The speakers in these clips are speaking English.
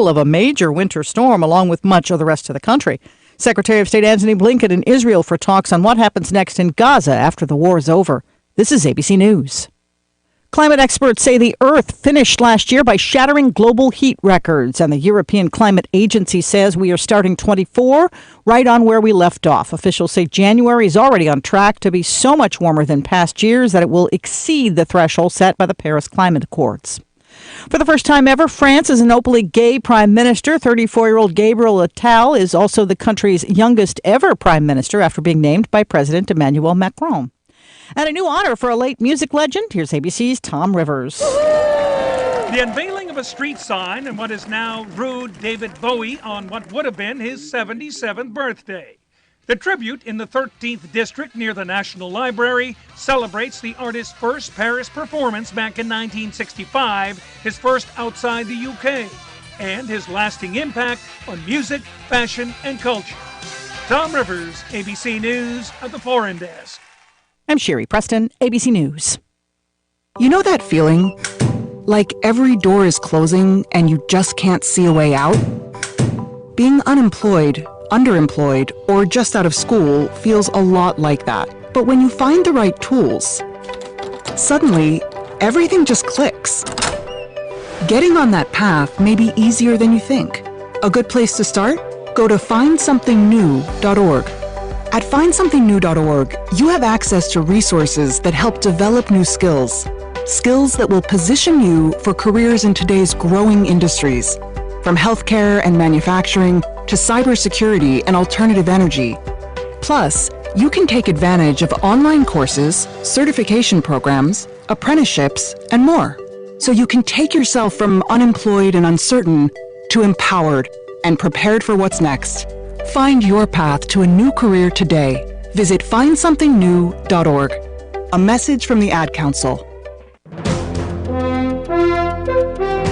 fearful of a major winter storm along with much of the rest of the country. Secretary of State Antony Blinken in Israel for talks on what happens next in Gaza after the war is over. This is ABC News. Climate experts say the Earth finished last year by shattering global heat records, and the European Climate Agency says we are starting 24 right on where we left off. Officials say January is already on track to be so much warmer than past years that it will exceed the threshold set by the Paris Climate Accords. For the first time ever, France is an openly gay prime minister. 34-year-old Gabriel Attal is also the country's youngest ever prime minister after being named by President Emmanuel Macron. And a new honor for a late music legend. Here's ABC's Tom Rivers. The unveiling of a street sign in what is now rude David Bowie on what would have been his 77th birthday. The tribute in the 13th District near the National Library celebrates the artist's first Paris performance back in 1965, his first outside the UK, and his lasting impact on music, fashion, and culture. Tom Rivers, ABC News at the Foreign Desk. I'm Sherry Preston, ABC News. You know that feeling? Like every door is closing and you just can't see a way out? Being unemployed, underemployed, or just out of school feels a lot like that. But when you find the right tools, suddenly everything just clicks. Getting on that path may be easier than you think. A good place to start? Go to findsomethingnew.org. At findsomethingnew.org, you have access to resources that help develop new skills. Skills that will position you for careers in today's growing industries, from healthcare and manufacturing to cybersecurity and alternative energy. Plus, you can take advantage of online courses, certification programs, apprenticeships, and more. So you can take yourself from unemployed and uncertain to empowered and prepared for what's next. Find your path to a new career today. Visit findsomethingnew.org. A message from the Ad Council.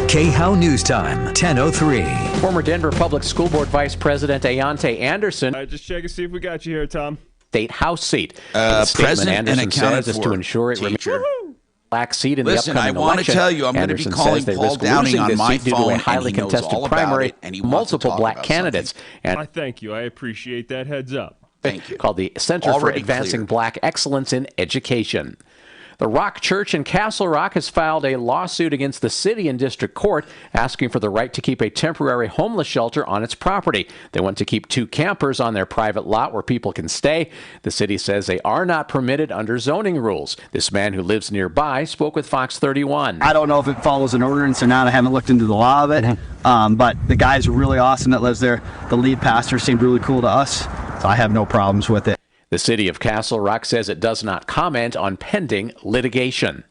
KHOW News Time, 10:03. Former Denver Public School Board Vice President Ayante Anderson. Just check and see if we got you here, Tom. State House seat. President and accounted says for to ensure it remains black seat in Listen, the upcoming I want election. to tell you, I'm going to be calling Paul Downing on my due to phone, a highly and he knows contested all about primary, it, and he wants to multiple talk black about candidates, I thank you. I appreciate that heads up. Thank you. Called the Center for Already Advancing cleared. Black Excellence in Education. The Rock Church in Castle Rock has filed a lawsuit against the city in district court, asking for the right to keep a temporary homeless shelter on its property. They want to keep 2 campers on their private lot where people can stay. The city says they are not permitted under zoning rules. This man who lives nearby spoke with Fox 31. I don't know if it follows an ordinance or not. I haven't looked into the law of it. But the guy's really awesome that lives there. The lead pastor seemed really cool to us, so I have no problems with it. The city of Castle Rock says it does not comment on pending litigation.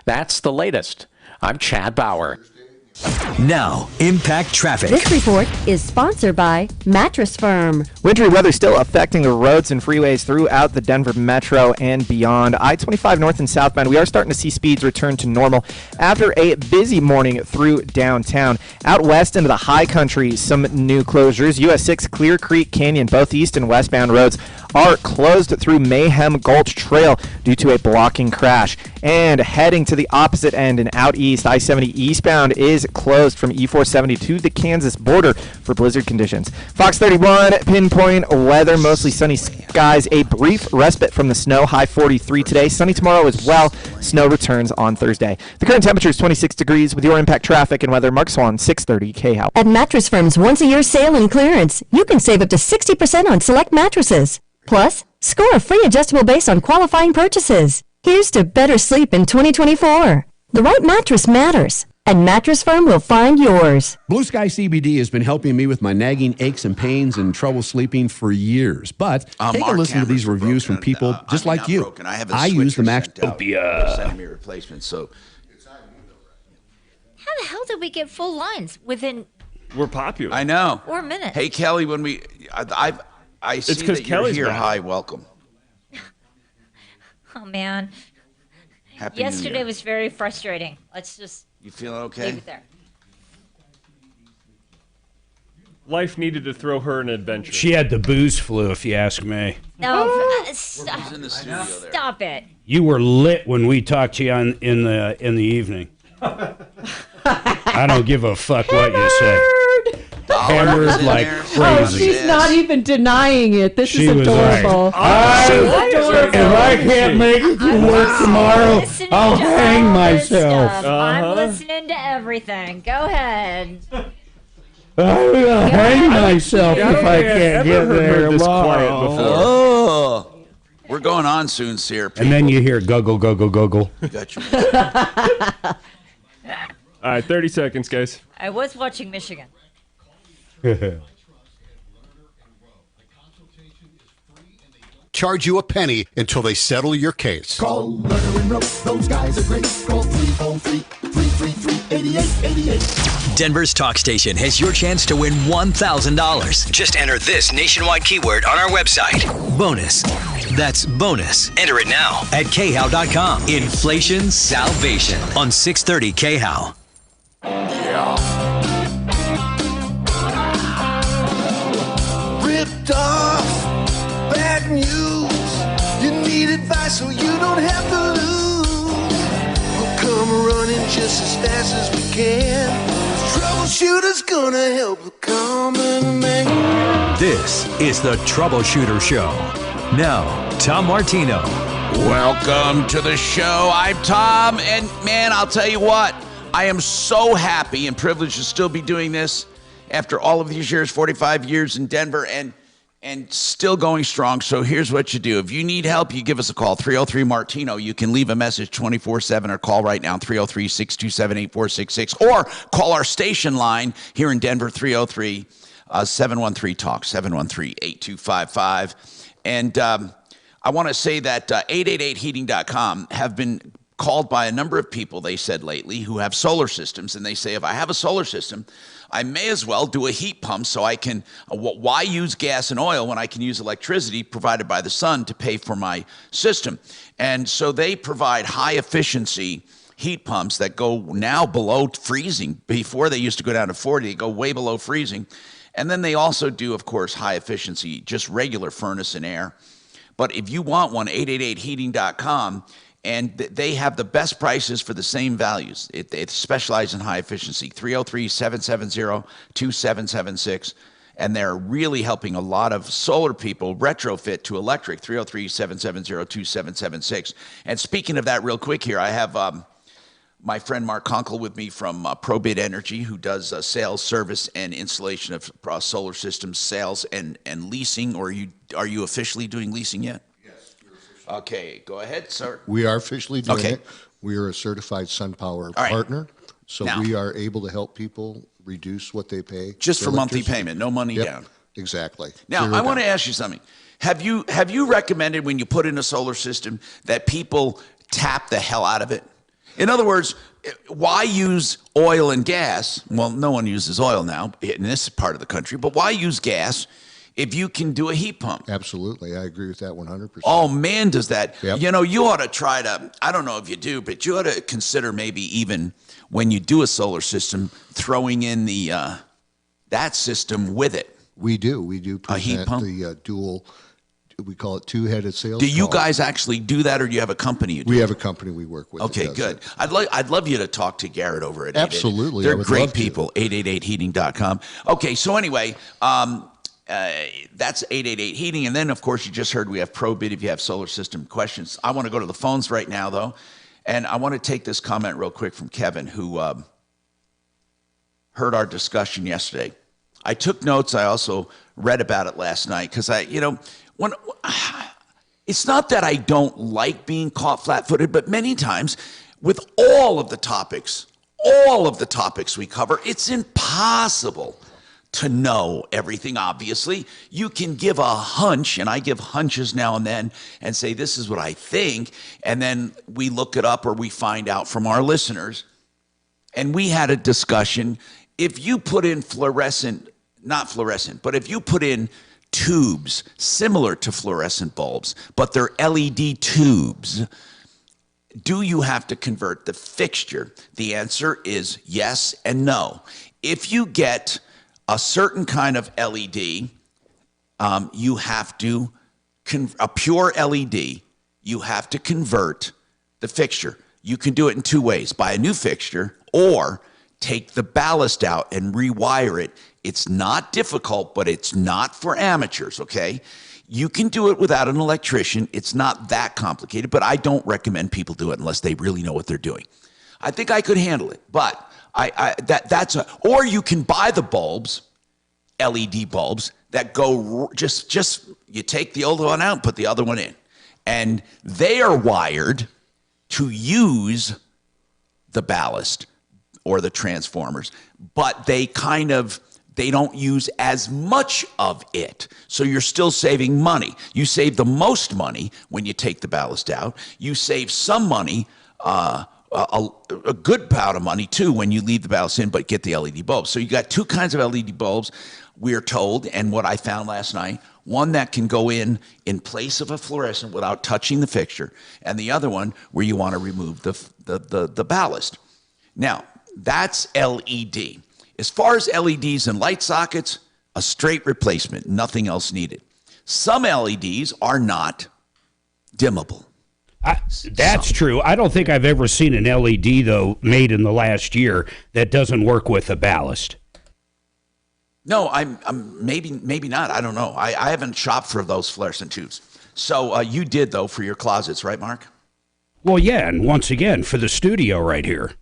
That's the latest. I'm Chad Bauer. Now, Impact Traffic. This report is sponsored by Mattress Firm. Wintry weather still affecting the roads and freeways throughout the Denver metro and beyond. I-25 north and southbound, we are starting to see speeds return to normal after a busy morning through downtown. Out west into the high country, some new closures. US 6 Clear Creek Canyon, both east and westbound roads are closed through Mayhem Gulch Trail due to a blocking crash. And heading to the opposite end and out east, I-70 eastbound is closed from E470 to the Kansas border for blizzard conditions. Fox 31 pinpoint weather, mostly sunny skies, a brief respite from the snow, high 43 today, sunny tomorrow as well. Snow returns on Thursday. The current temperature is 26 degrees with your Impact Traffic and weather. Mark Swan, 630 KHOW. At Mattress Firm's once-a-year sale and clearance, you can save up to 60% on select mattresses. Plus, score a free adjustable base on qualifying purchases. Here's to better sleep in 2024. The right mattress matters, and Mattress Firm will find yours. Blue Sky CBD has been helping me with my nagging aches and pains and trouble sleeping for years. But take a listen to these reviews from people just like you. I use the Maxtopia. Replacement, so how the hell did we get full lines within? We're popular. I know. 4 minutes. Hey, Kelly, when we, I see that Kelly's you're here. back. Hi, welcome. Oh man. Happy New Yesterday Year. was very frustrating. Let's just. You feeling okay? Leave it there. Life needed to throw her an adventure. She had the booze flu, if you ask me. No, Who's in the studio there? stop it. You were lit when we talked to you in the evening. I don't give a fuck what you say. Hammered like crazy. Oh, she's not even denying it. This is adorable. Like, if I can't make it to work tomorrow, I'll hang myself. I'm listening to everything. Go ahead. I'm gonna hang myself if I can't get there tomorrow. Oh, we're going on soon, sir. And then you hear guggle, guggle, guggle. Got you. All right, 30 seconds, guys. I was watching Michigan. Charge you a penny until they settle your case. Call Lerner and Rowe. Those guys are great. Call 303-333-8888. Denver's talk station has your chance to win $1,000. Just enter this nationwide keyword on our website. Bonus. That's bonus. Enter it now at khow.com. Inflation salvation on 630 KHOW. Ripped off. Bad news. You need advice so you don't have to lose. We'll come running just as fast as we can. Troubleshooter's gonna help the common man. This is the Troubleshooter Show. Now, Tom Martino. Welcome to the show. I'm Tom, and man, I'll tell you what, I am so happy and privileged to still be doing this after all of these years, 45 years in Denver, and still going strong. So here's what you do. If you need help, you give us a call, 303-MARTINO. You can leave a message 24/7 or call right now, 303-627-8466, or call our station line here in Denver, 303-713-TALK, 713-8255. And I want to say that 888heating.com have been called by a number of people, they said lately, who have solar systems. And they say, if I have a solar system, I may as well do a heat pump so I can, why use gas and oil when I can use electricity provided by the sun to pay for my system? And so they provide high efficiency heat pumps that go now below freezing. Before they used to go down to 40, they go way below freezing. And then they also do, of course, high efficiency, just regular furnace and air. But if you want one, 888heating.com, and they have the best prices for the same values. It specializes in high efficiency, 303-770-2776. And they're really helping a lot of solar people retrofit to electric, 303-770-2776. And speaking of that real quick here, I have my friend Mark Conkle with me from ProBid Energy, who does sales, service, and installation of solar systems, sales, and leasing. Or are you officially doing leasing yet? Okay, go ahead, sir. We are officially doing it. We are a certified SunPower partner, so now, we are able to help people reduce what they pay. Just for monthly payment, no money down. Exactly. Now, I want to ask you something. Have you recommended when you put in a solar system that people tap the hell out of it? In other words, why use oil and gas? Well, no one uses oil now in this part of the country, but why use gas if you can do a heat pump? Absolutely. I agree with that 100%. Oh, man, does that. Yep. You know, you ought to try to, I don't know if you do, but you ought to consider maybe even when you do a solar system, throwing in the that system with it. We do. We do present a heat pump? The dual, we call it two-headed sales. Do you guys actually do that, or do you have a company you do? We have a company we work with. Okay, good. I'd love you to talk to Garrett over at 888. Absolutely. They're great people, 888heating.com. Okay, so anyway, that's 888 Heating. And then, of course, you just heard we have ProBid if you have solar system questions. I want to go to the phones right now, though. And I want to take this comment real quick from Kevin, who heard our discussion yesterday. I took notes. I also read about it last night because it's not that I don't like being caught flat-footed, but many times with all of the topics we cover, it's impossible to know everything. Obviously, you can give a hunch, and I give hunches now and then and say, this is what I think. And then we look it up or we find out from our listeners. And we had a discussion. If you put in not fluorescent, but if you put in tubes similar to fluorescent bulbs, but they're LED tubes, do you have to convert the fixture? The answer is yes and no. If you get a certain kind of LED, you have to, a pure LED, you have to convert the fixture. You can do it in two ways, buy a new fixture or take the ballast out and rewire it. It's not difficult, but it's not for amateurs, okay? You can do it without an electrician. It's not that complicated, but I don't recommend people do it unless they really know what they're doing. I think I could handle it, but or you can buy the bulbs, LED bulbs that go just you take the old one out and put the other one in, and they are wired to use the ballast or the transformers, but they don't use as much of it. So you're still saving money. You save the most money when you take the ballast out. You save some money, a good amount of money too when you leave the ballast in, but get the LED bulbs. So you got two kinds of LED bulbs, we're told, and what I found last night, one that can go in place of a fluorescent without touching the fixture, and the other one where you want to remove the ballast. Now, that's LED. As far as LEDs and light sockets, a straight replacement, nothing else needed. Some LEDs are not dimmable. That's true. I don't think I've ever seen an LED, though, made in the last year that doesn't work with a ballast. No, I'm maybe not. I don't know. I haven't shopped for those fluorescent tubes. So you did, though, for your closets, right, Mark? Well, yeah, and once again, for the studio right here.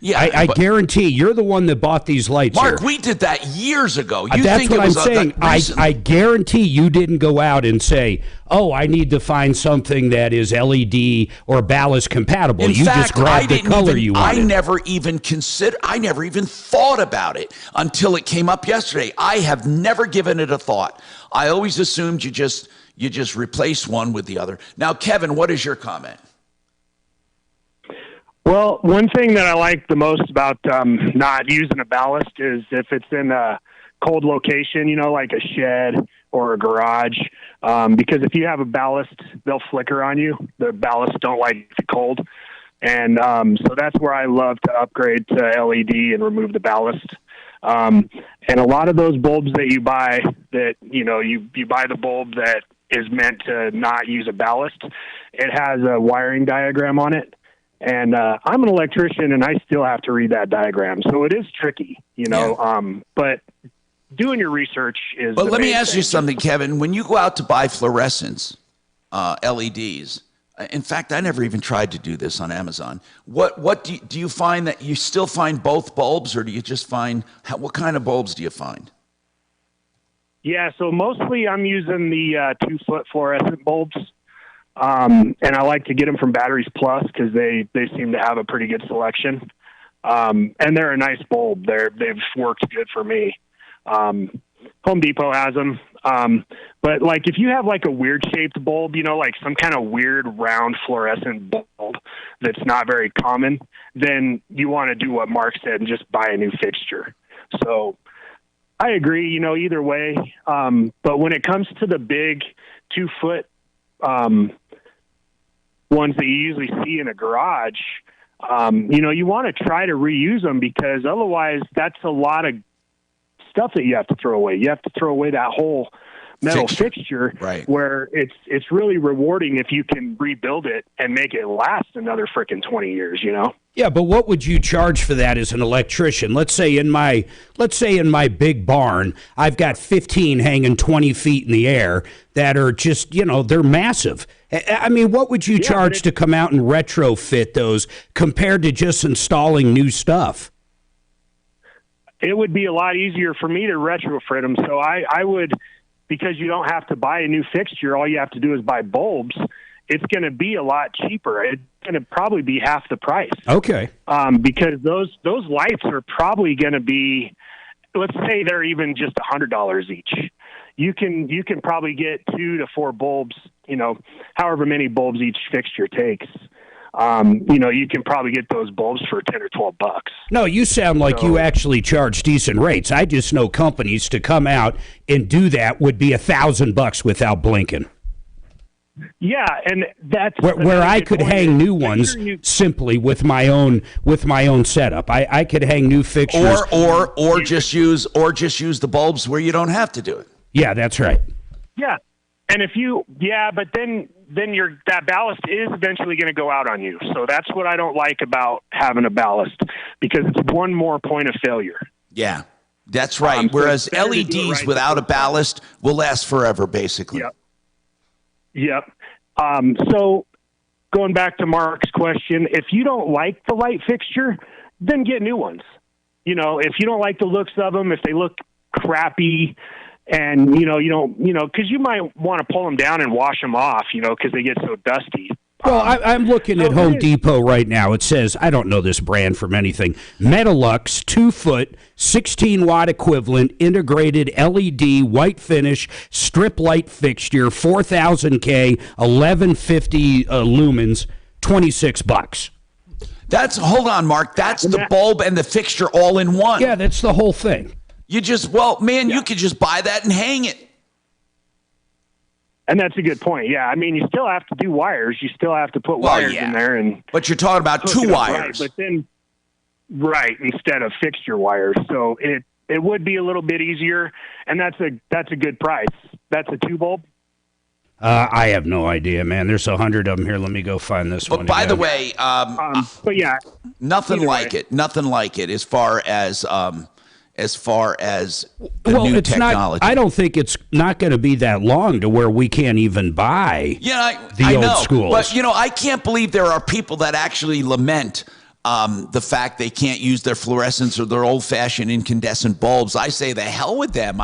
Yeah, I guarantee you're the one that bought these lights. Mark, here. we did that years ago. That's what I'm saying. I guarantee you didn't go out and say, "Oh, I need to find something that is LED or ballast compatible." In fact, just grabbed the color you wanted. I never even thought about it until it came up yesterday. I have never given it a thought. I always assumed you just replace one with the other. Now, Kevin, what is your comment? Well, one thing that I like the most about not using a ballast is if it's in a cold location, like a shed or a garage, because if you have a ballast, they'll flicker on you. The ballasts don't like the cold. And so that's where I love to upgrade to LED and remove the ballast. And a lot of those bulbs that you buy that, you buy the bulb that is meant to not use a ballast, it has a wiring diagram on it. And I'm an electrician, and I still have to read that diagram. So it is tricky, but doing your research is But let me ask you something, Kevin. When you go out to buy fluorescents, LEDs, in fact, I never even tried to do this on Amazon. What do you find that you still find both bulbs, or do you just find, what kind of bulbs do you find? Yeah, so mostly I'm using the 2-foot fluorescent bulbs. And I like to get them from Batteries Plus because they seem to have a pretty good selection. And they're a nice bulb. They've worked good for me. Home Depot has them. But like if you have like a weird shaped bulb, like some kind of weird round fluorescent bulb that's not very common, then you want to do what Mark said and just buy a new fixture. So I agree, either way. But when it comes to the big 2-foot ones that you usually see in a garage, you want to try to reuse them because otherwise that's a lot of stuff that you have to throw away. You have to throw away that whole metal fixture right. Where it's really rewarding if you can rebuild it and make it last another freaking 20 years, Yeah, but what would you charge for that as an electrician? Let's say in my big barn, I've got 15 hanging 20 feet in the air that are just, they're massive. I mean, what would you charge to come out and retrofit those compared to just installing new stuff? It would be a lot easier for me to retrofit them. So I would, because you don't have to buy a new fixture, all you have to do is buy bulbs. It's going to be a lot cheaper. It's going to probably be half the price. Okay. Because those lights are probably going to be, let's say they're even just $100 each. You can probably get 2 to 4 bulbs, however many bulbs each fixture takes. You can probably get those bulbs for $10 or $12. No, you sound like you actually charge decent rates. I just know companies to come out and do that would be $1,000 without blinking. Yeah, and that's where I could hang new ones simply with my own setup. I could hang new fixtures, or just use the bulbs where you don't have to do it. Yeah, that's right. Yeah, and but then then that ballast is eventually going to go out on you. So that's what I don't like about having a ballast, because it's one more point of failure. Yeah, that's right. Whereas LEDs without a ballast will last forever, basically. Yep. So going back to Mark's question, if you don't like the light fixture, then get new ones. If you don't like the looks of them, if they look crappy, and you don't, because you might want to pull them down and wash them off, because they get so dusty. Well, I'm looking at Home Depot right now. It says, I don't know this brand from anything, Metalux 2-foot, 16-watt equivalent, integrated LED, white finish, strip light fixture, 4,000K, 1150 lumens, $26. Hold on, Mark. That's the bulb and the fixture all in one. Yeah, that's the whole thing. You just, you could just buy that and hang it. And that's a good point. Yeah, I mean, you still have to do wires. You still have to put wires in there, but you're talking about two wires, but then instead of fixture wires. So it would be a little bit easier, and that's a good price. That's a 2-bulb. I have no idea, man. There's 100 of them here. Let me go find this one. But by the way, but yeah, nothing like it. Nothing like it as far as the new technology. I don't think it's not going to be that long to where we can't even buy the old schools. But, I can't believe there are people that actually lament the fact they can't use their fluorescents or their old-fashioned incandescent bulbs. I say the hell with them.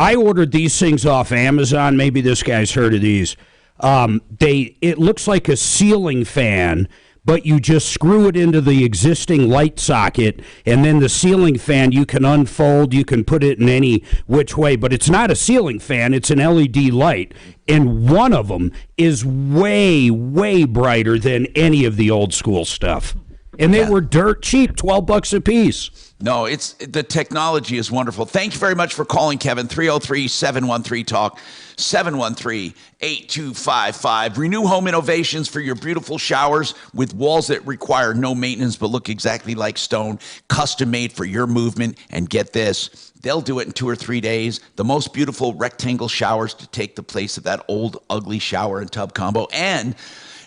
I ordered these things off Amazon. Maybe this guy's heard of these. It looks like a ceiling fan, but you just screw it into the existing light socket, and then the ceiling fan you can unfold. You can put it in any which way, but it's not a ceiling fan. It's an LED light, and one of them is way, way brighter than any of the old school stuff. And they were dirt cheap, $12 a piece. No, the technology is wonderful. Thank you very much for calling, Kevin. 303-713-TALK, 713-8255. Renew Home Innovations for your beautiful showers with walls that require no maintenance but look exactly like stone, custom made for your movement. And get this, they'll do it in 2 or 3 days. The most beautiful rectangle showers to take the place of that old ugly shower and tub combo. And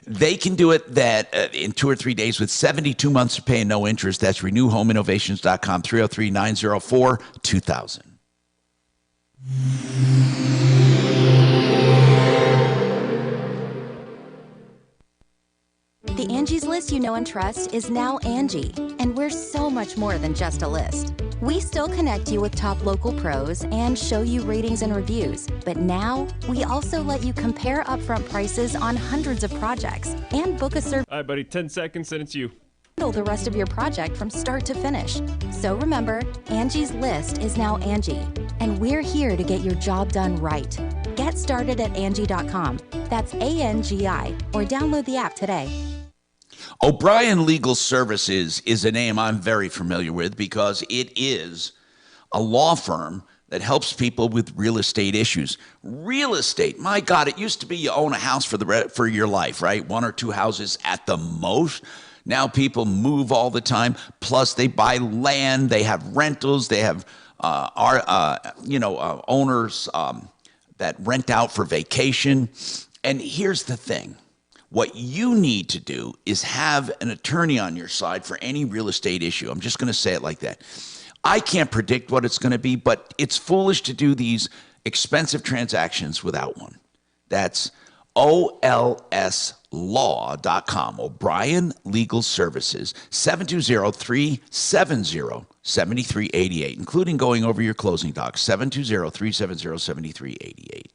they can do it in 2 or 3 days with 72 months to pay and no interest. That's renewhomeinnovations.com, 303-904-2000. The Angie's List you know and trust is now Angie, and we're so much more than just a list. We still connect you with top local pros and show you ratings and reviews, but now we also let you compare upfront prices on hundreds of projects and book a service. All right, buddy, 10 seconds and it's you. The rest of your project from start to finish. So remember, Angie's List is now Angie, and we're here to get your job done right. Get started at Angie.com. That's ANGI, or download the app today. O'Brien Legal Services is a name I'm very familiar with because it is a law firm that helps people with real estate issues. Real estate, my God, it used to be you own a house for your life, right? 1 or 2 houses at the most. Now people move all the time. Plus, they buy land. They have rentals. They have owners that rent out for vacation. And here's the thing. What you need to do is have an attorney on your side for any real estate issue. I'm just going to say it like that. I can't predict what it's going to be, but it's foolish to do these expensive transactions without one. That's olslaw.com, O'Brien Legal Services, 720-370-7388, including going over your closing docs, 720-370-7388.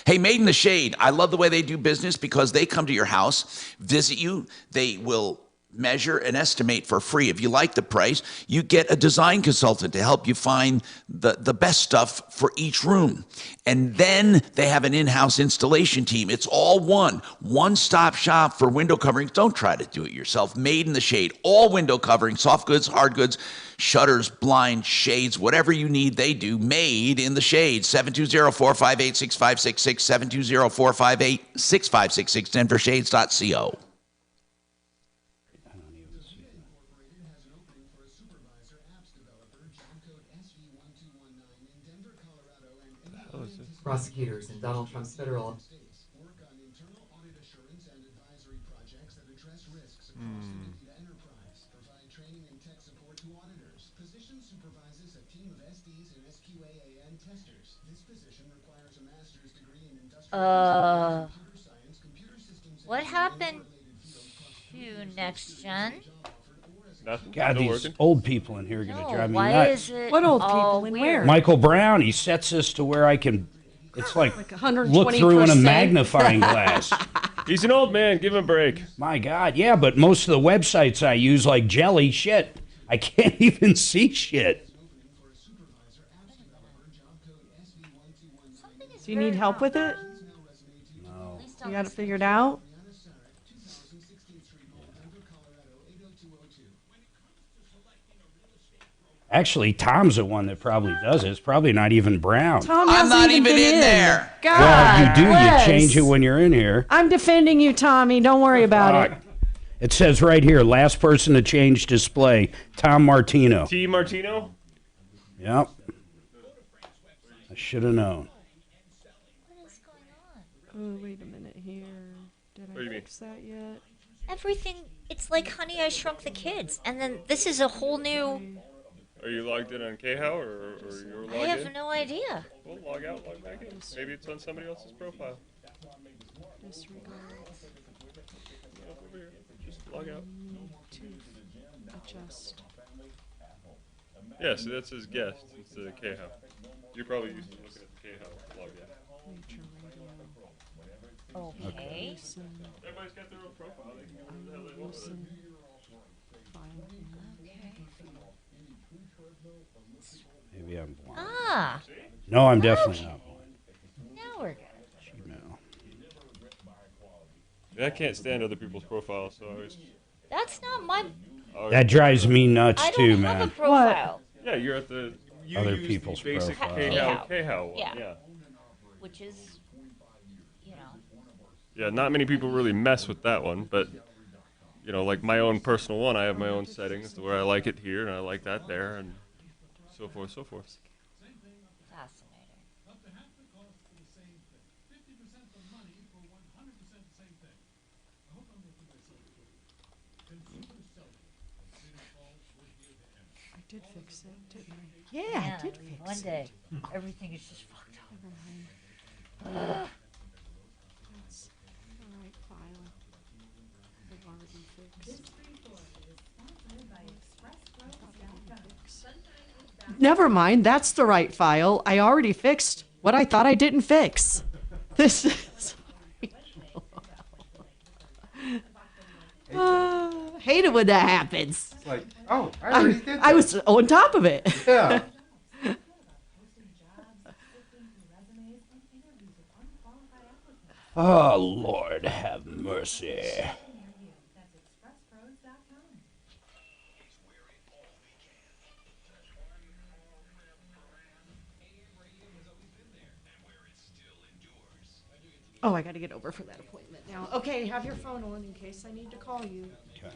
Hey, Made in the Shade, I love the way they do business because they come to your house, visit you. They will measure and estimate for free. If you like the price, you get a design consultant to help you find the best stuff for each room. And then they have an in-house installation team. It's all one-stop shop for window coverings. Don't try to do it yourself. Made in the Shade, all window coverings, soft goods, hard goods, shutters, blinds, shades, whatever you need, they do. Made in the Shade, 720-458-6566, 720-458-6566, denvershades.co. Prosecutors in Donald Trump's federal What happened to Next Gen? God, these old people in here are going to drive me why nuts. is it What old all people in weird? where? Michael Brown, he sets this to where I can, it's like 120%. look through in a magnifying glass. He's an old man. Give him a break. My God, yeah, but most of the websites I use, like Jelly, shit, I can't even see shit. Do you need help with it? No. You got it figured out? Actually, Tom's the one that probably does it. It's probably not even Brown. Tom I'm hasn't not even even been in there. God, Well, you do. bless. You change it when you're in here. I'm defending you, Tommy. Don't worry about it. It says right here, last person to change display, Tom Martino. T. Martino? Yep. I should have known. Oh, wait a minute here. Did do you I mean? fix that yet? Everything, it's like Honey, I Shrunk the Kids. And then this is a whole new... Are you logged in on KHOW or you're logged in? I have no idea. Well, log out, log back in. Maybe it's on somebody else's profile. Disregard. Over here. Just log out. To adjust. Yeah, so that's his guest. It's the KHOW. You're probably used to looking at the KHOW log in. Okay. Everybody's got their own profile. They can do whatever the hell they want with it. Maybe I'm blind. Ah. No, I'm definitely not blind. Now we're good. Yeah, I can't stand other people's profiles, so I always... That's not my... That drives me nuts I too, don't man. have a profile. Yeah, you're at the... You Other use people's the basic profiles. KHOW one. Yeah. Which is, you know... Yeah, not many people really mess with that one, but... You know, like my own personal one, I have my own settings to where I like it here and I like that there, and so forth, so forth. Fascinating. I did fix it, didn't I? Yeah, I did fix One it. day, everything is just fucked up. That's the right file. I've already fixed. Never mind, that's the right file. I already fixed what I thought I didn't fix. This is... hate it when that happens. It's like, oh, I already did that. I was on top of it. Yeah. Oh, Lord, have mercy. Oh, I got to get over for that appointment now. Okay, have your phone on in case I need to call you. Okay.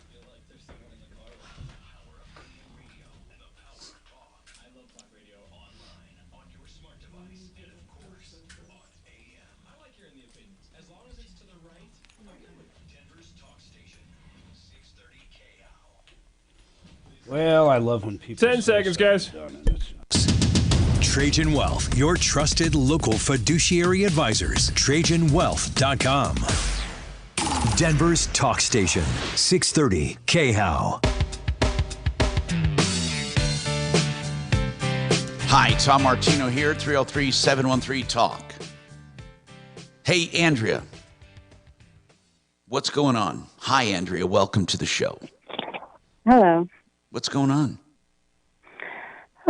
Well, I love when people 10 seconds, guys. Trajan Wealth, your trusted local fiduciary advisors. TrajanWealth.com. Denver's talk station, 630 KHOW. Hi, Tom Martino here, 303-713-TALK. Hey, Andrea. What's going on? Hi, Andrea. Welcome to the show. Hello. What's going on?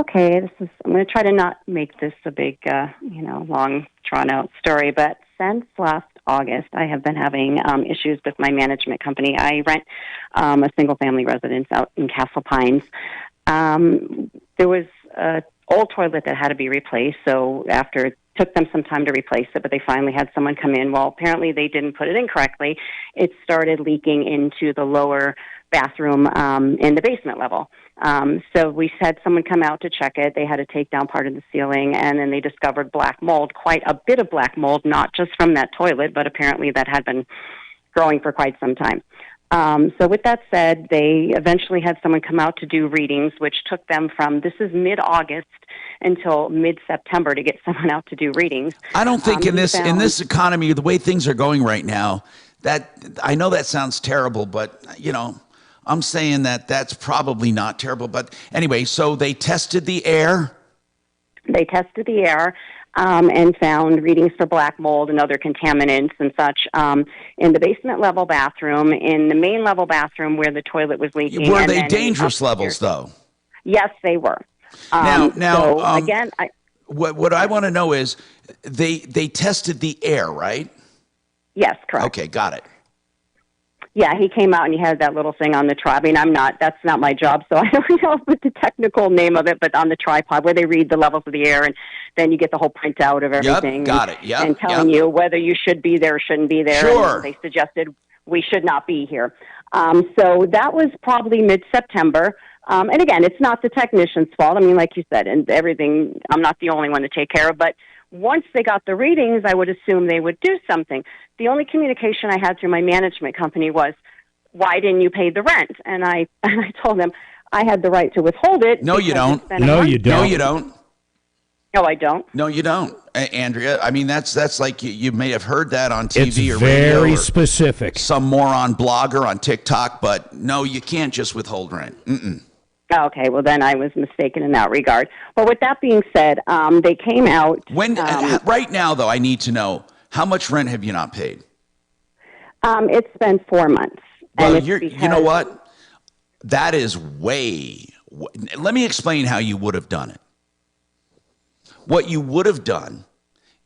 Okay, I'm going to try to not make this a big, long, drawn-out story, but since last August, I have been having issues with my management company. I rent a single-family residence out in Castle Pines. There was an old toilet that had to be replaced, so after it took them some time to replace it, but they finally had someone come in. Well, apparently they didn't put it in correctly. It started leaking into the lower bathroom in the basement level. So we had someone come out to check it. They had to take down part of the ceiling, and then they discovered black mold, quite a bit of black mold, not just from that toilet, but apparently that had been growing for quite some time. So with that said, they eventually had someone come out to do readings, which took them from, this is mid-August until mid-September to get someone out to do readings. I don't think in this economy, the way things are going right now, that I know that sounds terrible, but I'm saying that that's probably not terrible. But anyway, so they tested the air. They tested the air and found readings for black mold and other contaminants and such in the basement level bathroom, in the main level bathroom where the toilet was leaking. Were they dangerous levels, though? Yes, they were. Again, what I want to know is they tested the air, right? Yes, correct. Okay, got it. Yeah, he came out and he had that little thing on the tripod. I mean, that's not my job, so I don't know what the technical name of it, but on the tripod where they read the levels of the air, and then you get the whole printout of everything. Yep, got it. Yep, and telling you whether you should be there or shouldn't be there. Sure. And they suggested we should not be here. So that was probably mid-September. And again, it's not the technician's fault. I mean, like you said, and everything, I'm not the only one to take care of, but once they got the readings, I would assume they would do something. The only communication I had through my management company was, why didn't you pay the rent? And I told them I had the right to withhold it. No, you don't. No, you don't. No, you don't. No, I don't. No, you don't, Andrea. I mean, that's like you may have heard that on TV it's or radio. Very or specific. Some moron blogger on TikTok, but no, you can't just withhold rent. Okay, well then I was mistaken in that regard. Well, with that being said, they came out. Right now, though, I need to know, how much rent have you not paid? It's been 4 months. Well, you know what? That is let me explain how you would have done it. What you would have done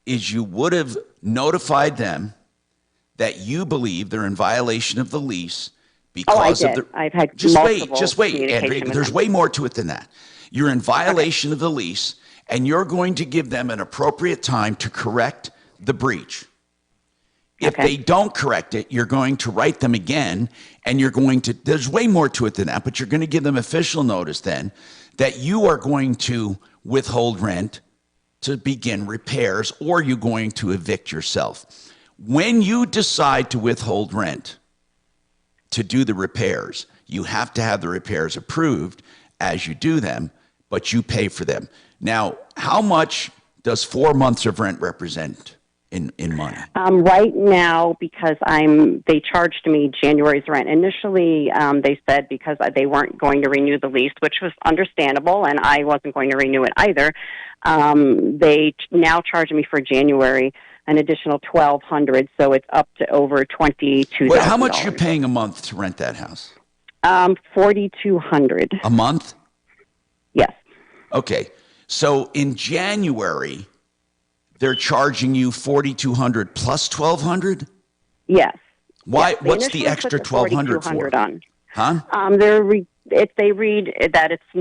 is you would have notified them that you believe they're in violation of the lease because I did. I've had just multiple wait, Andrea. There's way more to it than that. You're in violation of the lease, and you're going to give them an appropriate time to correct the breach. If they don't correct it, you're going to write them again, and there's way more to it than that, but you're going to give them official notice then that you are going to withhold rent to begin repairs, or you're going to evict yourself. When you decide to withhold rent to do the repairs, you have to have the repairs approved as you do them, but you pay for them. Now, how much does 4 months of rent represent in money? Right now, because they charged me January's rent. Initially, they said because they weren't going to renew the lease, which was understandable, and I wasn't going to renew it either. They now charge me for January an additional $1,200, so it's up to over $22,000. Well, how much are you paying a month to rent that house? $4,200 a month. Yes. Okay, so in January, they're charging you $4,200 plus $1,200. Yes. Why? Yes, what's the extra $1,200 for? On. Huh? If they read that it's a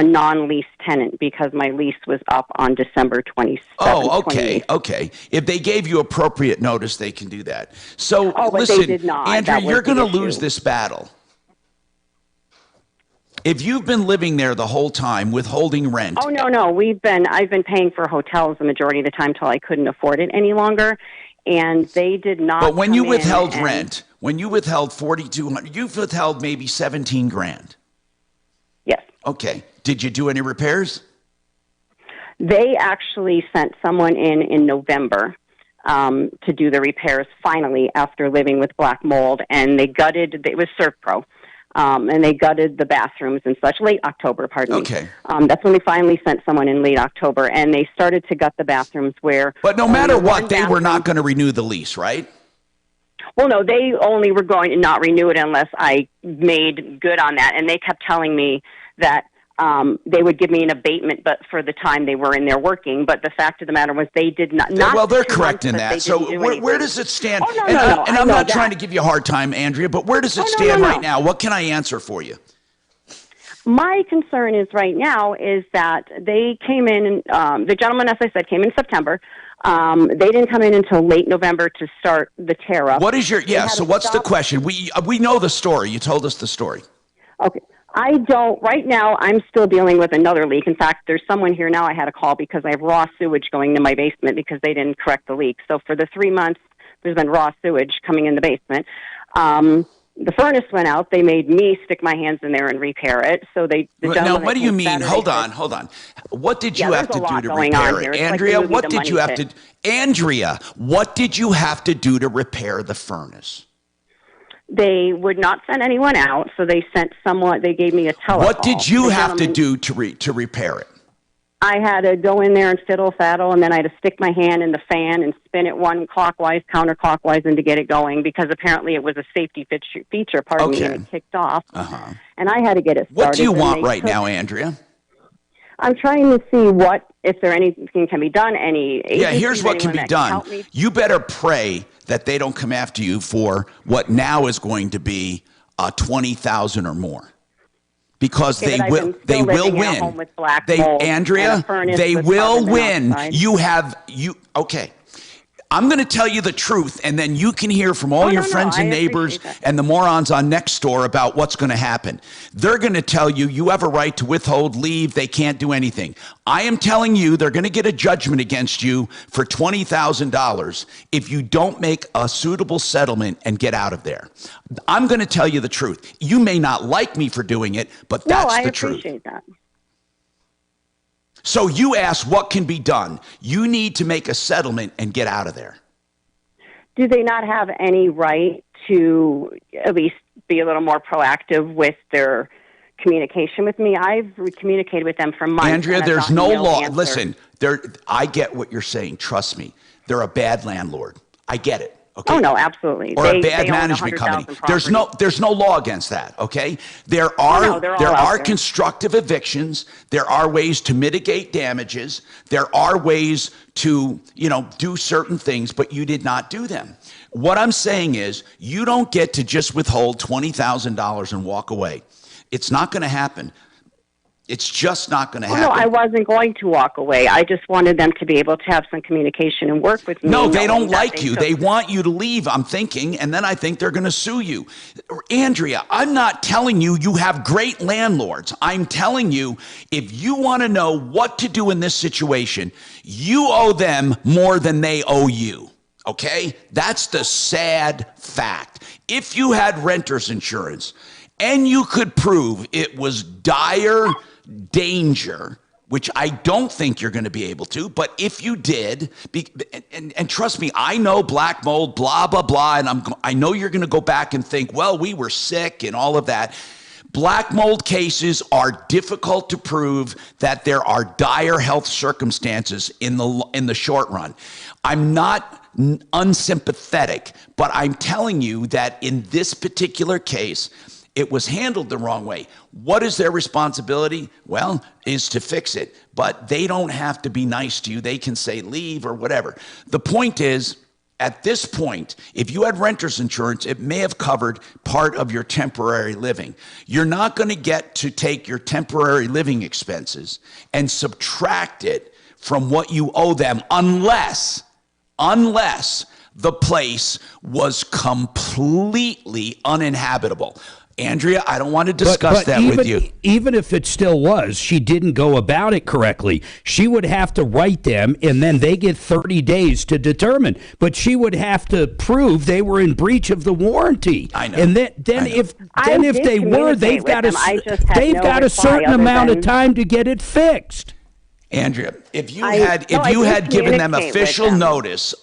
non-lease tenant because my lease was up on December 27th. Oh, okay, okay. If they gave you appropriate notice, they can do that. So listen, they did not. Andrew, you're going to lose this battle. If you've been living there the whole time withholding rent. Oh, no. I've been paying for hotels the majority of the time till I couldn't afford it any longer. And they did not. But when you withheld rent, when you withheld $4,200, you've withheld maybe $17,000. Yes. Okay. Did you do any repairs? They actually sent someone in November to do the repairs finally after living with black mold, and they gutted. It was ServPro. And they gutted the bathrooms and such, late October, pardon me. Okay. That's when they finally sent someone in late October, and they started to gut the bathrooms where... But no matter what, they were not going to renew the lease, right? Well, no, they only were going to not renew it unless I made good on that, and they kept telling me that they would give me an abatement, but for the time they were in there working. But the fact of the matter was they did not. Well, they're correct in that. So where does it stand? Oh, no, I'm not trying to give you a hard time, Andrea, but where does it stand right now? What can I answer for you? My concern is right now is that they came in, the gentleman, as I said, came in September. They didn't come in until late November to start the tear up. What is so what's the question? We know the story. You told us the story. Okay. Right now, I'm still dealing with another leak. In fact, there's someone here now I had a call because I have raw sewage going to my basement because they didn't correct the leak. So for the 3 months, there's been raw sewage coming in the basement. the furnace went out. They made me stick my hands in there and repair it. So Now, what do you mean? Hold on. What did you have to do to repair it? Andrea, what did you have to do to repair the furnace? They would not send anyone out, so they sent someone. They gave me a telephone. What did you have to do to repair it? I had to go in there and fiddle-faddle, and then I had to stick my hand in the fan and spin it one clockwise, counterclockwise, and to get it going, because apparently it was a safety feature, and it kicked off. And I had to get it started. What do you want right now, Andrea? I'm trying to see if there anything can be done, here's what can be done. You better pray that they don't come after you for what now is going to be $20,000 or more. Because they will win. Andrea, they will win. Okay. I'm going to tell you the truth, and then you can hear from all your friends and neighbors and the morons on Nextdoor about what's going to happen. They're going to tell you you have a right to withhold leave. They can't do anything. I am telling you they're going to get a judgment against you for $20,000 if you don't make a suitable settlement and get out of there. I'm going to tell you the truth. You may not like me for doing it, but that's the truth. I appreciate that. So you ask what can be done. You need to make a settlement and get out of there. Do they not have any right to at least be a little more proactive with their communication with me? I've communicated with them for months. Andrea, there's no law. Listen, I get what you're saying. Trust me. They're a bad landlord. I get it. Okay. Oh no, absolutely. Or a bad management company. There's no law against that. Okay. There are constructive evictions. There are ways to mitigate damages. There are ways to do certain things, but you did not do them. What I'm saying is you don't get to just withhold $20,000 and walk away. It's not going to happen. It's just not going to happen. No, I wasn't going to walk away. I just wanted them to be able to have some communication and work with me. No, they don't like you. They want you to leave, I'm thinking, and then I think they're going to sue you. Andrea, I'm not telling you have great landlords. I'm telling you, if you want to know what to do in this situation, you owe them more than they owe you. Okay? That's the sad fact. If you had renter's insurance and you could prove it was dire danger, which I don't think you're going to be able to, but if you did, and trust me, I know black mold, blah, blah, blah, and I know you're going to go back and think, well, we were sick and all of that. Black mold cases are difficult to prove that there are dire health circumstances in the short run. I'm not unsympathetic, but I'm telling you that in this particular case, it was handled the wrong way. What is their responsibility? Well, is to fix it. But they don't have to be nice to you. They can say leave or whatever. The point is, at this point, if you had renter's insurance, it may have covered part of your temporary living. You're not going to get to take your temporary living expenses and subtract it from what you owe them unless the place was completely uninhabitable. Andrea, I don't want to discuss that with you. Even if it still was, she didn't go about it correctly. She would have to write them, and then they get 30 days to determine. But she would have to prove they were in breach of the warranty. I know. And then if they were, they've got a certain amount of time to get it fixed. Andrea, if you had given them official notice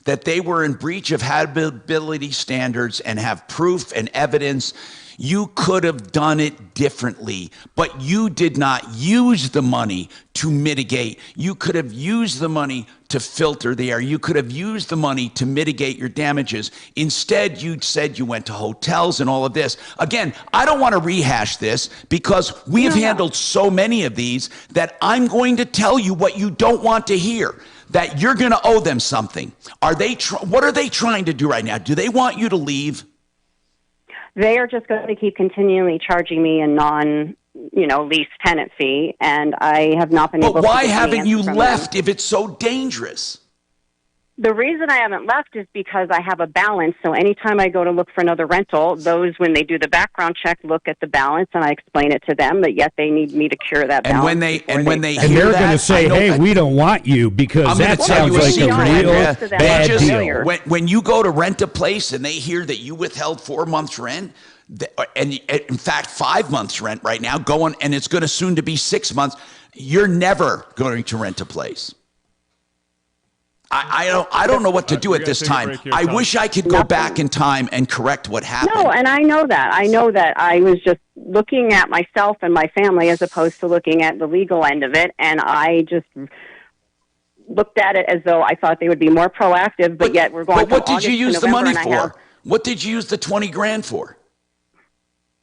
that they were in breach of habitability standards and have proof and evidence, you could have done it differently, but you did not use the money to mitigate. You could have used the money to filter the air. You could have used the money to mitigate your damages. Instead, you said you went to hotels and all of this. Again, I don't want to rehash this because we have handled so many of these that I'm going to tell you what you don't want to hear, that you're going to owe them something. What are they trying to do right now? Do they want you to leave? They are just going to keep continually charging me a non-lease tenant fee, and I have not been able to. But why haven't you left if it's so dangerous? The reason I haven't left is because I have a balance. So anytime I go to look for another rental, those, when they do the background check, look at the balance, and I explain it to them that, yet they need me to cure that balance. And they're going to say, hey, we don't want you, because that sounds like a real bad deal. When you go to rent a place and they hear that you withheld 4 months rent, and in fact 5 months rent right now, and it's going to soon to be 6 months, you're never going to rent a place. I don't know what to do at this time. I wish I could go back in time and correct what happened. No, and I know that. I was just looking at myself and my family as opposed to looking at the legal end of it, and I just looked at it as though I thought they would be more proactive, but yet we're going. But what did you use the money for? Have, what did you use the $20,000 for?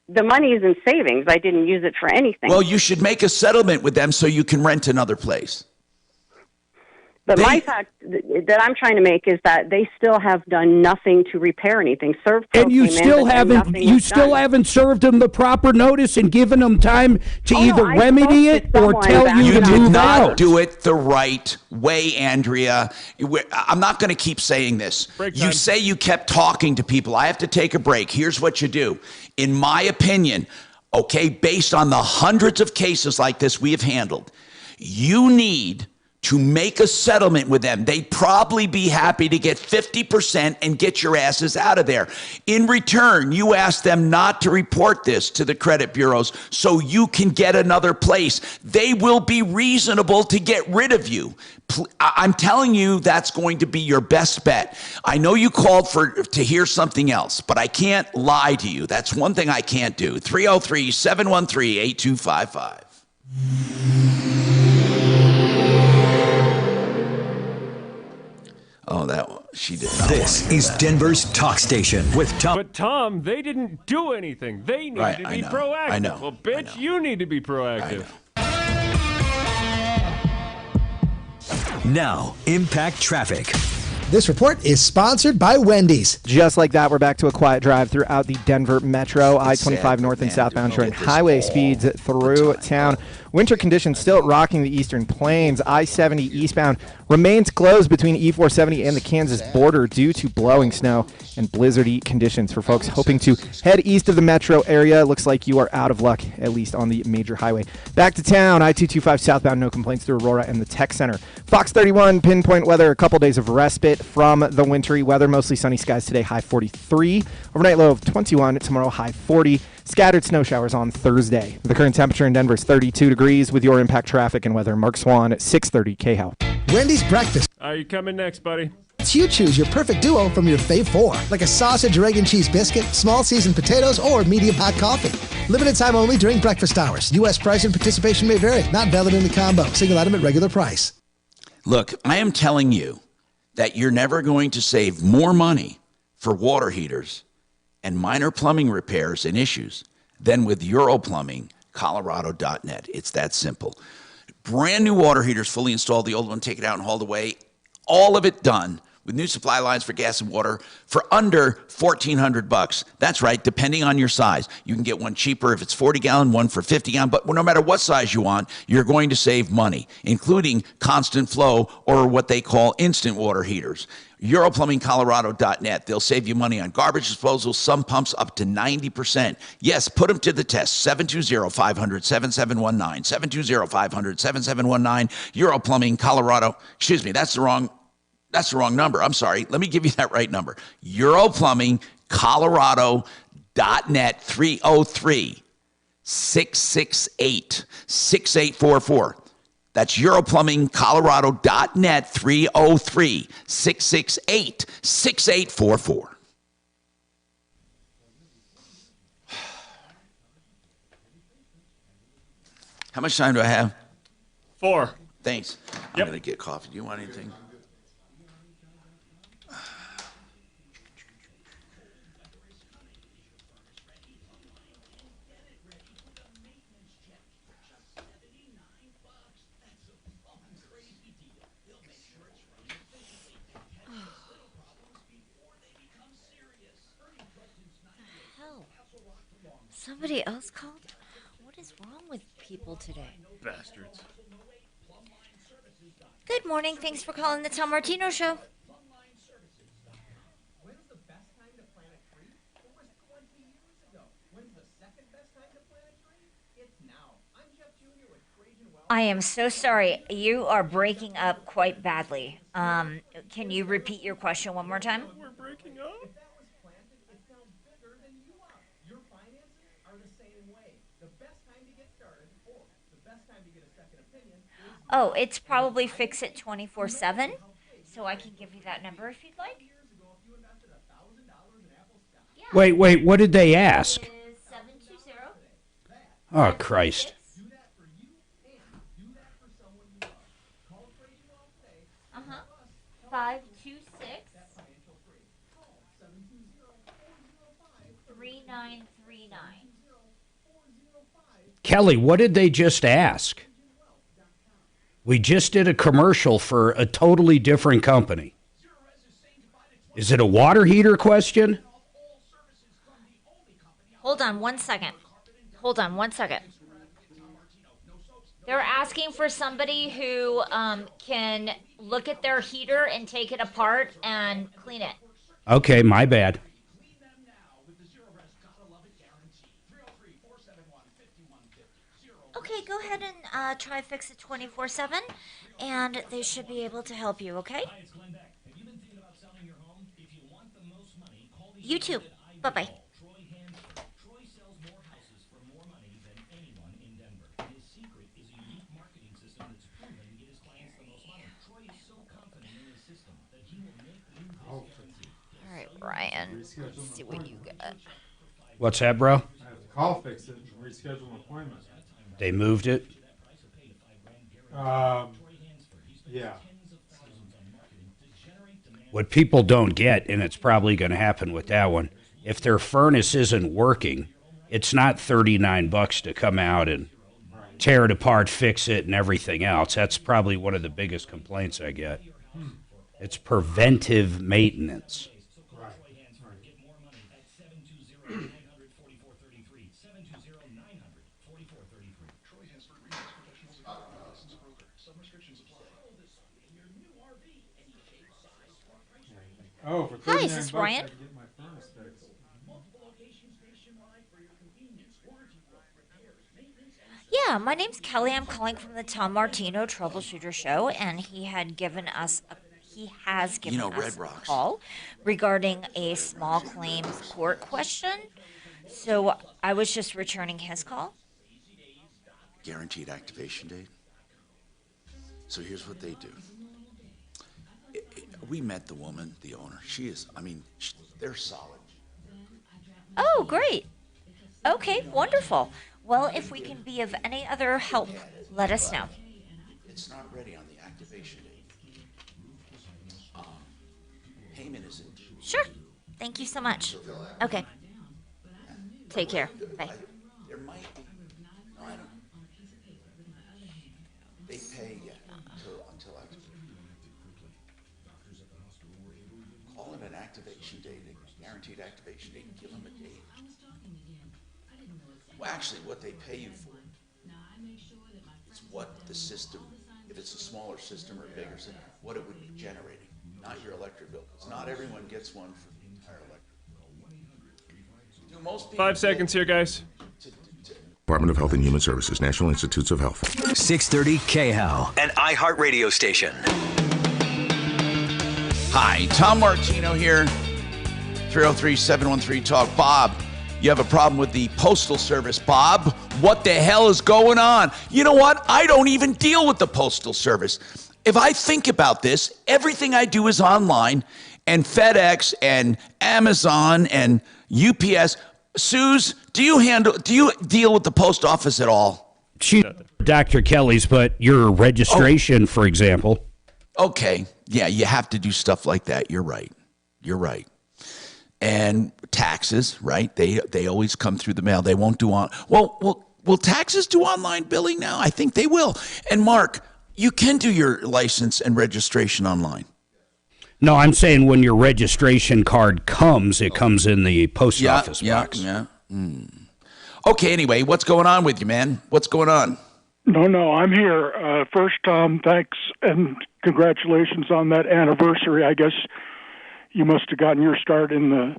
The money is in savings. I didn't use it for anything. Well, you should make a settlement with them so you can rent another place. But my fact that I'm trying to make is that they still have done nothing to repair anything. And you still haven't served them the proper notice and given them time to either remedy it or tell you to move out. You did not do it the right way, Andrea. I'm not going to keep saying this. You say you kept talking to people. I have to take a break. Here's what you do. In my opinion, okay, based on the hundreds of cases like this we have handled, you need to make a settlement with them. They'd probably be happy to get 50% and get your asses out of there. In return, you ask them not to report this to the credit bureaus so you can get another place. They will be reasonable to get rid of you. I'm telling you, that's going to be your best bet. I know you called to hear something else, but I can't lie to you. That's one thing I can't do. 303-713-8255. Oh, that one. She did not. This is Denver's talk station with Tom. But Tom, they didn't do anything. They need to be proactive. I know. Well, bitch, you need to be proactive. Now, Impact Traffic. This report is sponsored by Wendy's. Just like that, we're back to a quiet drive throughout the Denver Metro. I-25 north and southbound showing highway speeds through town. Winter conditions still rocking the eastern plains. I-70 eastbound remains closed between E-470 and the Kansas border due to blowing snow and blizzardy conditions. For folks hoping to head east of the metro area, it looks like you are out of luck, at least on the major highway. Back to town, I-225 southbound, no complaints through Aurora and the Tech Center. Fox 31, pinpoint weather, a couple days of respite from the wintry weather. Mostly sunny skies today, high 43. Overnight low of 21, tomorrow high 40. Scattered snow showers on Thursday. The current temperature in Denver is 32 degrees. With your Impact Traffic and weather, Mark Swan at 630 KHOW. Wendy's breakfast. Are you coming next, buddy? You choose your perfect duo from your fave four, like a sausage or egg and cheese biscuit, small seasoned potatoes, or medium hot coffee. Limited time only during breakfast hours. U.S. price and participation may vary. Not valid in the combo. Single item at regular price. Look, I am telling you that you're never going to save more money for water heaters and minor plumbing repairs and issues than with EuroPlumbingColorado.net. It's that simple. Brand new water heaters, fully installed. The old one, take it out and hauled away. All of it done with new supply lines for gas and water for under $1,400. That's right, depending on your size. You can get one cheaper if it's 40-gallon, one for 50-gallon, but no matter what size you want, you're going to save money, including constant flow or what they call instant water heaters. EuroPlumbingColorado.net. They'll save you money on garbage disposal, some pumps up to 90%. Yes, put them to the test. 720-500-7719. 720-500-7719. EuroPlumbing Colorado. Excuse me, that's the wrong number. I'm sorry. Let me give you that right number. EuroPlumbingColorado.net. 303-668-6844. That's EuroPlumbingColorado.net, 303-668-6844. How much time do I have? 4. Thanks. I'm going to get coffee. Do you want anything? Somebody else called? What is wrong with people today? Bastards. Good morning. Thanks for calling the Tom Martino Show. I am so sorry. You are breaking up quite badly. Can you repeat your question one more time? We're breaking up. Oh, it's probably Fix It 24/7. So I can give you that number if you'd like. Wait, what did they ask? Oh, Christ. Uh-huh. 526 3939. Kelly, what did they just ask? We just did a commercial for a totally different company. Is it a water heater question? Hold on one second. They're asking for somebody who can look at their heater and take it apart and clean it. Okay, my bad. Okay, go ahead and try Fix It 24/7, and they should be able to help you, okay? You too. Bye-bye. All right, Ryan, let's see what you got. What's that, bro? I have to call Fix It and reschedule an appointment. They moved it? Yeah. What people don't get, and it's probably going to happen with that one, if their furnace isn't working, it's not $39 to come out and tear it apart, fix it, and everything else. That's probably one of the biggest complaints I get. It's preventive maintenance. Oh, for Hi, is this $39 Ryan? I can get my furnace fixed. Yeah, my name's Kelly. I'm calling from the Tom Martino Troubleshooter Show, and he has given us a call regarding a small claims court question. So I was just returning his call. Guaranteed activation date. So here's what they do. We met the woman, the owner. She is, they're solid. Oh, great. Okay, wonderful. Well, if we can be of any other help, let us know. It's not ready on the activation date. Payment isn't due. Sure. Thank you so much. Okay. Take care. Bye. There might be. No, I don't. They pay until activation. Call it an activation date, a guaranteed activation date, and give them a date. Well, actually, what they pay you for is what the system, if it's a smaller system or a bigger system, what it would be generating, not your electric bill. Because not everyone gets one for the entire electric bill. Do most people 5 seconds here, guys. Department of Health and Human Services, National Institutes of Health. 630 KHAL, an iHeart radio station. Hi, Tom Martino here. 303-713-TALK. Bob, you have a problem with the Postal Service. Bob, what the hell is going on? You know what? I don't even deal with the Postal Service. If I think about this, everything I do is online, and FedEx and Amazon and UPS. Suze, do you deal with the post office at all? She's Dr. Kelly's, but your registration, for example. Okay. Yeah, you have to do stuff like that. You're right. And taxes, right? They always come through the mail. They won't do on. Well, will taxes do online billing now? I think they will. And Mark, you can do your license and registration online. No, I'm saying when your registration card comes, it comes in the post office box. Yeah. Okay, anyway, what's going on with you, man? What's going on? No, I'm here. First, Tom, thanks and congratulations on that anniversary. I guess you must have gotten your start in the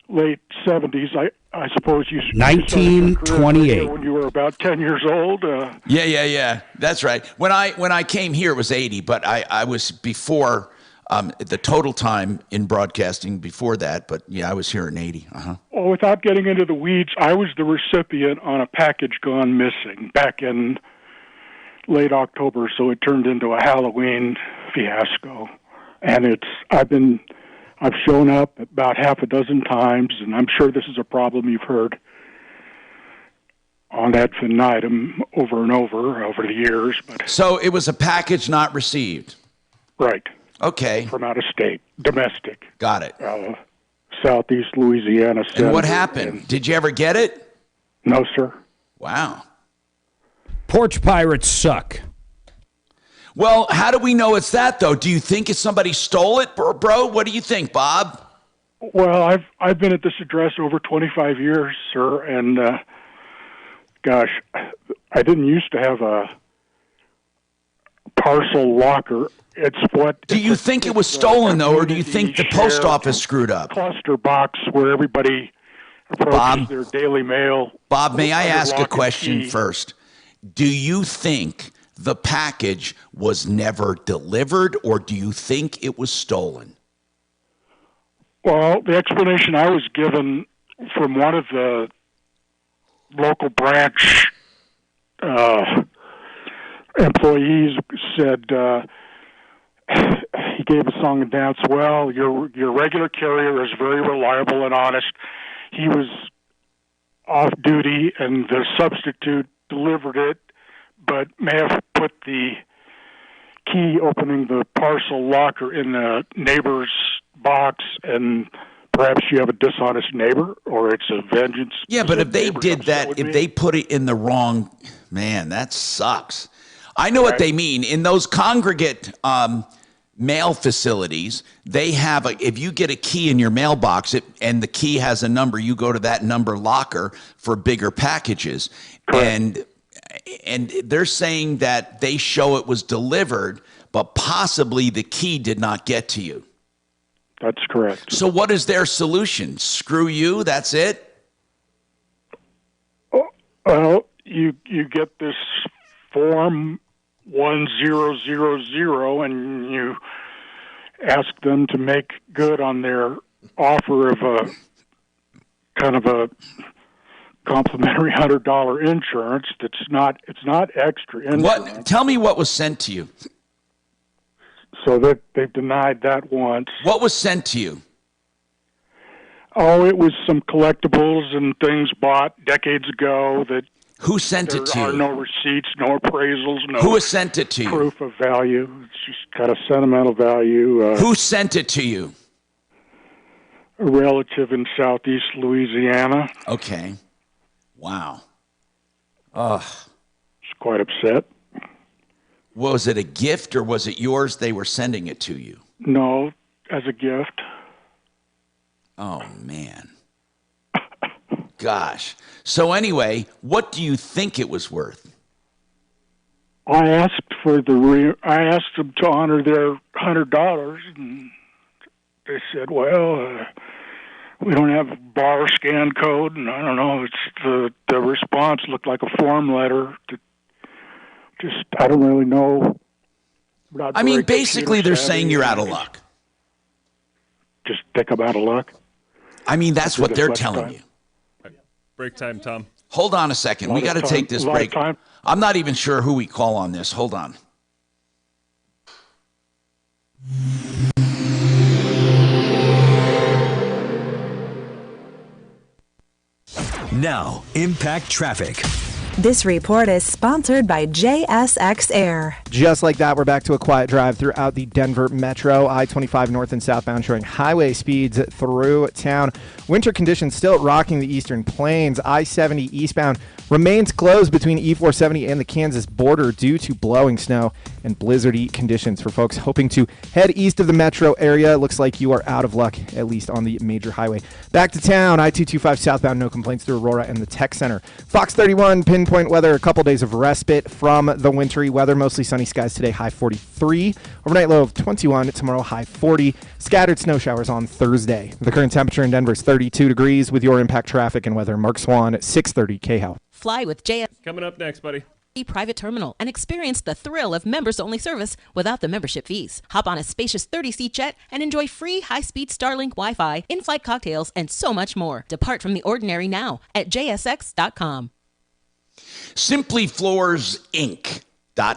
late 70s. I suppose you 1928 when you were about 10 years old. Yeah. That's right. When I came here, it was 80, but I was before the total time in broadcasting before that. But yeah, I was here in 80. Well, without getting into the weeds, I was the recipient on a package gone missing back in late October, so it turned into a Halloween fiasco. And I've shown up about half a dozen times, and I'm sure this is a problem you've heard on ad infinitum over and over the years. But so it was a package not received. Right. Okay. From out of state, domestic. Got it. Southeast Louisiana. And what happened? Did you ever get it? No, sir. Wow. Porch pirates suck. Well, how do we know it's that, though? Do you think it's somebody stole it, bro? What do you think, Bob? Well, I've been at this address over 25 years, sir, and gosh, I didn't used to have a parcel locker. Do you think it was stolen, though, or do you think the post office screwed up? Cluster box where everybody approaches their daily mail. Bob, may I ask a question first? Do you think the package was never delivered, or do you think it was stolen? Well, the explanation I was given from one of the local branch employees said he gave a song and dance. Well, your regular carrier is very reliable and honest. He was off duty, and the substitute delivered it, but may have put the key opening the parcel locker in the neighbor's box, and perhaps you have a dishonest neighbor, or it's a vengeance. Yeah, but if they did that, if they put it in the wrong, man, that sucks. I know what they mean. In those congregate mail facilities, they have if you get a key in your mailbox and the key has a number, you go to that number locker for bigger packages. Correct. And they're saying that they show it was delivered, but possibly the key did not get to you. That's correct. So what is their solution? Screw you? That's it? Well, you get this form 1000, and you ask them to make good on their offer of a kind of a complimentary $100 insurance. It's not extra insurance. What? Tell me what was sent to you. So that they've denied that once. What was sent to you? Oh, it was some collectibles and things bought decades ago that. Who sent it to you? There are no receipts, no appraisals, no. Who has sent it to you? Proof of value. It's just got a sentimental value. Who sent it to you? A relative in Southeast Louisiana. Okay. Wow. Ugh. She's quite upset. Was it a gift or was it yours? They were sending it to you. No, as a gift. Oh, man. Gosh. So anyway, what do you think it was worth? I asked I asked them to honor their $100, and they said, "Well, we don't have a bar scan code," and I don't know. It's the response looked like a form letter. I don't really know. I mean, basically, they're saying you're out of luck. Just think I'm out of luck. I mean, that's what they're telling you. Break time, Tom. Hold on a second. We got to take this break. I'm not even sure who we call on this. Hold on. Now, Impact Traffic. This report is sponsored by JSX Air. Just like that, we're back to a quiet drive throughout the Denver Metro. I-25 north and southbound showing highway speeds through town. Winter conditions still rocking the eastern plains. I-70 eastbound remains closed between E-470 and the Kansas border due to blowing snow and blizzardy conditions. For folks hoping to head east of the metro area, it looks like you are out of luck, at least on the major highway. Back to town, I-225 southbound, no complaints through Aurora and the Tech Center. Fox 31 Pinto Point weather, a couple days of respite from the wintry weather. Mostly sunny skies today, high 43. Overnight low of 21. Tomorrow, high 40. Scattered snow showers on Thursday. The current temperature in Denver is 32 degrees. With your impact traffic and weather, Mark Swan at 6:30 KHOW. Fly with JS. Coming up next, buddy. Private terminal and experience the thrill of members-only service without the membership fees. Hop on a spacious 30-seat jet and enjoy free high-speed Starlink Wi-Fi, in-flight cocktails, and so much more. Depart from the ordinary now at jsx.com. Simply Floors Inc.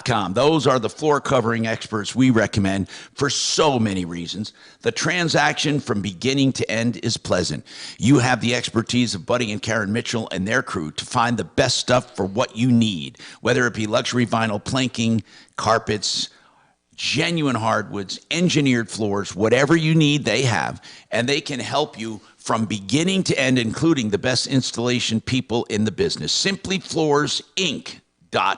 .com. Those are the floor covering experts we recommend for so many reasons. The transaction from beginning to end is pleasant. You have the expertise of Buddy and Karen Mitchell and their crew to find the best stuff for what you need, whether it be luxury vinyl planking, carpets, genuine hardwoods, engineered floors, whatever you need, they have, and they can help you from beginning to end, including the best installation people in the business. Simply Floors Inc.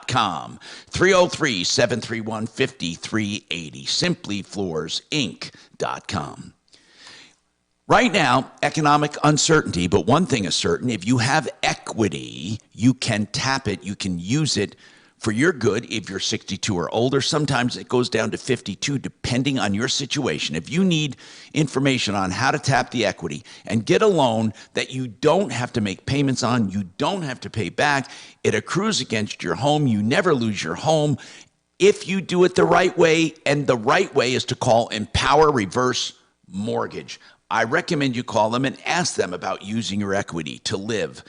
.com. 303-731-5380. Simplyfloorsinc.com. Right now, economic uncertainty, but one thing is certain, if you have equity, you can tap it, you can use it for your good if you're 62 or older. Sometimes it goes down to 52, depending on your situation. If you need information on how to tap the equity and get a loan that you don't have to make payments on, you don't have to pay back, it accrues against your home, you never lose your home, if you do it the right way, and the right way is to call Empower Reverse Mortgage. I recommend you call them and ask them about using your equity to live.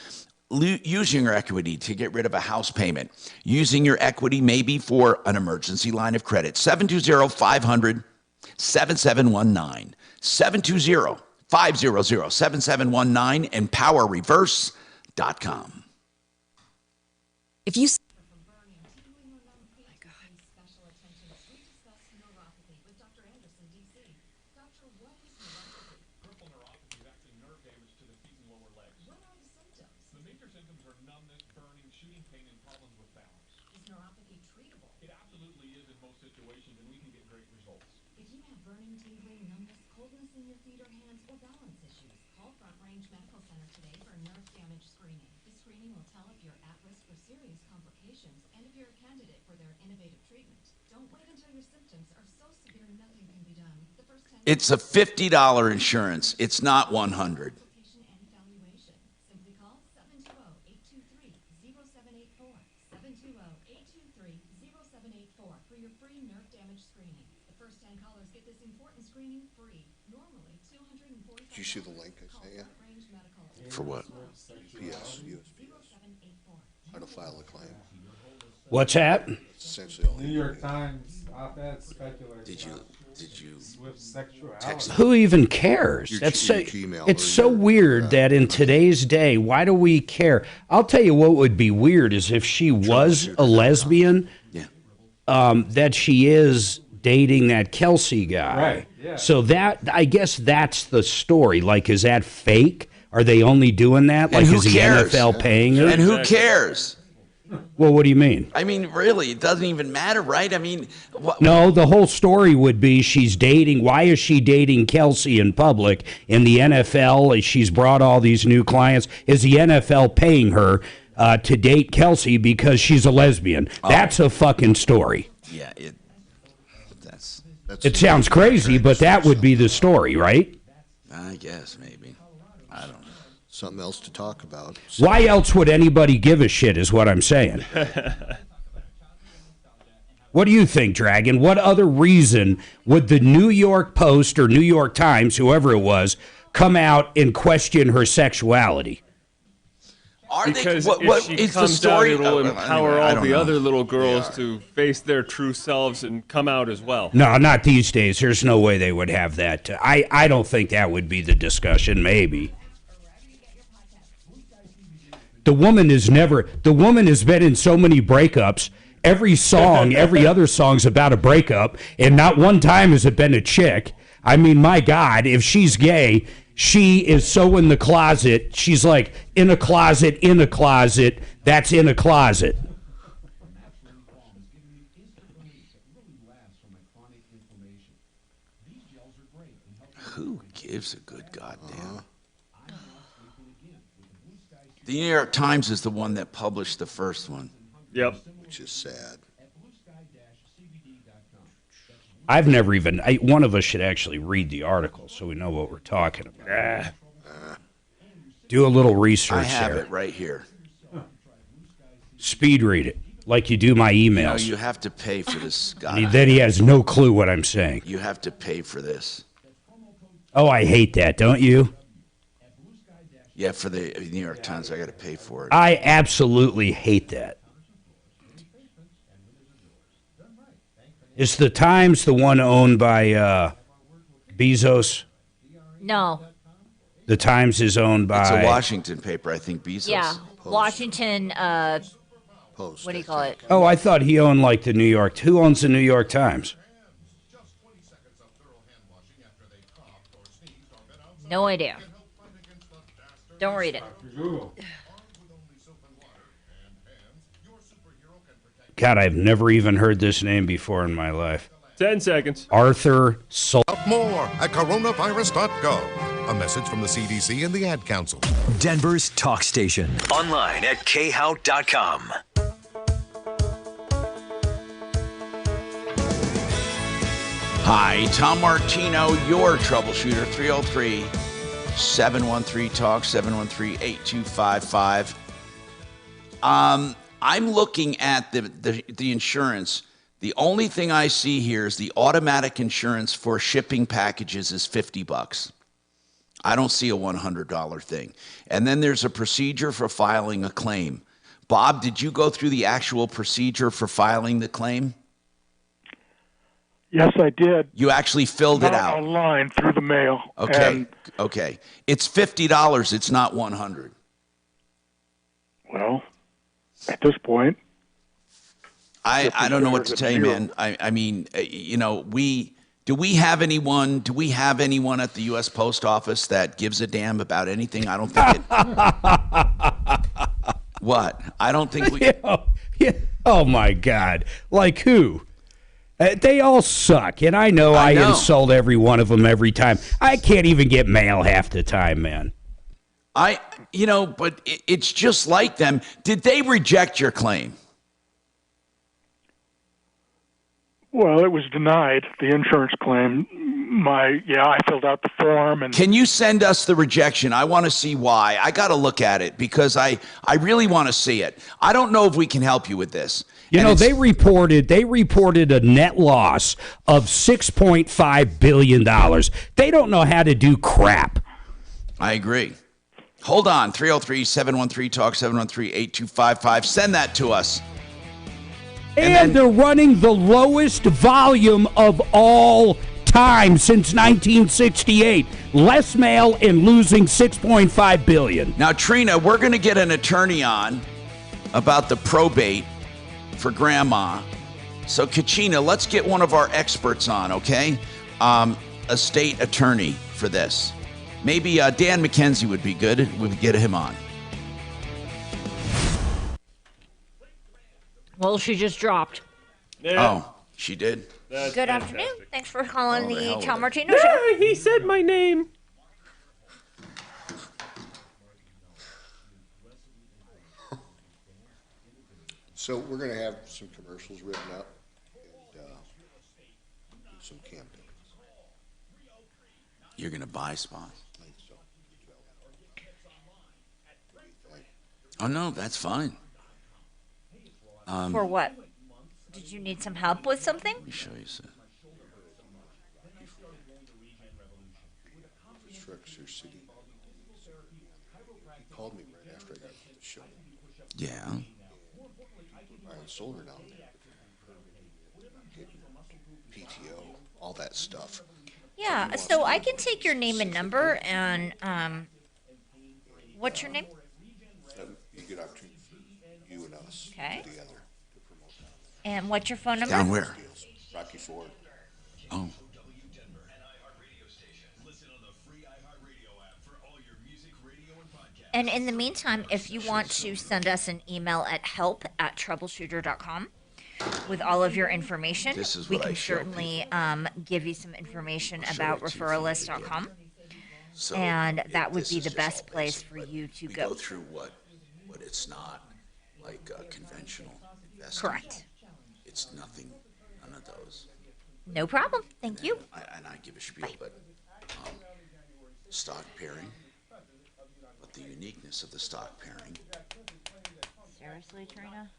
Using your equity to get rid of a house payment. Using your equity maybe for an emergency line of credit. 720-500-7719. 720-500-7719. EmpowerReverse.com. If you It's a $50 insurance. It's not $100. Did you see the link I sent you? For what? USPS. How to file a claim. What's that? Essentially all New York Times op-ed speculates. Did you Swift sexuality. Who even cares? It's so weird that in today's day, why do we care? I'll tell you what would be weird is if she was a lesbian, that she is dating that Kelsey guy. Right, yeah. So that, I guess that's the story. Like, is that fake? Are they only doing that? Like, is the NFL paying her? And who cares? Well, what do you mean? I mean, really, it doesn't even matter, right? I mean, no, the whole story would be she's dating. Why is she dating Kelsey in public? In the NFL, she's brought all these new clients. Is the NFL paying her to date Kelsey because she's a lesbian? That's a fucking story. Yeah, it sounds crazy, but that would be the story, right? I guess maybe. I don't know. Something else to talk about. Why else would anybody give a shit is what I'm saying. What do you think, Dragon? What other reason would the New York Post or New York Times, whoever it was, come out and question her sexuality? Because if she comes out, it'll empower all the other little girls to face their true selves and come out as well. No, not these days. There's no way they would have that. I don't think that would be the discussion, maybe. The woman has been in so many breakups. Every song, every other song's about a breakup, and not one time has it been a chick. I mean, my God, if she's gay, she is so in the closet. She's like, in a closet, that's in a closet. Who gives a good goddamn? The New York Times is the one that published the first one. Yep. Which is sad. I've never even. One of us should actually read the article so we know what we're talking about. Do a little research. I have there. it right here. Speed read it like you do my emails. You have to pay for this, guy. Then he has no clue what I'm saying. You have to pay for this. Oh, I hate that, don't you? Yeah, for the New York Times, I got to pay for it. I absolutely hate that. Is the Times the one owned by Bezos? No. The Times is owned by... It's a Washington paper, I think, Bezos. Yeah, Washington, Post. what do you call it? Oh, I thought he owned like the New York... Who owns the New York Times? No idea. Don't read it. God, I've never even heard this name before in my life. 10 seconds. Arthur Sol... More at coronavirus.gov. A message from the CDC and the Ad Council. Denver's talk station. Online at khout.com. Hi, Tom Martino, your troubleshooter, 303-713-TALK, 713-8255. I'm looking at the insurance. The only thing I see here is the automatic insurance for shipping packages is $50. I don't see a $100 thing. And then there's a procedure for filing a claim. Bob, did you go through the actual procedure for filing the claim? Yes, I did. You actually filled it out online through the mail. Okay. Okay. It's $50. It's not $100. Well, at this point, I don't know what to tell you, man. I mean, do we have anyone at the U.S. Post Office that gives a damn about anything? I don't think it. What? I don't think we. Yeah. Oh my God! Like who? They all suck, and I know I insult every one of them every time. I can't even get mail half the time, man. But it's just like them. Did they reject your claim? well, it was denied, the insurance claim. I filled out the form. And can you send us the rejection? I want to see why. I got to look at it because I really want to see it. I don't know if we can help you with this. They reported a net loss of $6.5 billion. They don't know how to do crap. I agree. Hold on, 303-713-TALK, 713-8255. Send that to us. And they're running the lowest volume of all time since 1968. Less mail and losing $6.5 billion. Now, Trina, we're going to get an attorney on about the probate for Grandma. So, Kachina, let's get one of our experts on, okay? A state attorney for this. Maybe Dan McKenzie would be good. We would get him on. Well, she just dropped. Yeah. Oh, she did? That's Good fantastic. Afternoon. Thanks for calling the Tom Martino Show. Show. He said my name. So we're going to have some commercials written up and some campaigns. You're going to buy spots? I think so. Oh, no, that's fine. For what? Did you need some help with something? Let me show you some. Infrastructure City. He called me right after I got the show. Yeah. Buying solar down there. PTO, all that stuff. Yeah, so I can take your name and number and what's your name? You get opportunity for you and us Okay. together to promote that. And what's your phone number? Down where? Rocky Ford. Oh. And in the meantime, if you want to send us an email at help@troubleshooter.com with all of your information, we can certainly give you some information about referralist.com. And that would be the best place for you to go. Go through what? but it's not like conventional investing. Correct. It's nothing, none of those. No problem. Thank you. And I give a spiel, but stock pairing, but the uniqueness of the stock pairing. Seriously, Trina?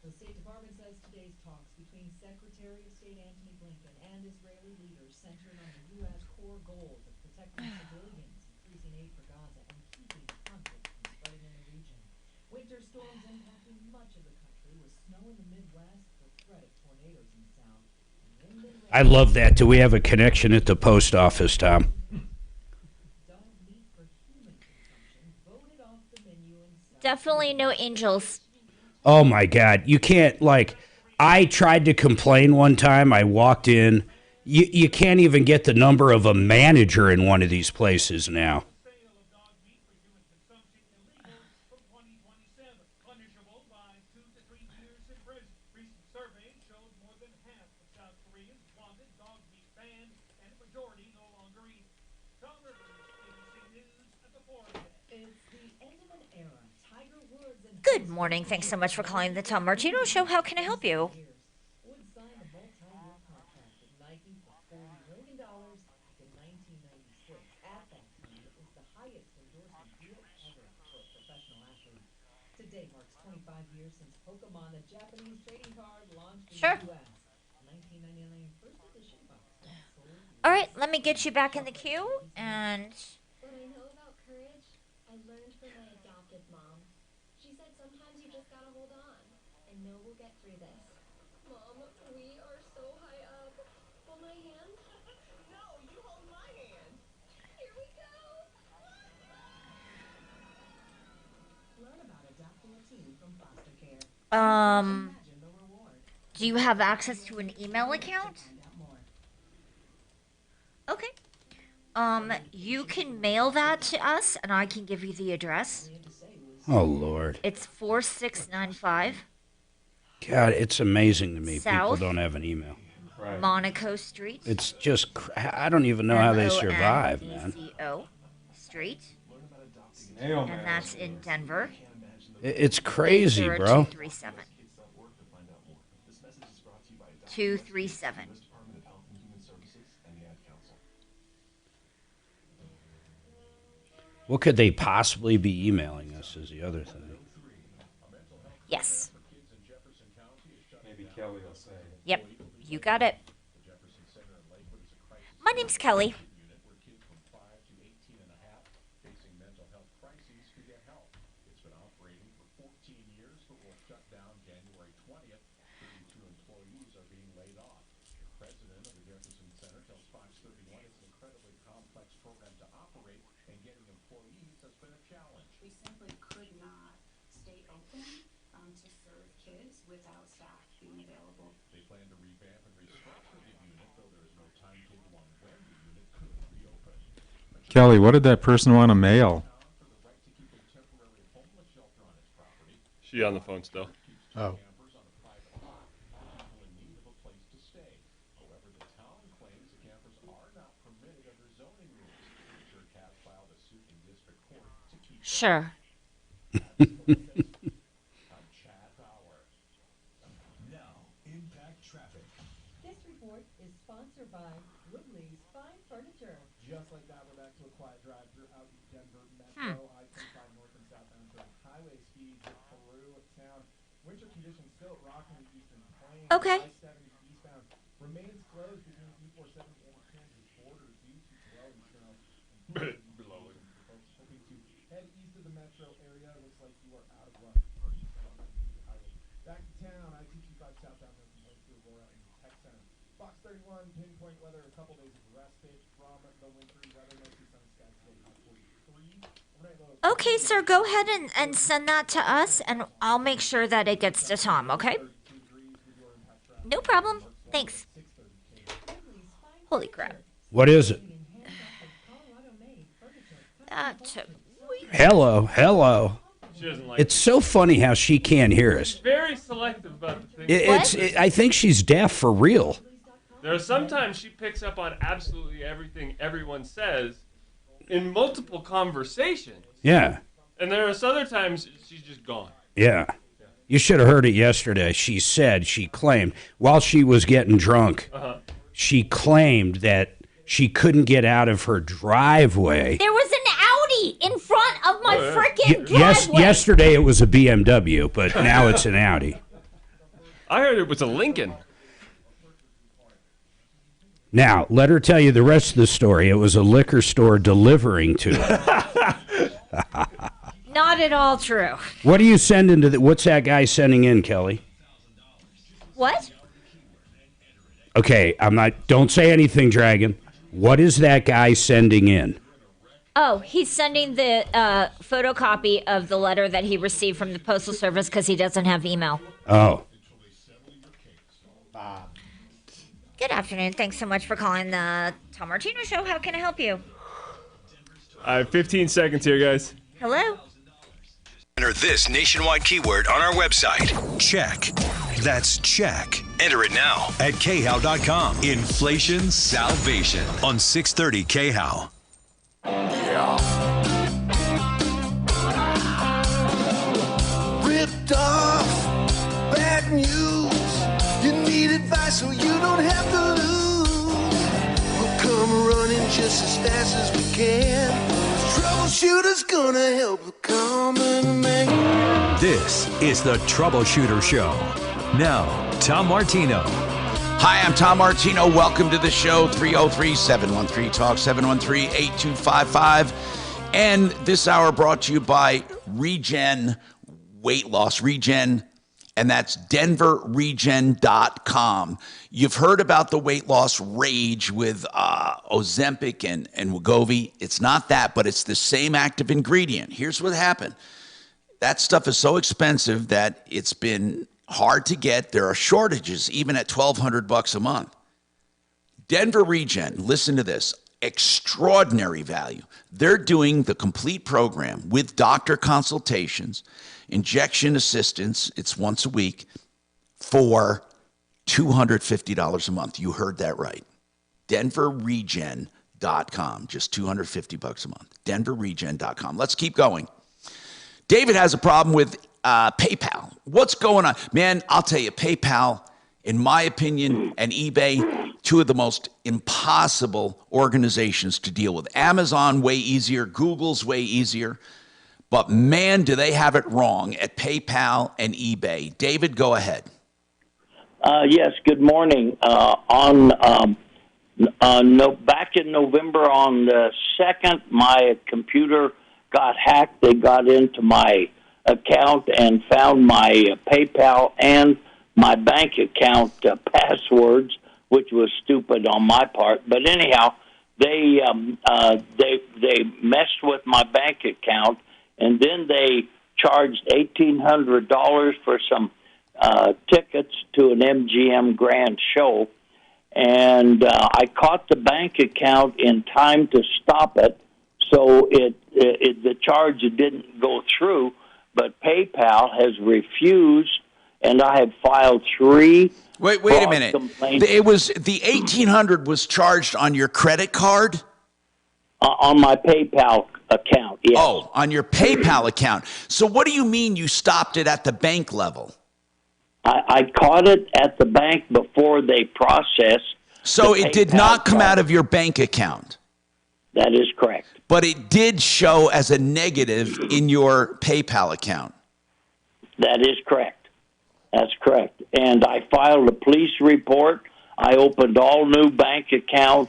The State Department says today's talks between Secretary of State Antony Blinken and Israeli leaders centered on the U.S. core goals of protecting civilians, increasing aid for Gaza, and keeping conflict from spreading in the region. Winter storms impacting much of the country, with snow in the Midwest, the threat of tornadoes in the south. I love that. Do we have a connection at the post office, Tom? Definitely no angels. Oh, my God. You can't, like, I tried to complain one time. I walked in. You can't even get the number of a manager in one of these places now. Good morning. Thanks so much for calling the Tom Martino Show. How can I help you? Today marks 25 years since Pokemon, the Japanese trading card, launched in Sure. the U.S. 1999 first edition box. All right, let me get you back in the queue. And What I know about courage, I learned from my adoptive mom. She said sometimes you just gotta hold on and know we'll get through this. Mom, we are so high up. Hold my hand. No, you hold my hand. Here we go. Learn about adopting a teen from foster care. do you have access to an email account? Okay. You can mail that to us, and I can give you the address. Oh, Lord. It's 4695 God, it's amazing to me. South People don't have an email. Monaco Street. It's just, I don't even know how they survive, man. Monaco Street. And that's in Denver. It's crazy, bro. 237. 237. What could they possibly be emailing us is the other thing. Yes. Maybe Kelly will say. Yep, you got it. My name's Kelly. We simply could not stay open to serve kids without staff being available. They plan to revamp and restructure the unit, though there is no timetable on when the unit could reopen. Kelly, what did that person want to mail? She on the phone still. Oh. Sure. Now, impact traffic. This report is sponsored by Woodley's Fine Furniture. Just like that, we're back to a quiet drive throughout Denver Metro. I-25 north and southbound to highway speeds through town. Winter conditions still rocking the eastern plains. Okay. I-70 eastbound remains closed between E-470 and the Kansas border due to blowing snow. Hoping to head east of the metro area. Looks like you are out of luck. Back to town, I-225 southbound north and west through Aurora and Tech Center. Fox 31 pinpoint weather, a couple days of respite from the wintry weather. Mostly sunny skies today, high 43. Overnight low of Okay, sir, go ahead and send that to us, and I'll make sure that it gets to Tom, okay? No problem. Thanks. Holy crap. What is it? Hello. She doesn't like It's so funny how she can't hear us. Very selective about the things. I think she's deaf for real. There are sometimes she picks up on absolutely everything everyone says in multiple conversations. Yeah. And there are other times she's just gone. Yeah. You should have heard it yesterday. She claimed, while she was getting drunk, she claimed that she couldn't get out of her driveway. There was an Audi in front of my frickin' driveway. Yesterday it was a BMW, but now it's an Audi. I heard it was a Lincoln. Now, let her tell you the rest of the story. It was a liquor store delivering to her. Not at all true. What are you sending to what's that guy sending in, Kelly? What? Okay, don't say anything, Dragon. What is that guy sending in? Oh, he's sending the photocopy of the letter that he received from the Postal Service because he doesn't have email. Oh. Good afternoon. Thanks so much for calling the Tom Martino Show. How can I help you? I have 15 seconds here, guys. Hello? Enter this nationwide keyword on our website. Check. That's check. Enter it now at khow.com. Inflation salvation on 630 KHOW. Ripped off, bad news. You need advice so you don't have to lose. We'll come running just as fast as we can. Troubleshooter's gonna help the common man. This is the Troubleshooter Show. Now, Tom Martino. Hi, I'm Tom Martino. Welcome to the show. 303-713-TALK, 713-8255. And this hour brought to you by Regen Weight Loss. Regen, and that's denverregen.com. You've heard about the weight loss rage with Ozempic and Wegovy. It's not that, but it's the same active ingredient. Here's what happened. That stuff is so expensive that it's been hard to get. There are shortages, even at $1,200 a month. Denver Regen, listen to this, extraordinary value. They're doing the complete program with doctor consultations, injection assistance, it's once a week, for $250 a month. You heard that right. denverregen.com, just $250 a month. denverregen.com. Let's keep going. David has a problem with PayPal. What's going on? Man, I'll tell you, PayPal, in my opinion, and eBay, two of the most impossible organizations to deal with. Amazon, way easier. Google's way easier. But man, do they have it wrong at PayPal and eBay. David, go ahead. Yes, good morning. Back in November on the 2nd, my computer got hacked. They got into my account and found my PayPal and my bank account passwords, which was stupid on my part. But anyhow, they messed with my bank account, and then they charged $1,800 for some tickets to an MGM Grand show. And I caught the bank account in time to stop it, so the charge didn't go through. But PayPal has refused, and I have filed 3. Wait a minute. It was the $1,800 was charged on your credit card? On my PayPal account, yes. Oh, on your PayPal account. So what do you mean you stopped it at the bank level? I caught it at the bank before they processed. So it did not come out of your bank account? That is correct. But it did show as a negative in your PayPal account? That is correct. That's correct. And I filed a police report. I opened all new bank account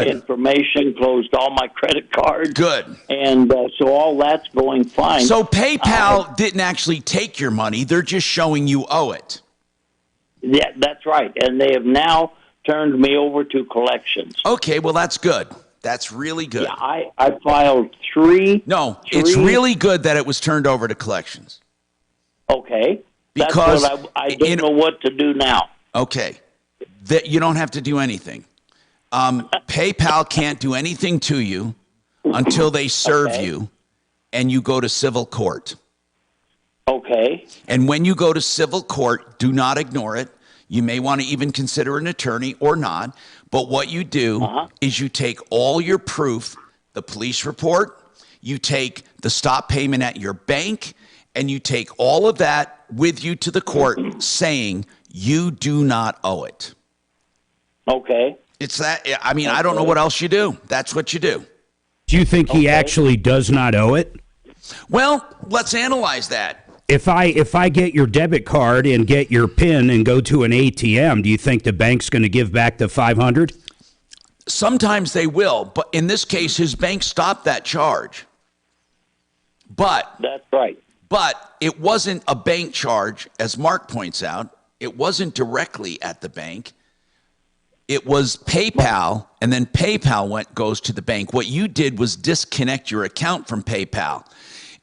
information, closed all my credit cards. Good. And so all that's going fine. So PayPal didn't actually take your money. They're just showing you owe it. Yeah, that's right. And they have now turned me over to collections. Okay, well, that's good. That's really good. Yeah, I filed 3. No, it's really good that it was turned over to collections. Okay. Because that's what I don't know what to do now. Okay. That you don't have to do anything. PayPal can't do anything to you until they serve you and you go to civil court. Okay. And when you go to civil court, do not ignore it. You may want to even consider an attorney or not. But what you do is you take all your proof, the police report, you take the stop payment at your bank, and you take all of that with you to the court saying you do not owe it. Okay. It's that. I mean, I don't know what else you do. That's what you do. Do you think he actually does not owe it? Well, let's analyze that. If I get your debit card and get your PIN and go to an ATM, do you think the bank's going to give back the $500? Sometimes they will, but in this case, his bank stopped that charge. But that's right. But it wasn't a bank charge, as Mark points out. It wasn't directly at the bank. It was PayPal, and then PayPal goes to the bank. What you did was disconnect your account from PayPal.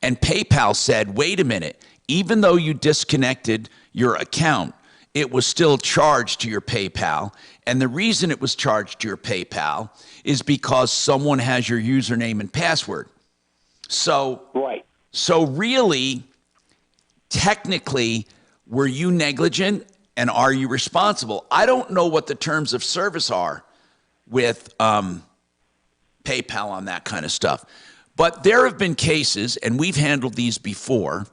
And PayPal said, wait a minute, even though you disconnected your account, it was still charged to your PayPal. And the reason it was charged to your PayPal is because someone has your username and password. So, right. So really, technically, were you negligent and are you responsible? I don't know what the terms of service are with PayPal on that kind of stuff. But there have been cases, and we've handled these before,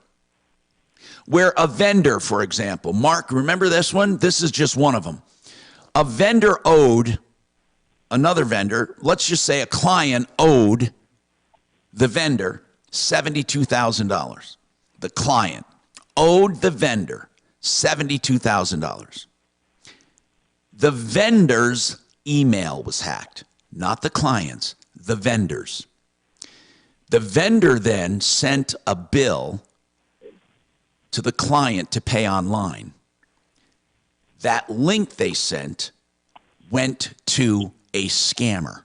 where a vendor, for example, Mark, remember this one? This is just one of them. A vendor owed another vendor, let's just say a client owed the vendor $72,000. The client owed the vendor $72,000. The vendor's email was hacked, not the client's, the vendor's. The vendor then sent a bill to the client to pay online. That link they sent went to a scammer.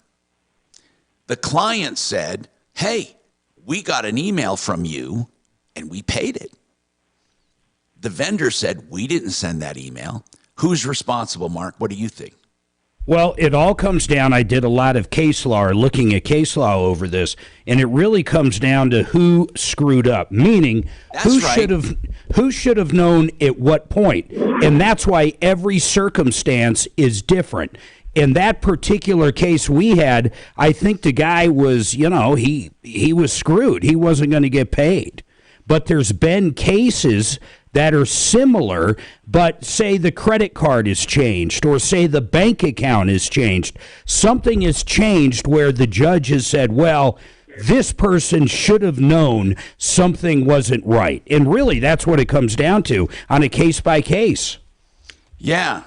The client said, hey, we got an email from you and we paid it. The vendor said, we didn't send that email. Who's responsible, Mark? What do you think? Well, it all comes down, I did a lot of case law or looking at case law over this, and it really comes down to who screwed up, meaning who should have known at what point. And that's why every circumstance is different. In that particular case we had, I think the guy was, he was screwed. He wasn't going to get paid. But there's been cases that are similar, but say the credit card is changed or say the bank account is changed. Something has changed where the judge has said, well, this person should have known something wasn't right. And really, that's what it comes down to on a case by case. Yeah.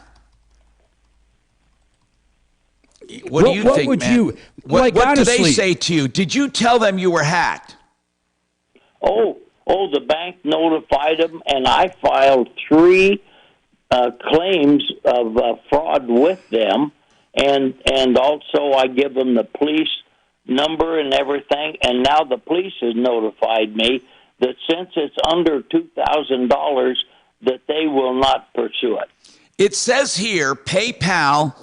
What do you think, would man? you, what honestly, do they say to you? Did you tell them you were hacked? Oh, the bank notified them, and I filed 3 claims of fraud with them, and also I give them the police number and everything, and now the police has notified me that since it's under $2,000, that they will not pursue it. It says here, PayPal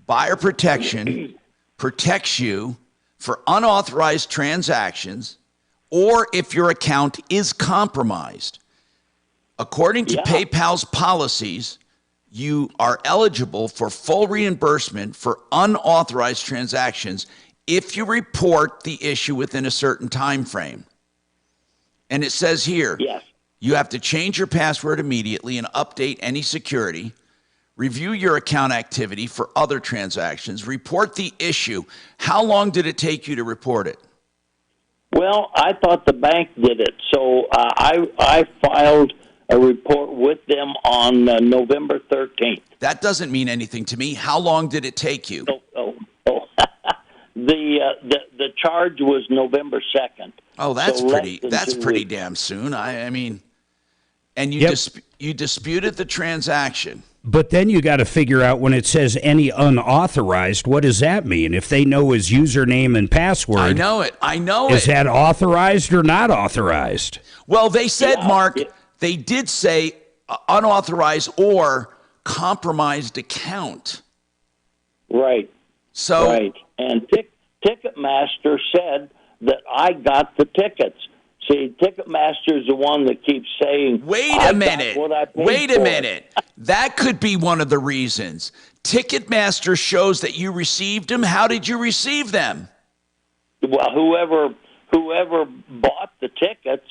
buyer protection protects you for unauthorized transactions or if your account is compromised. According to PayPal's policies, you are eligible for full reimbursement for unauthorized transactions if you report the issue within a certain time frame. And it says here, you have to change your password immediately and update any security, review your account activity for other transactions, report the issue. How long did it take you to report it? Well, I thought the bank did it, so I filed a report with them on November 13th. That doesn't mean anything to me. How long did it take you? The charge was November 2nd. Oh, that's so pretty damn soon. I mean, and you you disputed the transaction. But then you got to figure out when it says any unauthorized, what does that mean? If they know his username and password. I know it. Is that authorized or not authorized? Well, they said, Mark, they did say unauthorized or compromised account. Right. So, and Ticketmaster said that I got the tickets. See, Ticketmaster's the one that keeps saying, Wait "I a got minute. what I paid Wait a for it." minute. That could be one of the reasons. Ticketmaster shows that you received them. How did you receive them? Well, whoever bought the tickets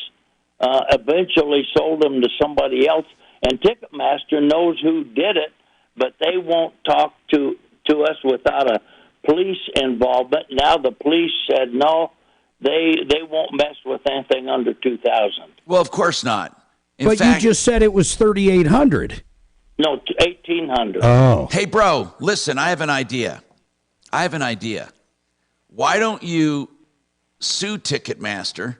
eventually sold them to somebody else, and Ticketmaster knows who did it, but they won't talk to us without a police involvement. Now the police said no, they won't mess with anything under 2,000. Well, of course not. But you just said it was 3,800. No, 1,800. Oh. Hey, bro, listen, I have an idea. Why don't you sue Ticketmaster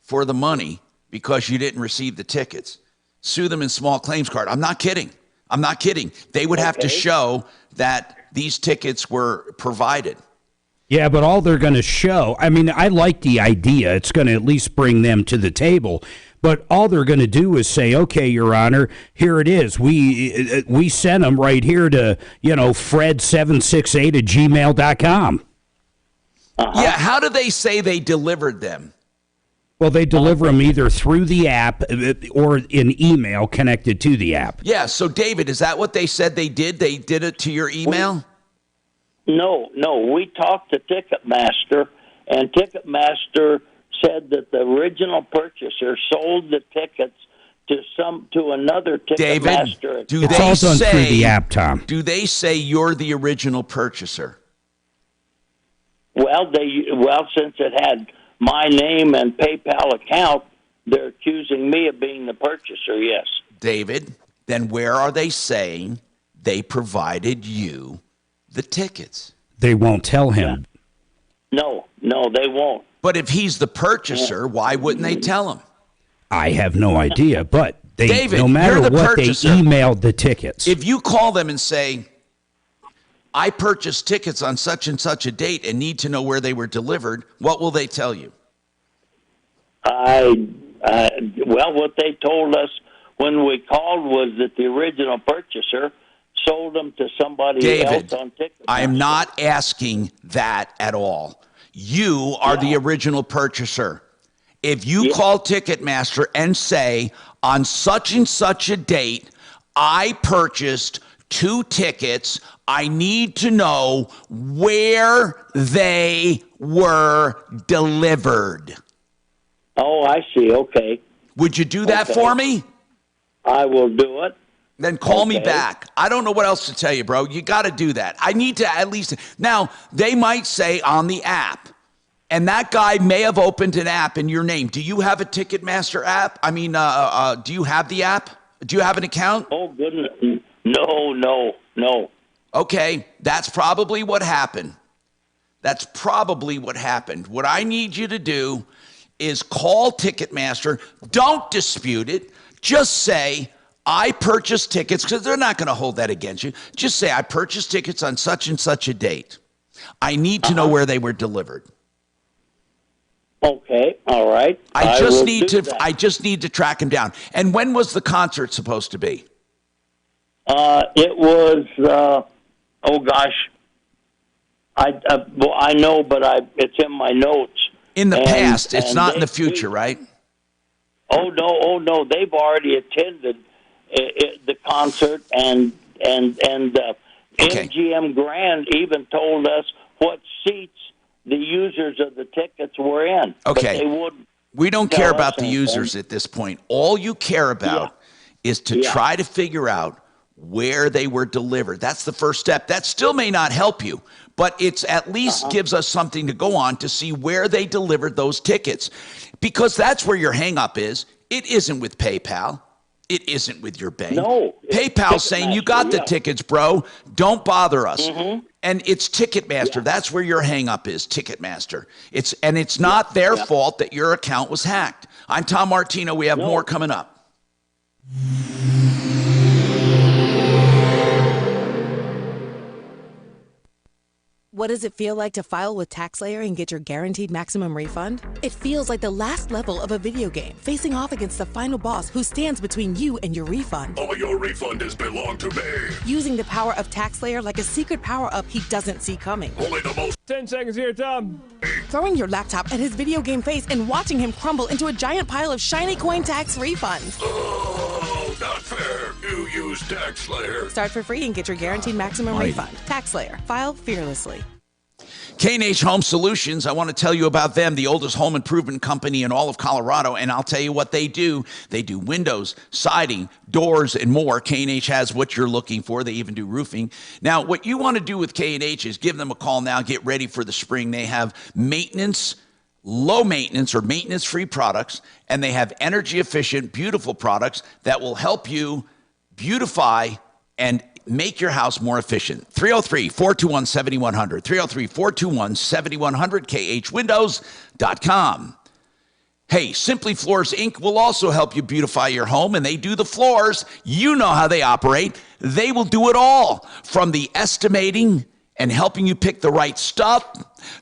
for the money because you didn't receive the tickets? Sue them in small claims court. I'm not kidding. They would have to show that these tickets were provided. Yeah, but all they're going to show, I mean, I like the idea. It's going to at least bring them to the table. But all they're going to do is say, okay, Your Honor, here it is. We sent them right here to, fred768@gmail.com. Yeah, how do they say they delivered them? Well, they deliver them either through the app or in email connected to the app. Yeah, so David, is that what they said they did? They did it to your email? No. We talked to Ticketmaster, and Ticketmaster said that the original purchaser sold the tickets to another Ticketmaster. David, do It's they all done say through the app, Tom. Do they say you're the original purchaser? Well, since it had my name and PayPal account, they're accusing me of being the purchaser. Yes, David. Then where are they saying they provided you the tickets? They won't tell him. No, they won't. But if he's the purchaser, why wouldn't they tell him? I have no idea, but they, David, no matter you're the what, purchaser. they emailed the tickets. If you call them and say, I purchased tickets on such and such a date and need to know where they were delivered, what will they tell you? What they told us when we called was that the original purchaser sold them to somebody else on Ticketmaster. I am not asking that at all. You are the original purchaser. If you call Ticketmaster and say, on such and such a date, I purchased 2 tickets, I need to know where they were delivered. Oh, I see. Okay. Would you do that for me? I will do it. Then call me back. I don't know what else to tell you, bro. You got to do that. I need to at least. Now, they might say on the app, and that guy may have opened an app in your name. Do you have a Ticketmaster app? I mean, do you have the app? Do you have an account? Oh, goodness. No. Okay, that's probably what happened. What I need you to do is call Ticketmaster. Don't dispute it. Just say, I purchased tickets, because they're not going to hold that against you. Just say, I purchased tickets on such and such a date. I need to know where they were delivered. Okay, all right. I just need to track them down. And when was the concert supposed to be? It was. Oh gosh, I know, but it's in my notes. In the past, it's not in the future, right? Oh no! They've already attended the concert, and MGM Grand even told us what seats the users of the tickets were in. Okay. But they wouldn't. We don't care about the users at this point. All you care about is to try to figure out where they were delivered. That's the first step. That still may not help you, but it's at least gives us something to go on to see where they delivered those tickets, because that's where your hang up is. It isn't with PayPal. It isn't with your bank. No. PayPal's saying you got the tickets, bro. Don't bother us. And it's Ticketmaster. That's where your hang up is, Ticketmaster. It's not their fault that your account was hacked. I'm Tom Martino. We have more coming up. What does it feel like to file with TaxSlayer and get your guaranteed maximum refund? It feels like the last level of a video game, facing off against the final boss who stands between you and your refund. All your refund has belonged to me. Using the power of TaxSlayer like a secret power-up he doesn't see coming. Only the most. 10 seconds here, Tom. throwing your laptop at his video game face and watching him crumble into a giant pile of shiny coin tax refunds. Oh, not fair. You use TaxSlayer. Start for free and get your guaranteed maximum refund. TaxSlayer. File fearlessly. K&H Home Solutions, I want to tell you about them, the oldest home improvement company in all of Colorado, and I'll tell you what they do. They do windows, siding, doors, and more. K&H has what you're looking for. They even do roofing. Now, what you want to do with K&H is give them a call now. Get ready for the spring. They have maintenance, low maintenance or maintenance-free products, and they have energy-efficient, beautiful products that will help you beautify and make your house more efficient. 303-421-7100. 303-421-7100. khwindows.com. Hey, Simply Floors Inc. will also help you beautify your home, and they do the floors. You know how they operate. They will do it all, from the estimating and helping you pick the right stuff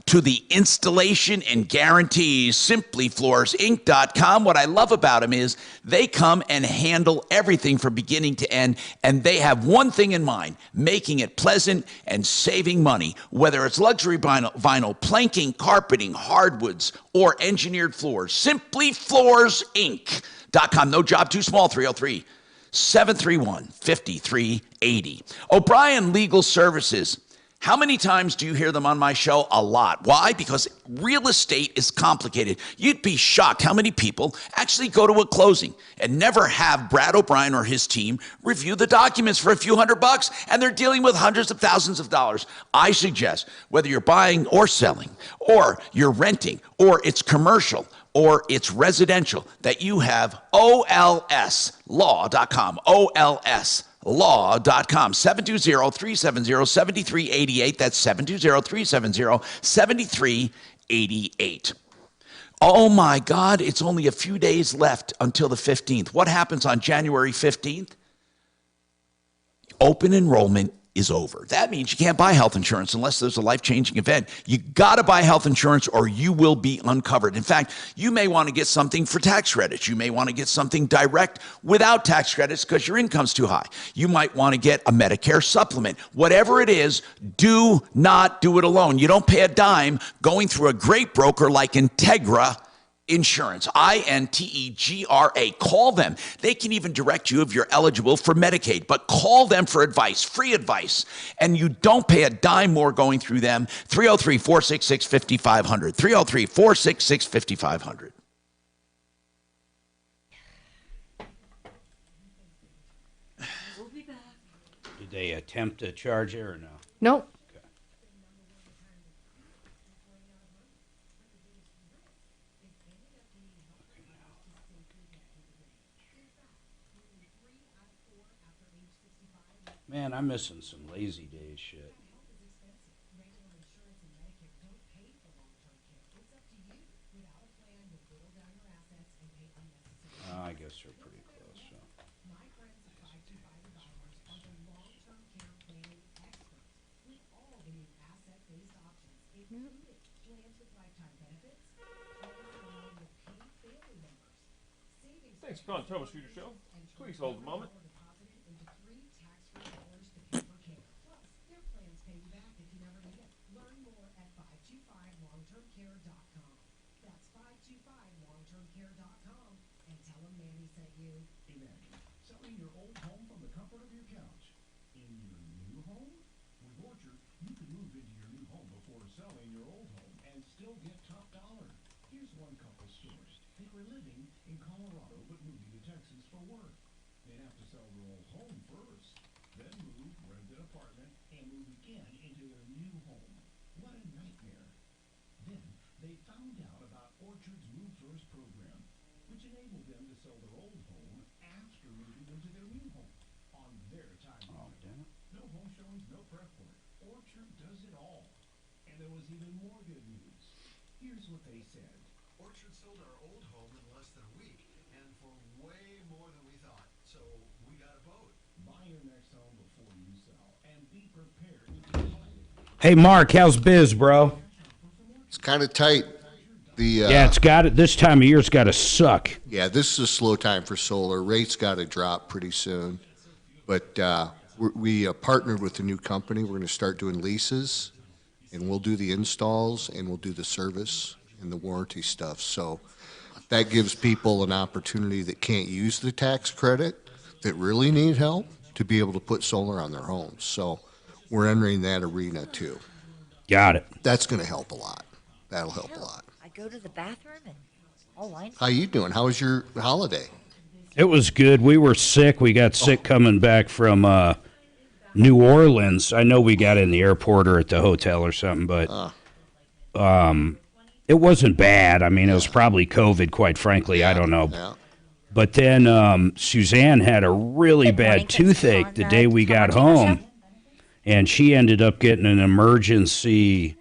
to the installation and guarantees. SimplyFloorsInc.com. What I love about them is they come and handle everything from beginning to end, and they have one thing in mind: making it pleasant and saving money. Whether it's luxury vinyl, planking, carpeting, hardwoods, or engineered floors. SimplyFloorsInc.com. No job too small. 303-731-5380. O'Brien Legal Services. How many times do you hear them on my show? A lot. Why? Because real estate is complicated. You'd be shocked how many people actually go to a closing and never have Brad O'Brien or his team review the documents for a few $100, and they're dealing with hundreds of thousands of dollars. I suggest, whether you're buying or selling, or you're renting, or it's commercial, or it's residential, that you have OLSlaw.com. OLSlaw.com. 720-370-7388. That's 720-370-7388. Oh my God, it's only a few days left until the 15th. What happens on January 15th? Open enrollment is over. That means you can't buy health insurance unless there's a life-changing event. You got to buy health insurance or you will be uncovered. In fact, you may want to get something for tax credits. You may want to get something direct without tax credits because your income's too high. You might want to get a Medicare supplement. Whatever it is, do not do it alone. You don't pay a dime going through a great broker like Integra Insurance, Integra. Call them. They can even direct you if you're eligible for Medicaid, but call them for advice, free advice, and you don't pay a dime more going through them. 303-466-5500. 303-466-5500. Did they attempt to charge it or no? Nope. Man, I'm missing some lazy days shit. I guess they're pretty close. So. Thanks for calling Troubleshooter Show. Please hold a moment. Imagine selling your old home from the comfort of your couch. In your new home? With Orchard, you can move into your new home before selling your old home and still get top dollar. Here's one couple's story. They were living in Colorado but moving to Texas for work. They'd have to sell their old home first, then move, rent an apartment, and move again into their new home. What a nightmare. Then they found out about Orchard's Move First program, which enabled them to sell their old home after moving into their new home on their time. Oh, damn it. No home showings, no prep work. Orchard does it all. And there was even more good news. Here's what they said. Orchard sold our old home in less than a week, and for way more than we thought. So we got a boat. Buy your next home before you sell, and be prepared to be delighted. Hey, Mark, how's biz, bro? It's kind of tight. Yeah, it's got it. This time of year's got to suck. Yeah, this is a slow time for solar. Rates got to drop pretty soon. But we partnered with a new company. We're going to start doing leases. and we'll do the installs, and we'll do the service and the warranty stuff. So that gives people an opportunity that can't use the tax credit, that really need help, to be able to put solar on their homes. So we're entering that arena too. Got it. That's going to help a lot. That'll help a lot. I go to the bathroom and all lines. How you doing? How was your holiday? It was good. We were sick. We got sick coming back from New Orleans. I know we got in the airport or at the hotel or something, but it wasn't bad. I mean, it was probably COVID, quite frankly. I don't know. Yeah. But then Suzanne had a really bad toothache the day we got home, and she ended up getting an emergency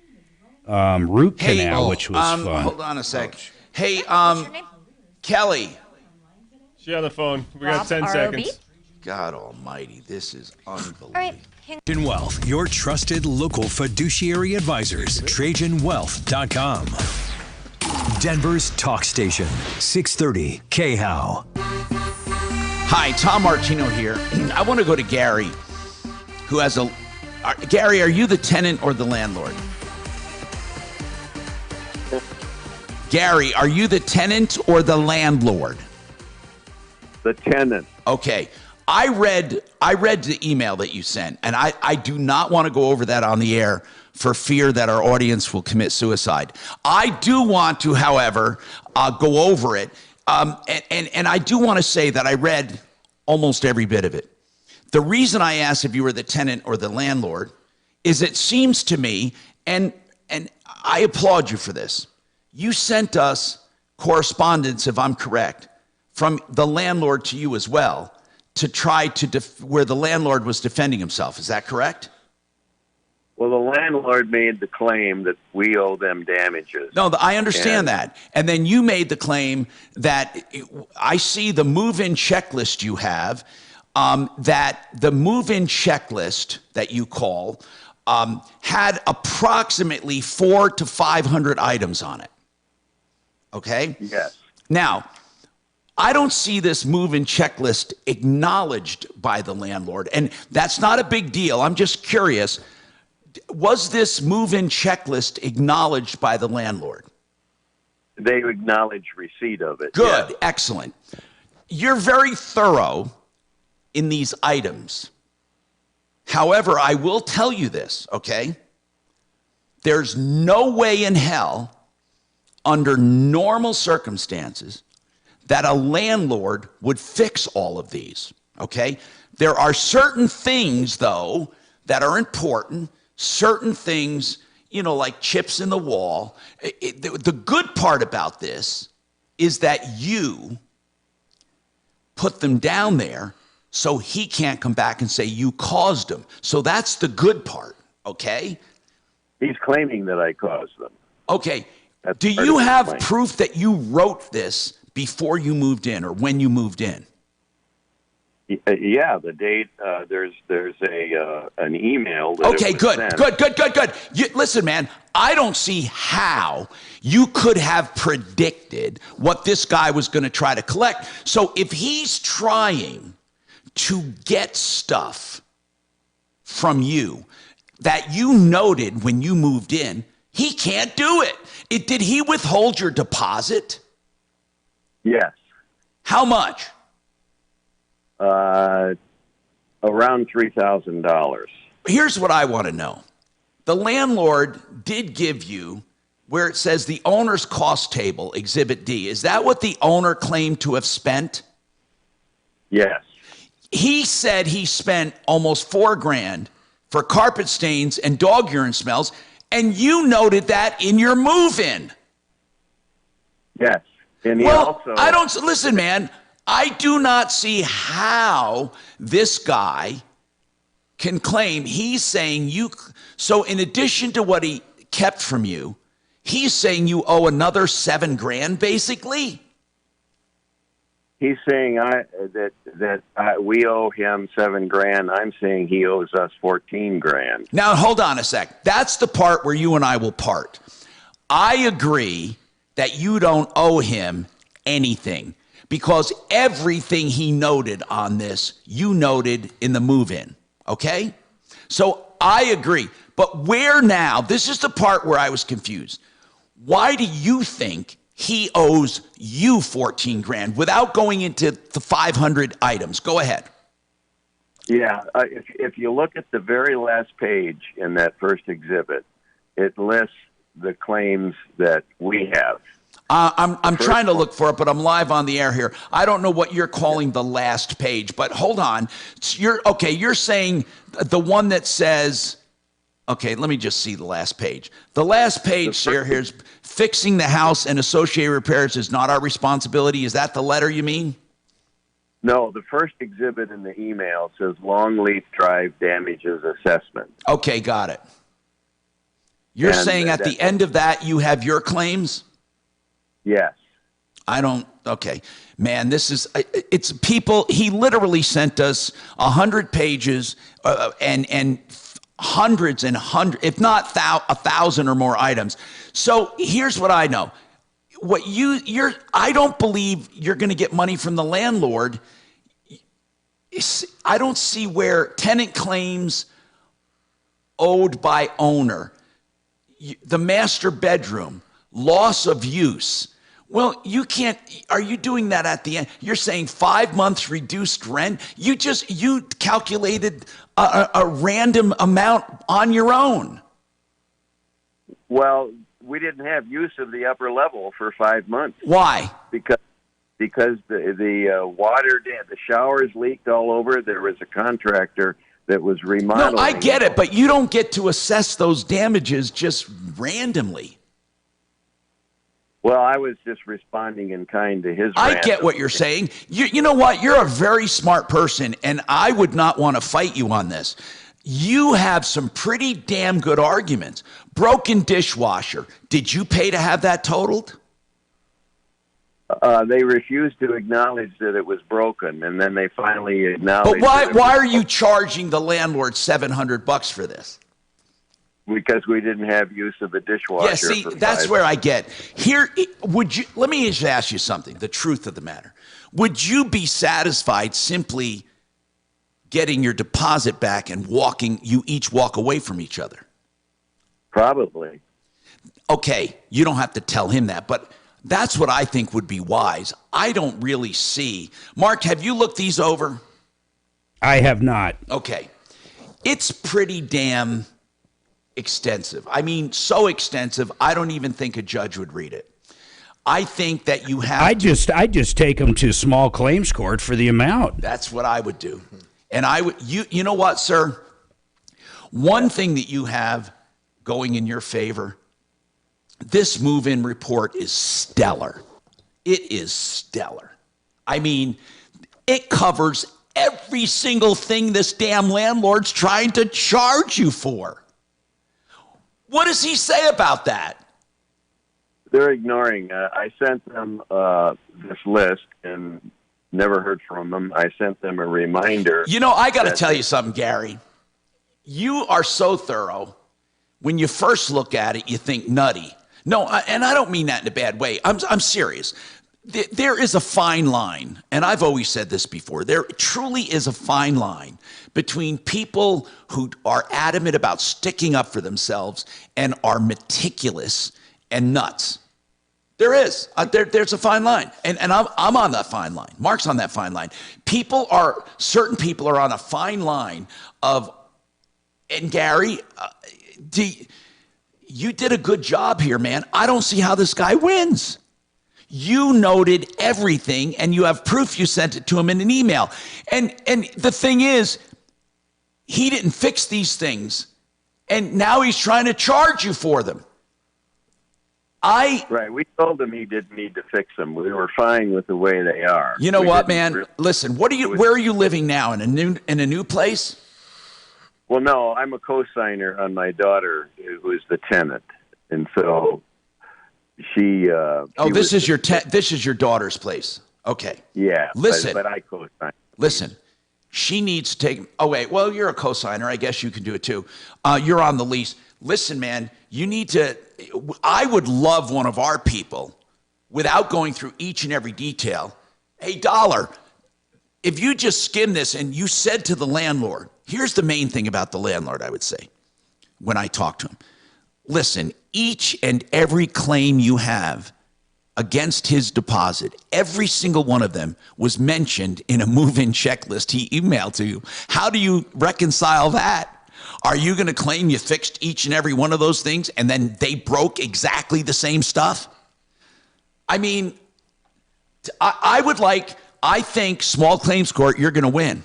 root canal, which was fun. Hold on a sec. Hey, Kelly. She on the phone. We got 10 seconds. God almighty, this is unbelievable. All right. Trajan Wealth, your trusted local fiduciary advisors. TrajanWealth.com. Denver's talk station, 630 KHOW. Hi, Tom Martino here. I want to go to Gary, who has a... Gary, are you the tenant or the landlord? Gary, are you the tenant or the landlord? The tenant. Okay. I read the email that you sent, and I do not want to go over that on the air for fear that our audience will commit suicide. I do want to, however, go over it, and I do want to say that I read almost every bit of it. The reason I asked if you were the tenant or the landlord is it seems to me, and I applaud you for this, you sent us correspondence, if I'm correct, from the landlord to you as well, to try to where the landlord was defending himself. Is that correct? Well, the landlord made the claim that we owe them damages. No, I understand that. And then you made the claim that I see the move-in checklist you have, that the move-in checklist that you call had approximately 400 to 500 items on it. Okay? Yes. Now, I don't see this move-in checklist acknowledged by the landlord, and that's not a big deal. I'm just curious, was this move-in checklist acknowledged by the landlord? They acknowledge receipt of it. Good, yes. Excellent. You're very thorough in these items. However, I will tell you this, okay? There's no way in hell, under normal circumstances, that a landlord would fix all of these, okay? There are certain things, though, that are important, certain things, you know, like chips in the wall. The good part about this is that you put them down there so he can't come back and say you caused them. So that's the good part, okay? He's claiming that I caused them. Okay. That's Do you have proof that you wrote this before you moved in or when you moved in? Yeah, the date. There's an email. That Okay, good. Listen, man, I don't see how you could have predicted what this guy was going to try to collect. So if he's trying to get stuff from you that you noted when you moved in, he can't do it. Did he withhold your deposit? Yes. How much? Around $3,000. Here's what I want to know. The landlord did give you where it says the owner's cost table, Exhibit D. Is that what the owner claimed to have spent? Yes. He said he spent almost $4,000 for carpet stains and dog urine smells, and you noted that in your move-in. Yes. And I don't listen, man. I do not see how this guy can claim he's saying you. So in addition to what he kept from you, he's saying you owe another $7,000, basically. He's saying we owe him $7,000. I'm saying he owes us $14,000. Now hold on a sec. That's the part where you and I will part. I agree that you don't owe him anything because everything he noted on this, you noted in the move-in. Okay? So I agree. But where now, this is the part where I was confused. Why do you think he owes you 14 grand without going into the 500 items? Go ahead. Yeah, if you look at the very last page in that first exhibit, it lists the claims that we have. I'm trying to look for it, but I'm live on the air here. I don't know what you're calling the last page, but hold on. You're saying the one that says, okay, let me just see the last page. The last page here's fixing the house and associated repairs is not our responsibility. Is that the letter you mean? No, the first exhibit in the email says Longleaf Drive damages assessment. Okay, got it. You're saying at the end of that you have your claims? Yes. Okay. Man, it's people, he literally sent us 100 pages and hundreds and hundreds, if not 1,000 or more items. So here's what I know. I don't believe you're going to get money from the landlord. I don't see where tenant claims owed by owner, the master bedroom, loss of use. Well, you can't. Are you doing that at the end? You're saying 5 months reduced rent. You calculated a random amount on your own. Well, we didn't have use of the upper level for 5 months. Why? Because the water, the showers leaked all over. There was a contractor that was remodeling. No, I get it, but you don't get to assess those damages just randomly. Well, I was just responding in kind to his. I get what you're saying. You know what? You're a very smart person, and I would not want to fight you on this. You have some pretty damn good arguments. Broken dishwasher. Did you pay to have that totaled? They refused to acknowledge that it was broken, and then they finally acknowledged. But why are you charging the landlord $700 for this? Because we didn't have use of the dishwasher. Yeah, see, that's where I get. Here, let me just ask you something, the truth of the matter. Would you be satisfied simply getting your deposit back and you each walk away from each other? Probably. Okay, you don't have to tell him that, but that's what I think would be wise. I don't really see. Mark, have you looked these over? I have not. Okay. It's pretty damn extensive. I mean, so extensive, I don't even think a judge would read it. I think that you have I just take them to small claims court for the amount. That's what I would do. And you know what, sir? One thing that you have going in your favor, this move-in report is stellar. It is stellar. I mean, it covers every single thing this damn landlord's trying to charge you for. What does he say about that? They're ignoring. I sent them this list and never heard from them. I sent them a reminder. You know, I got to tell you something, Gary. You are so thorough. When you first look at it, you think nutty. No, and I don't mean that in a bad way. I'm serious. There is a fine line, and I've always said this before. There truly is a fine line between people who are adamant about sticking up for themselves and are meticulous and nuts. There is. There's a fine line, and I'm on that fine line. Mark's on that fine line. Certain people are on a fine line of, and Gary, you did a good job here, man. I don't see how this guy wins. You noted everything, and you have proof you sent it to him in an email. And the thing is, he didn't fix these things, and now he's trying to charge you for them. Right. We told him he didn't need to fix them. We were fine with the way they are. You know what, man? Listen, where are you living now? In a new place? Well, no, I'm a co-signer on my daughter, who is the tenant, and so she. This is your daughter's place. Okay. Yeah. Listen, but I co-sign. Listen, she needs to take. Oh wait, well you're a co-signer. I guess you can do it too. You're on the lease. Listen, man, you need to. I would love one of our people, without going through each and every detail. Hey, Dollar, if you just skim this and you said to the landlord, here's the main thing about the landlord, I would say. when I talked to him. Listen, each and every claim you have against his deposit, every single one of them was mentioned in a move-in checklist he emailed to you. How do you reconcile that? Are you going to claim you fixed each and every one of those things and then they broke exactly the same stuff? I mean, I think small claims court, you're going to win.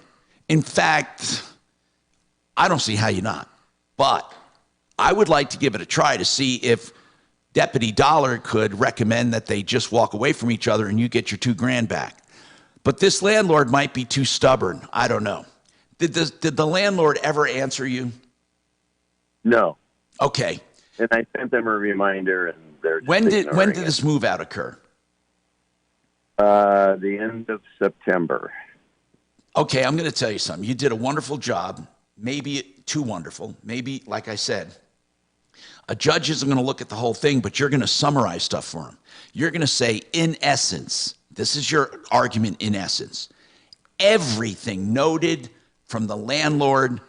In fact, I don't see how you're not. But I would like to give it a try to see if Deputy Dollar could recommend that they just walk away from each other and you get your $2,000 back. But this landlord might be too stubborn. I don't know. Did the landlord ever answer you? No. Okay. And I sent them a reminder, and they're just when did ignoring this move out occur? The end of September. Okay, I'm going to tell you something. You did a wonderful job. Maybe too wonderful. Maybe, like I said, a judge isn't going to look at the whole thing, but you're going to summarize stuff for him. You're going to say, in essence, this is your argument in essence. Everything noted from the landlord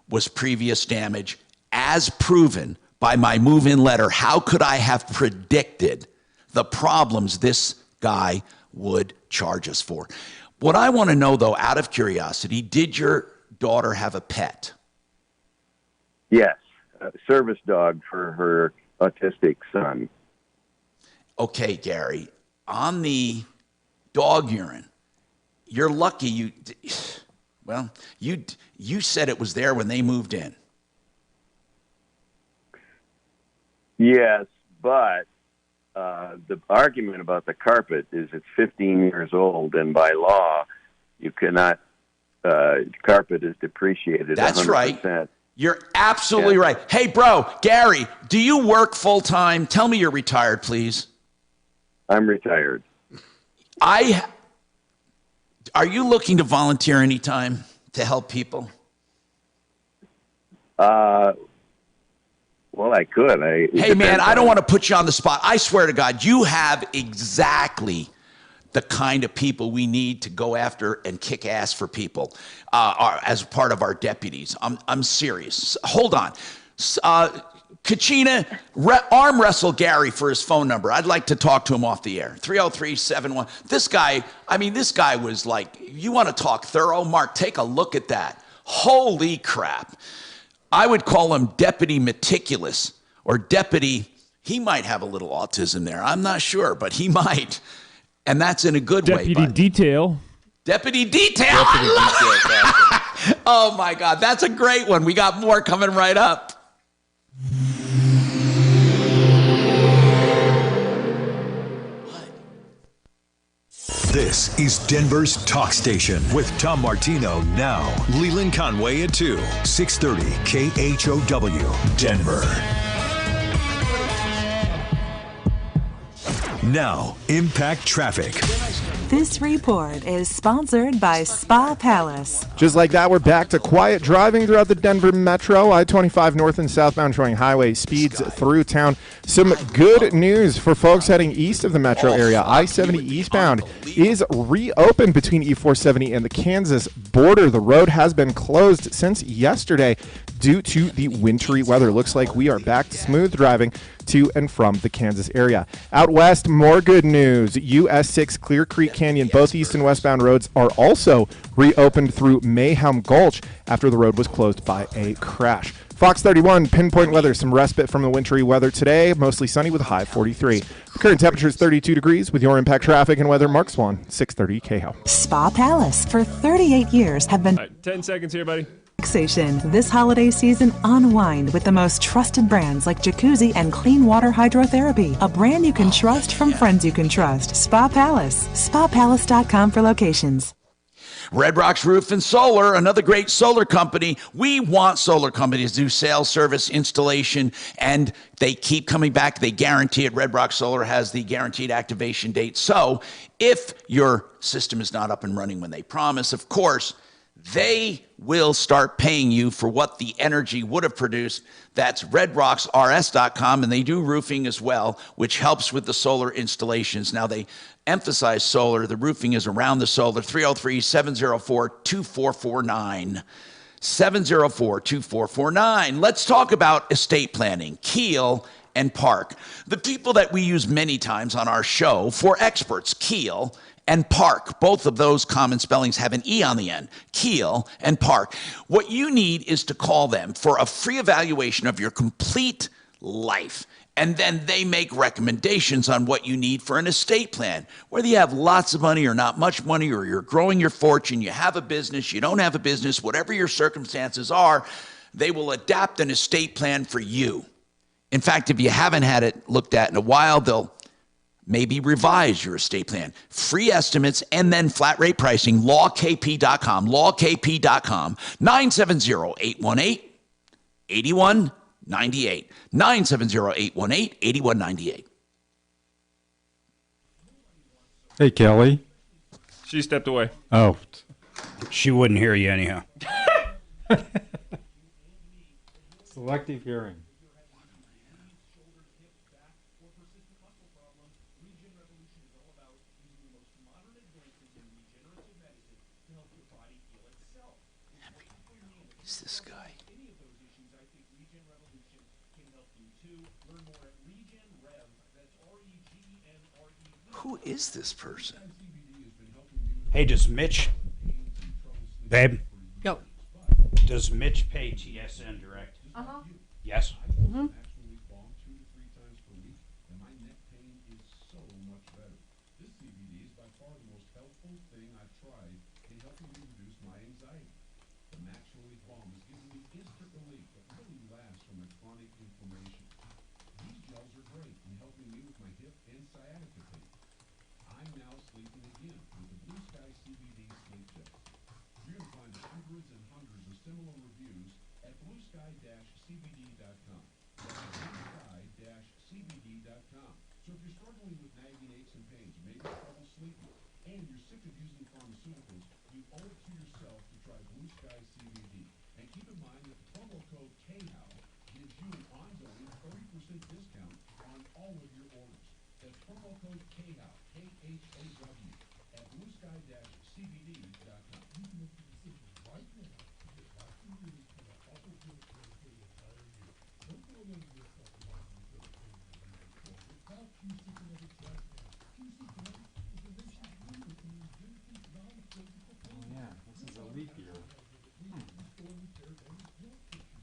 was previous damage as proven by my move-in letter. How could I have predicted the problems this guy would charge us for? What I want to know, though, out of curiosity, did your daughter have a pet? Yes, a service dog for her autistic son. Okay, Gary, on the dog urine, you're lucky you said it was there when they moved in. Yes, but the argument about the carpet is it's 15 years old, and by law, you cannot, carpet is depreciated. That's 100%. right. You're absolutely right. Hey, bro, Gary, do you work full time? Tell me you're retired, please. I'm retired. Are you looking to volunteer anytime to help people? Well, I could. Hey, man, I don't want to put you on the spot. I swear to God, you have exactly the kind of people we need to go after and kick ass for people as part of our deputies. I'm serious. Hold on. Kachina, arm wrestle Gary for his phone number. I'd like to talk to him off the air. 303-71. This guy was like, you want to talk thorough? Mark, take a look at that. Holy crap. I would call him Deputy Meticulous or Deputy, he might have a little autism there. I'm not sure, but he might. And that's in a good way. Deputy Detail. Deputy Detail. Oh, my God. That's a great one. We got more coming right up. This is Denver's Talk Station with Tom Martino now. Leland Conway at 2, 630 KHOW, Denver. Now, Impact Traffic. This report is sponsored by Spa Palace. Just like that, we're back to quiet driving throughout the Denver Metro. I-25 north and southbound showing highway speeds through town. Some good news for folks heading east of the metro area. I-70 eastbound is reopened between E-470 and the Kansas border. The road has been closed since yesterday due to the wintry weather. Looks like we are back to smooth driving to and from the Kansas area. Out west, more good news. US 6 Clear Creek Canyon, both east and westbound roads are also reopened through Mayhem Gulch after the road was closed by a crash. Fox 31, pinpoint weather, some respite from the wintry weather today, mostly sunny with a high 43. The current temperature is 32 degrees with your impact traffic and weather. Mark Swan, 630 KHO. Spa Palace for 38 years have been 10 seconds here, buddy. relaxation. This holiday season, unwind with the most trusted brands like Jacuzzi and Clean Water Hydrotherapy. A brand you can trust from friends you can trust. Spa Palace. SpaPalace.com for locations. Red Rocks Roof and Solar, another great solar company. We want solar companies to do sales, service, installation, and they keep coming back. They guarantee it. Red Rocks Solar has the guaranteed activation date. So if your system is not up and running when they promise, of course, they will start paying you for what the energy would have produced. That's redrocksrs.com, and they do roofing as well, which helps with the solar installations. Now, they emphasize solar. The roofing is around the solar. 303-704-2449. 704-2449. Let's talk about estate planning, Keel and Park. The people that we use many times on our show for experts, Keel and Park. Both of those common spellings have an E on the end, Keel and Park. What you need is to call them for a free evaluation of your complete life. And then they make recommendations on what you need for an estate plan. Whether you have lots of money or not much money, or you're growing your fortune, you have a business, you don't have a business, whatever your circumstances are, they will adapt an estate plan for you. In fact, if you haven't had it looked at in a while, they'll maybe revise your estate plan. Free estimates and then flat rate pricing, lawkp.com, lawkp.com, 970-818-8198. 970-818-8198. Hey, Kelly. She stepped away. Oh. She wouldn't hear you anyhow. Selective hearing. Who's this guy? Who is this person? Hey, does Mitch, babe? Yo. Does Mitch pay TSN direct? Uh-huh. Yes. Mm-hmm.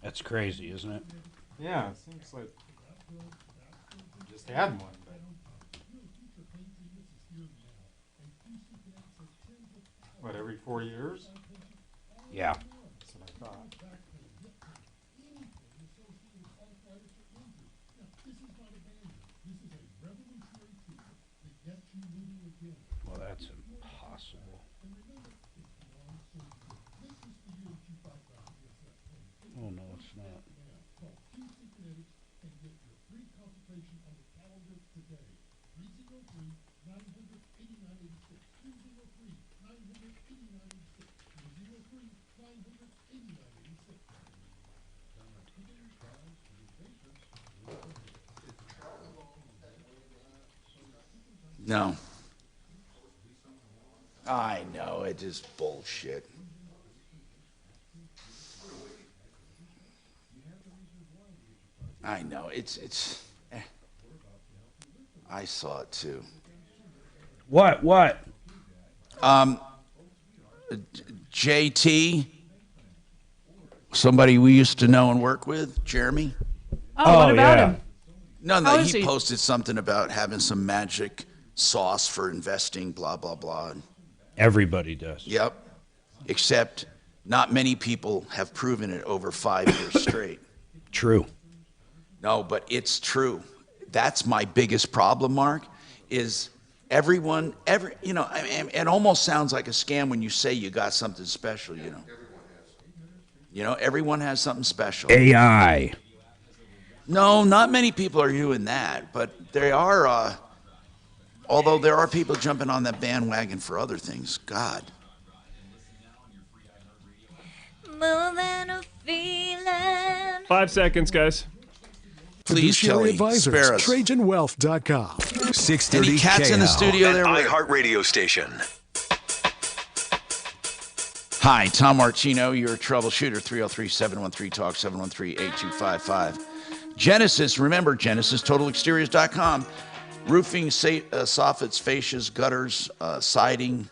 That's crazy, isn't it? Yeah, it seems like we just had one. But what, every 4 years? Yeah. That's what I thought. Well, that's impossible. Oh, no, it's not. No. I know, it is bullshit. I know, it's I saw it too. What? JT, somebody we used to know and work with, Jeremy. Oh, what about him? No, How is he he? posted something about having some magic sauce for investing, blah, blah, blah. Everybody does. Yep. Except not many people have proven it over 5 years straight. True. No, but it's true. That's my biggest problem, Mark, is everyone, it almost sounds like a scam when you say you got something special, you know. You know, everyone has something special. AI. No, not many people are doing that, but they are, although there are people jumping on that bandwagon for other things. God. More than a feeling. 5 seconds, guys. Please, Fiduciary Kelly, Advisors, spare us. TrajanWealth.com. 630 Any cats in the KHOL, studio an there? iHeart radio station. Hi, Tom Martino, your troubleshooter, 303-713-TALK, 713-8255. Genesis, remember, GenesisTotalExteriors.com. Roofing, soffits, fascias, gutters, siding,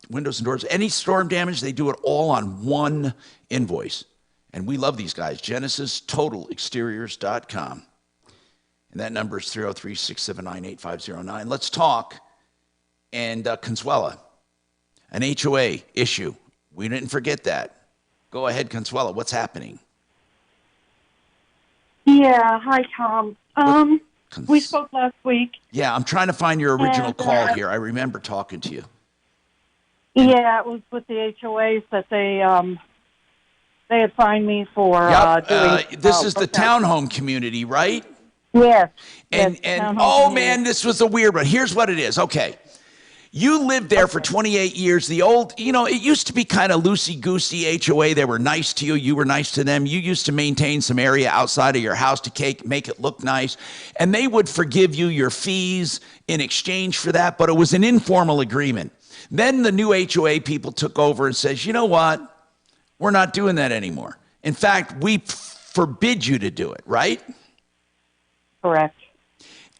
windows and doors. Any storm damage, they do it all on one invoice. And we love these guys, GenesisTotalExteriors.com. And that number is 303-679-8509. Let's talk. And Consuela, an HOA issue. We didn't forget that. Go ahead, Consuela. What's happening? Yeah. Hi, Tom. We spoke last week. Yeah, I'm trying to find your original call here. I remember talking to you. Yeah, it was with the HOAs that they had fined me for doing. This is the townhome community, right? Yes. And oh man, this was a weird one. Here's what it is. Okay. You lived there for 28 years. The old, it used to be kind of loosey-goosey HOA. They were nice to you. You were nice to them. You used to maintain some area outside of your house to make it look nice. And they would forgive you your fees in exchange for that, but it was an informal agreement. Then the new HOA people took over and says, you know what? We're not doing that anymore. In fact, we forbid you to do it, right? Correct.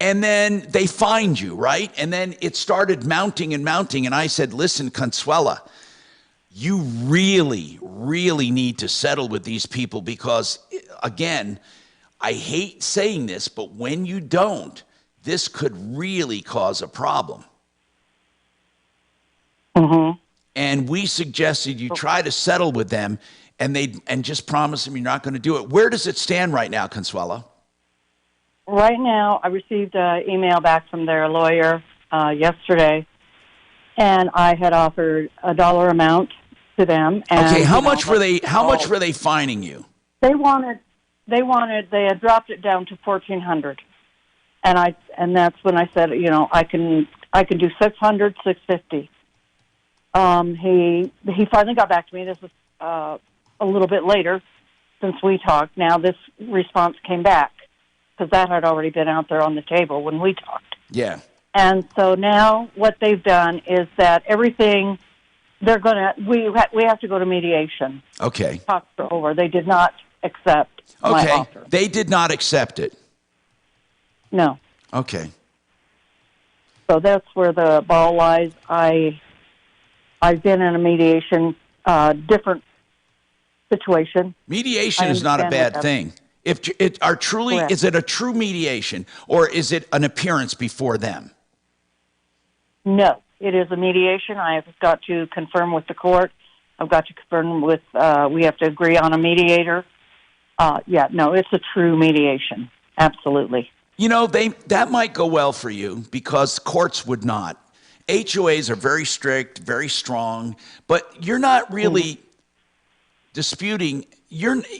And then they fined you, right? And then it started mounting and mounting. And I said, listen, Consuela, you really, really need to settle with these people because, again, I hate saying this, but when you don't, this could really cause a problem. Mm-hmm. And we suggested you try to settle with them and just promise them you're not going to do it. Where does it stand right now, Consuela? Right now, I received an email back from their lawyer yesterday, and I had offered a dollar amount to them. And, okay, how much were they fining you? They had dropped it down to $1,400, and that's when I said, I can do $600, $650. He finally got back to me. This was a little bit later since we talked. Now this response came back, because that had already been out there on the table when we talked. Yeah. And so now what they've done is that everything, we have to go to mediation. Okay. Talks are over. They did not accept my offer. They did not accept it. No. Okay. So that's where the ball lies. I've been in a mediation, different situation. Mediation is not a bad thing. Is it a true mediation, or is it an appearance before them? No, it is a mediation. I have got to confirm with the court. I've got to confirm with. We have to agree on a mediator. It's a true mediation. Absolutely. That might go well for you because courts would not. HOAs are very strict, very strong, but you're not really disputing.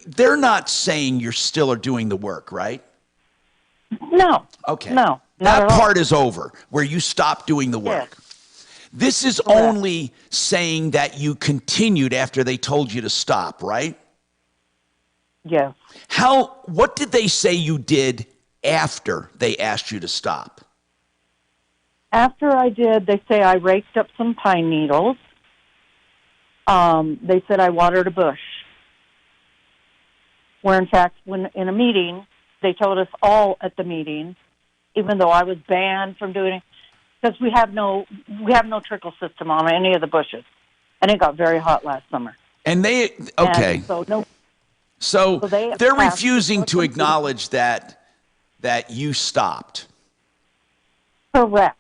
They're not saying you're still are doing the work, right? No. Okay. No. That part is over, where you stop doing the work. Yes. This is only saying that you continued after they told you to stop, right? Yes. What did they say you did after they asked you to stop? After I did, they say I raked up some pine needles. They said I watered a bush. Where, in fact, when in a meeting, they told us all at the meeting, even though I was banned from doing it, because we have no trickle system on any of the bushes, and it got very hot last summer. And they're refusing to acknowledge that you stopped. Correct.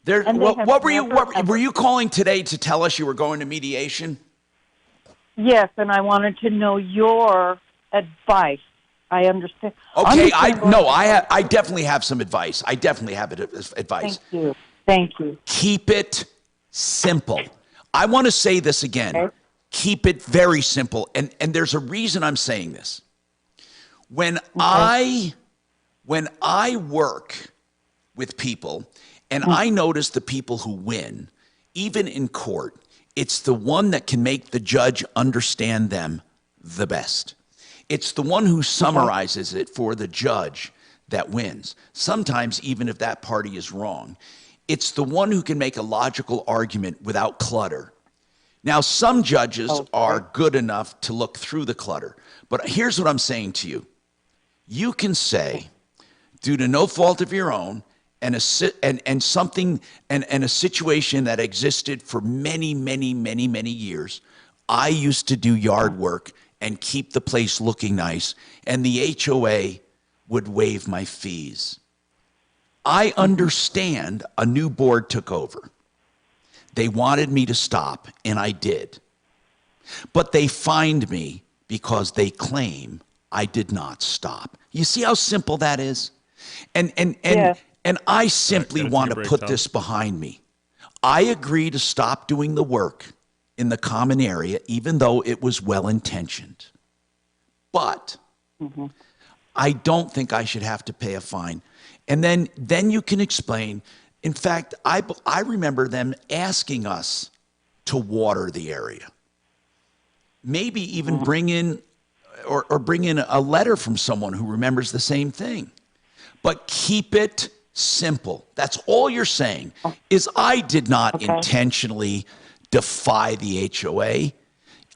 Were you calling today to tell us you were going to mediation? Yes, and I wanted to know your advice. I understand. Okay, I definitely have some advice. I definitely have advice. Thank you. Keep it simple. I want to say this again. Okay. Keep it very simple. And there's a reason I'm saying this. When I work with people and I notice the people who win, even in court, it's the one that can make the judge understand them the best. It's the one who summarizes it for the judge that wins. Sometimes, even if that party is wrong, it's the one who can make a logical argument without clutter. Now, some judges are good enough to look through the clutter. But here's what I'm saying to you. You can say, due to no fault of your own, and a situation that existed for many, many, many, many years, I used to do yard work and keep the place looking nice, and the HOA would waive my fees. I understand a new board took over. They wanted me to stop, and I did. But they fined me because they claim I did not stop. You see how simple that is? And I simply want to put this behind me. I agree to stop doing the work in the common area, even though it was well-intentioned. But I don't think I should have to pay a fine. And then you can explain. In fact, I remember them asking us to water the area. Maybe even bring in a letter from someone who remembers the same thing. But keep it simple. That's all you're saying, is I did not intentionally defy the HOA.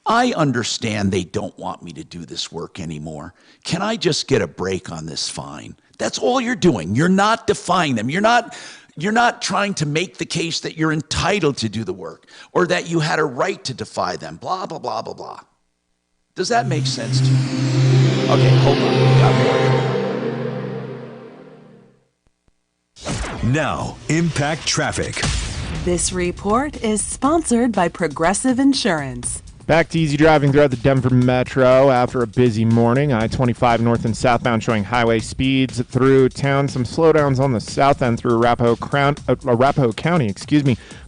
I understand they don't want me to do this work anymore. Can I just get a break on this fine? That's all you're doing. You're not defying them. You're not trying to make the case that you're entitled to do the work or that you had a right to defy them, blah, blah, blah, blah, blah. Does that make sense to you? Okay, hold on. We got more. Now, Impact Traffic. This report is sponsored by Progressive Insurance. Back to easy driving throughout the Denver Metro after a busy morning. I-25 north and southbound showing highway speeds through town. Some slowdowns on the south end through Arapahoe County.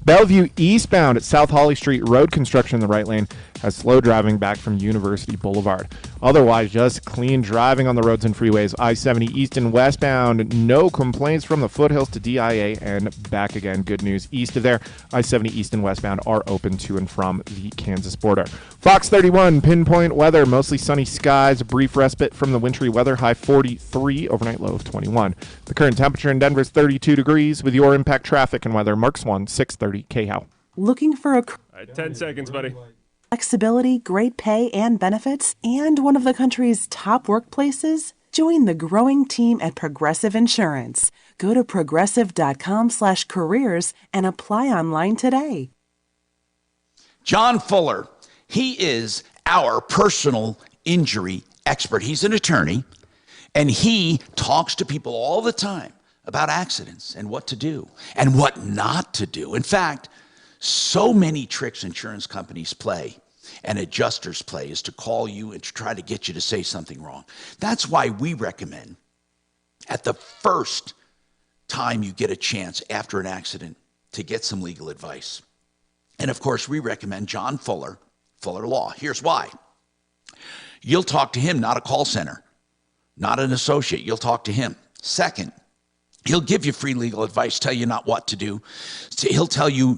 Bellevue eastbound at South Holly Street, road construction in the right lane has slow driving back from University Boulevard. Otherwise, just clean driving on the roads and freeways. I-70 east and westbound, no complaints from the foothills to DIA and back again. Good news east of there. I-70 east and westbound are open to and from the Kansas border. Fox 31, pinpoint weather, mostly sunny skies, brief respite from the wintry weather, high 43, overnight low of 21. The current temperature in Denver is 32 degrees. With your Impact Traffic and weather, Mark Swan, 630 KHOW. Looking for a 10 seconds, buddy. flexibility, great pay, and benefits, and one of the country's top workplaces? Join the growing team at Progressive Insurance. Go to progressive.com/careers and apply online today. John Fuller, he is our personal injury expert. He's an attorney, and he talks to people all the time about accidents and what to do and what not to do. In fact, so many tricks insurance companies play and adjusters play is to call you and to try to get you to say something wrong. That's why we recommend at the first time you get a chance after an accident to get some legal advice. And of course, we recommend John Fuller, Fuller Law. Here's why. You'll talk to him, not a call center, not an associate. You'll talk to him. Second, he'll give you free legal advice, tell you not what to do. He'll tell you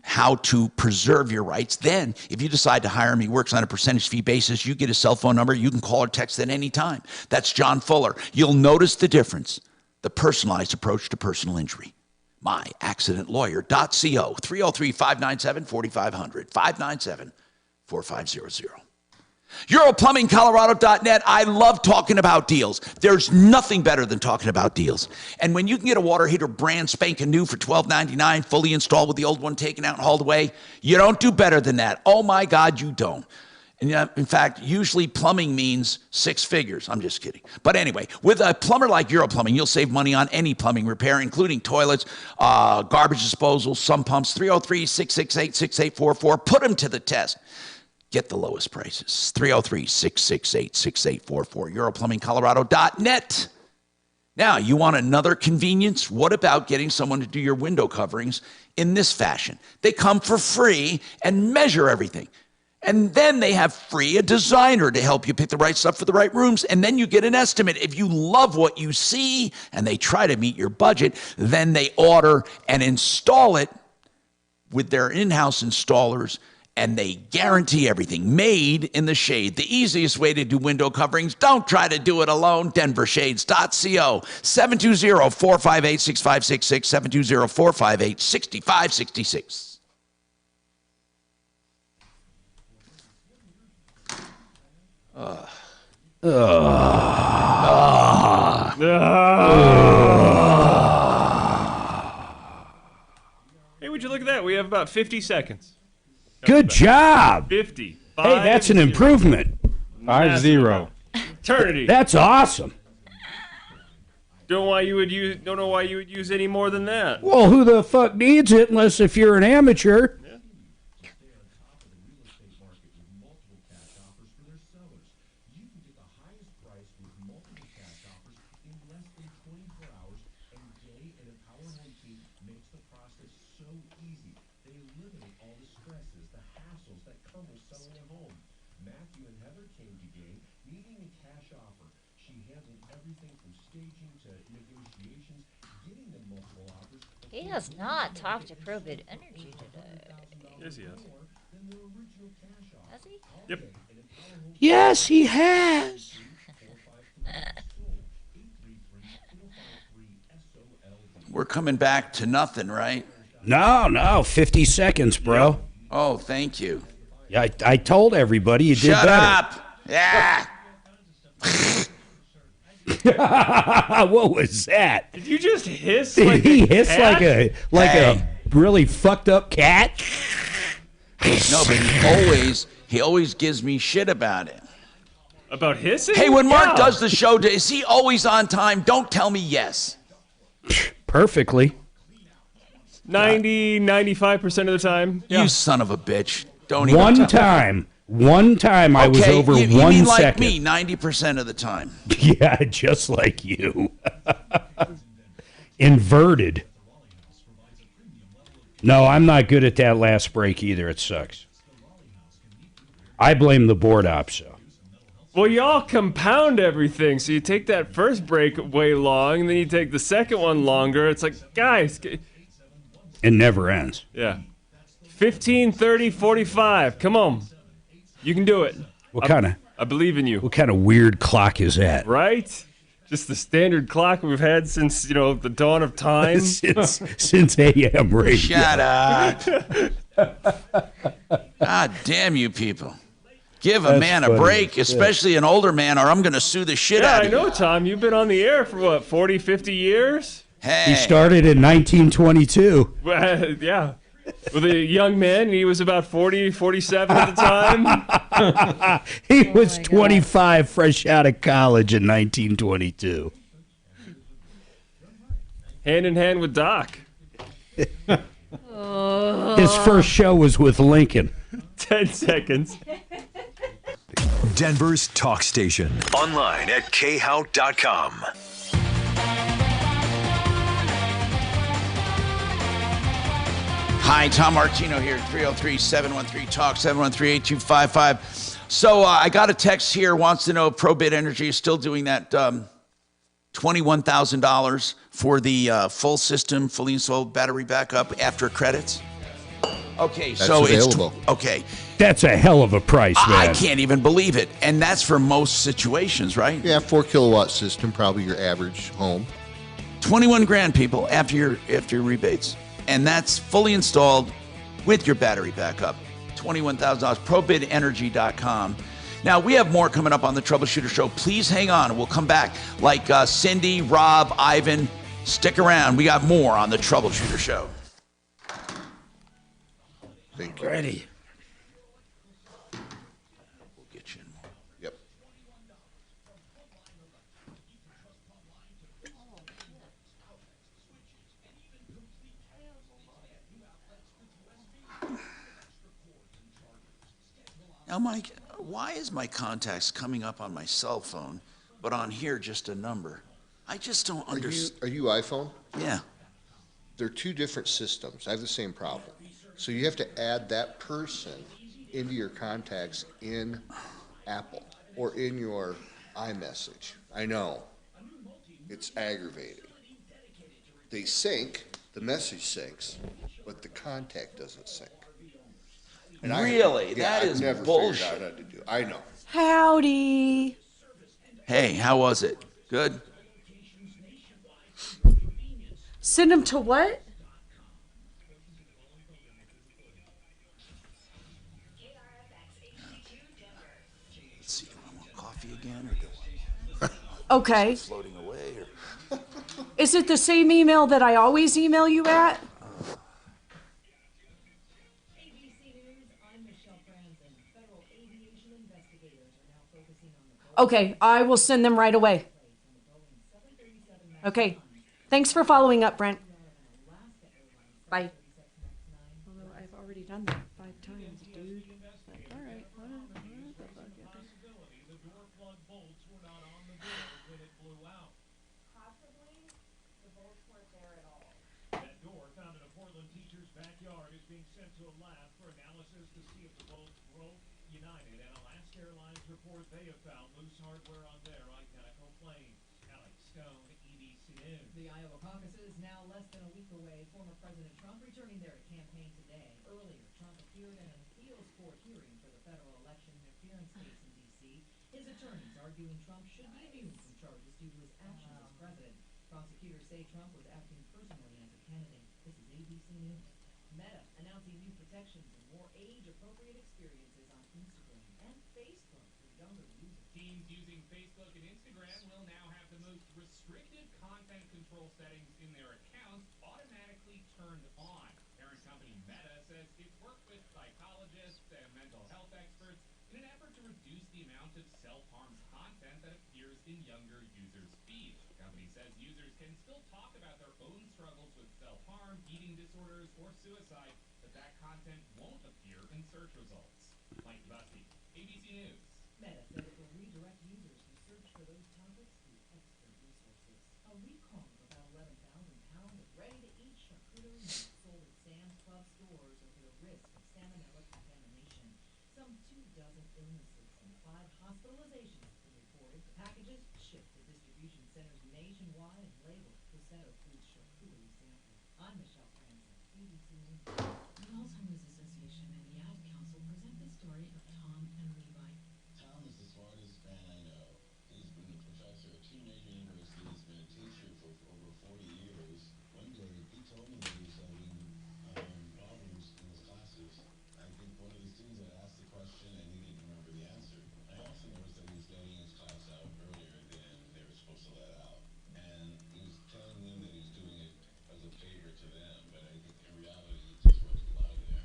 how to preserve your rights. Then, if you decide to hire him, he works on a percentage fee basis. You get his cell phone number. You can call or text at any time. That's John Fuller. You'll notice the difference, the personalized approach to personal injury. MyAccidentLawyer.co, 303-597-4500, 597-4500. EuroplumbingColorado.net. I love talking about deals. There's nothing better than talking about deals. And when you can get a water heater brand spanking new for $12.99, fully installed with the old one taken out and hauled away, you don't do better than that. Oh my God, you don't. And in fact, usually plumbing means six figures. I'm just kidding. But anyway, with a plumber like Europlumbing, you'll save money on any plumbing repair, including toilets, garbage disposal, sump pumps. 303-668-6844. Put them to the test. Get the lowest prices. 303-668-6844. EuroplumbingColorado.net. Now, you want another convenience? What about getting someone to do your window coverings in this fashion? They come for free and measure everything. And then they have free a designer to help you pick the right stuff for the right rooms. And then you get an estimate. If you love what you see and they try to meet your budget, then they order and install it with their in-house installers. And they guarantee everything made in the shade. The easiest way to do window coverings. Don't try to do it alone. DenverShades.co. 720-458-6566. 720-458-6566. Hey, would you look at that? We have about 50 seconds. Good job. 50. Hey, that's an improvement. 5-0. Eternity. That's awesome. Don't know why you would use any more than that. Well, who the fuck needs it unless if you're an amateur? He has not talked to ProBid Energy today. Yes, he has. Has he? Yep. Yes, he has. We're coming back to nothing, right? No, 50 seconds, bro. Oh, thank you. Yeah, I told everybody you did Shut better. up. Yeah. What was that? Did you just hiss? Did like he a hiss cat? like a really fucked up cat? No, but he always gives me shit about it. About hissing? Hey, when Mark Yeah. does the show, is he always on time? Don't tell me yes. Perfectly. 95% of the time. Yeah. You son of a bitch. Don't even One tell me. time. One time I was over you 1 mean like second. me 90% of the time. Yeah, just like you. Inverted. No, I'm not good at that last break either. It sucks. I blame the board ops, though. Well, y'all compound everything. So you take that first break way long, then you take the second one longer. It's like, guys. It never ends. Yeah. 15, 30, 45. Come on. You can do it. What kind of? I believe in you. What kind of weird clock is that? Right? Just the standard clock we've had since, the dawn of time. since AM radio. Shut up. God damn you people. Give a That's man a funny. break, especially an older man, or I'm going to sue the shit Yeah, out I of you. know, Tom. You've been on the air for, what, 40, 50 years? Hey. He started in 1922. Well, yeah. With a young man, he was about 40, 47 at the time. He was 25 fresh out of college in 1922. Hand in hand with Doc. His first show was with Lincoln. 10 seconds. Denver's talk station. Online at khout.com. Hi, Tom Martino here, 303-713-TALK, 713-8255. So I got a text here, wants to know if ProBid Energy is still doing that $21,000 for the full system, fully installed battery backup after credits. Okay, That's so available. it's okay. That's a hell of a price, man. I can't even believe it, and that's for most situations, right? Yeah, 4 kilowatt system, probably your average home. 21 grand, people, after your rebates, and that's fully installed with your battery backup. $21,000. ProBidEnergy.com. Now, we have more coming up on the Troubleshooter Show. Please hang on. We'll come back. Like Cindy, Rob, Ivan, stick around. We got more on the Troubleshooter Show. Thank you. Ready. We'll get you in more. Yep. Now, Mike, why is my contacts coming up on my cell phone, but on here just a number? I just don't understand. Are you iPhone? Yeah. They're two different systems. I have the same problem. So you have to add that person into your contacts in Apple or in your iMessage. I know. It's aggravating. They sync, the message syncs, but the contact doesn't sync. Really? That I've is never bullshit. figured out how to do. I know. Howdy. Hey, how was it? Good? Send them to what? Let's see. I want coffee again. again, or do Okay. floating away? Or Is it the same email that I always email you at? Okay, I will send them right away. Okay. Thanks for following up, Brent. Bye. Although I've already done that 5 times, dude. But, all right. That door found in a Portland teacher's backyard is being sent to a lab for analysis to see if the bolt broke. United and Alaska Airlines report they have found loose hardware on their identical plane. Alex Stone, ABC News. The Iowa caucus is now less than a week away. Former President Trump returning there to campaign today. Earlier, Trump appeared in an appeals court hearing for the federal election interference case in D.C. His attorneys arguing Trump should be immune from charges due to his actions as president. Prosecutors say Trump was acting personally as a candidate. This is ABC News. Meta announcing new protections and more age-appropriate experiences on Instagram and Facebook for younger users. Teens using Facebook and Instagram will now have the most restrictive content control settings in their accounts automatically turned on. Parent company Meta says it's worked with psychologists and mental health experts in an effort to reduce the amount of self-harm content that appears in younger users' feeds. The company says users can still talk about their own struggles with self-harm, eating disorders, or suicide, but that content won't appear in search results. Mike Busty, ABC News. Meta said it will redirect users to search for those topics through expert resources. A recall of about 11,000 pounds of ready-to-eat charcuterie meat sold at Sam's Club stores over the risk of salmonella contamination. Some 24 illnesses and 5 hospitalizations have been reported. The packages shipped to distribution centers nationwide and labeled Placeto Foods charcuterie sample. I'm Michelle Franzen, ABC News. The Alzheimer's Association and the Ad Council present the story of Tom and Levi. Tom is the smartest man I know. He's been a professor at 2 major universities, been a teacher for over 40 years. One day, he told me that he was having problems in his classes. I think one of the students had asked the question and he didn't remember the answer. I also noticed that he was letting his class out earlier than they were supposed to let out. And he was telling them that he was doing it as a favor to them, but I think in reality, he just wanted to get out of there.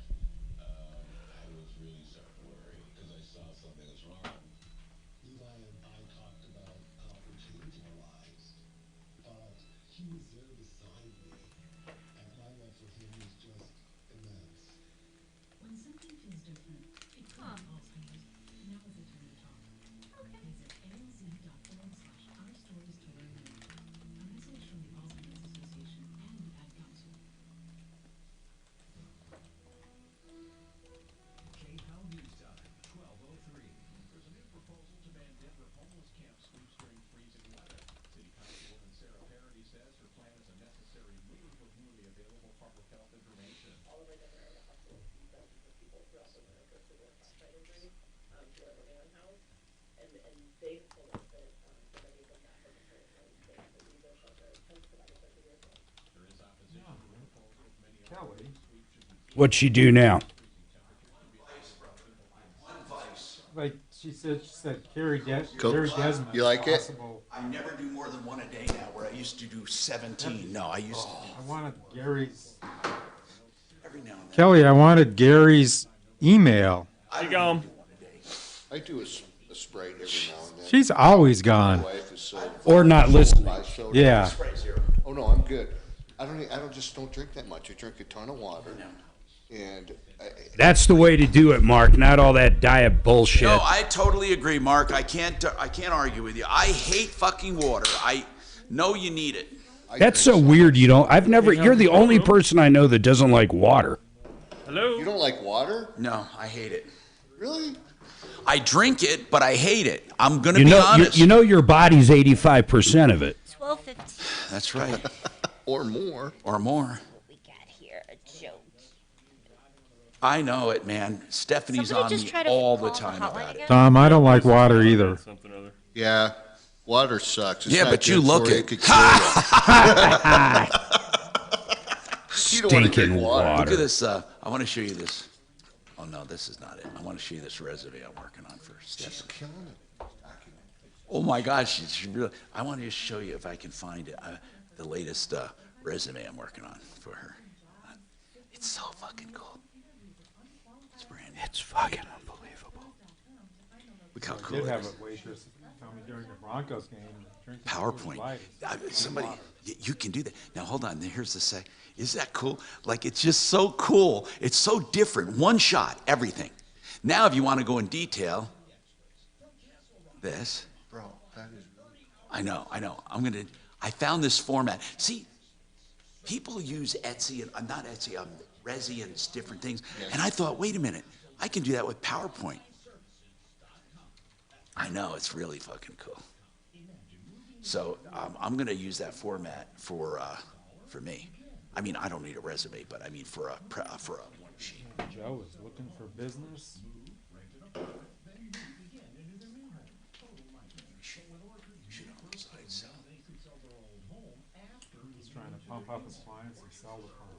I was really starting to worry because I saw something was wrong. Levi and I talked about how it would change our lives, but he was there beside me, and my love for him was just immense. When something feels different, it could be Alzheimer's. Now is the time to talk. Visit alz.org/our stories to learn more. A message from the Alzheimer's Association and the Ad Council. KHOW News Time, 12:03. There's a new proposal to ban Denver homeless camp sweeps during freezing weather. City Councilwoman Sarah Parody says her plan is a necessary move with newly available public health information. All of our Denver area hospitals see dozens of people throughout the winter go through their frostbite injuries who are living unhoused, and they told us that for many of them that has occurred when they have to leave their shelter and provide a shelter vehicle. There is opposition to the proposal of many Kelly. What'd she do now? Like she said Carrie Cool. Desmond. You like it? possible. I never do more than 1 a day now, where I used to do 17. No, I used to. I wanted Gary's. Every now and then. Kelly, I wanted Gary's email. You go. I do a Sprite every now and then. She's always gone. My wife is so Or not listening. buy soda. Yeah. Oh no, I'm good. I don't drink that much. I drink a ton of water, and That's the way to do it, Mark. Not all that diet bullshit. No, I totally agree, Mark. I can't argue with you. I hate fucking water. I know you need it. That's so weird. You don't. I've never. You're the only person I know that doesn't like water. Hello. You don't like water? No, I hate it. Really? I drink it, but I hate it. I'm gonna You be know. honest. You know your body's 85% of it. 12:15. That's right. Or more. Or more. We got here a joke. I know it, man. Stephanie's Somebody on just me try to all the call the time hotline about it. again? Tom, I don't like water either. Something other. Yeah, water sucks. It's Yeah, not but you good look for you. it. It could kill you. You don't wanna drink Stinking water. Look water. at this. I want to show you this. Oh no, this is not it. I want to show you this resume I'm working on first. She's killing it. Oh my gosh, I want to just show you if I can find it. The latest resume I'm working on for her. It's so fucking cool. It's brand new. It's fucking unbelievable. Look how I cool did it have is. a waitress tell me during the Broncos game. drinking PowerPoint. Light. Somebody, you can do that. Now hold on. Here's the say. Isn't that cool? Like it's just so cool. It's so different. One shot, everything. Now, if you want to go in detail, this. Bro, that is. I know. I found this format. See, people use Etsy and not Etsy, Resi and different things. Yes. And I thought, wait a minute, I can do that with PowerPoint. I know, it's really fucking cool. So I'm going to use that format for me. I mean, I don't need a resume, but I mean for a one sheet. Joe is looking for business. He's trying to pump up his clients and sell the farm.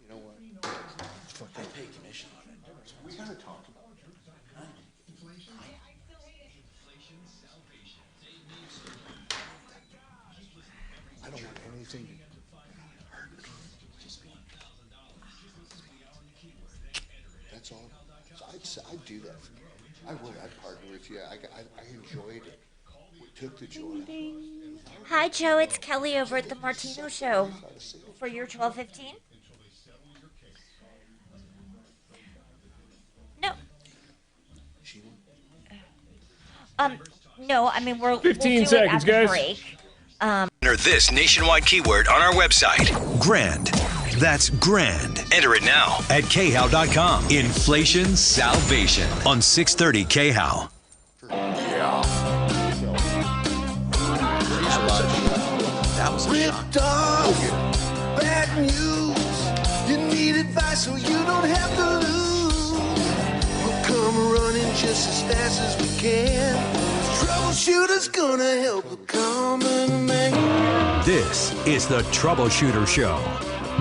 You know what? I pay commission on it. We gotta talk about it. I don't want anything. That's all. So I'd do that. I would. I'd partner with you. I enjoyed it. We took the joy. Hi, Joe. It's Kelly over at the Martino Show for your 12:15. No. No. I mean, we'll 15 do seconds, it at the guys. break. Enter this nationwide keyword on our website. Grand. That's grand. Enter it now at khow.com. Inflation salvation on 630 KHOW. That was a shock. Ripped off, bad news. You need advice so you don't have to lose. We'll come running just as fast as we can. Troubleshooter's gonna help a common man. This is the Troubleshooter Show.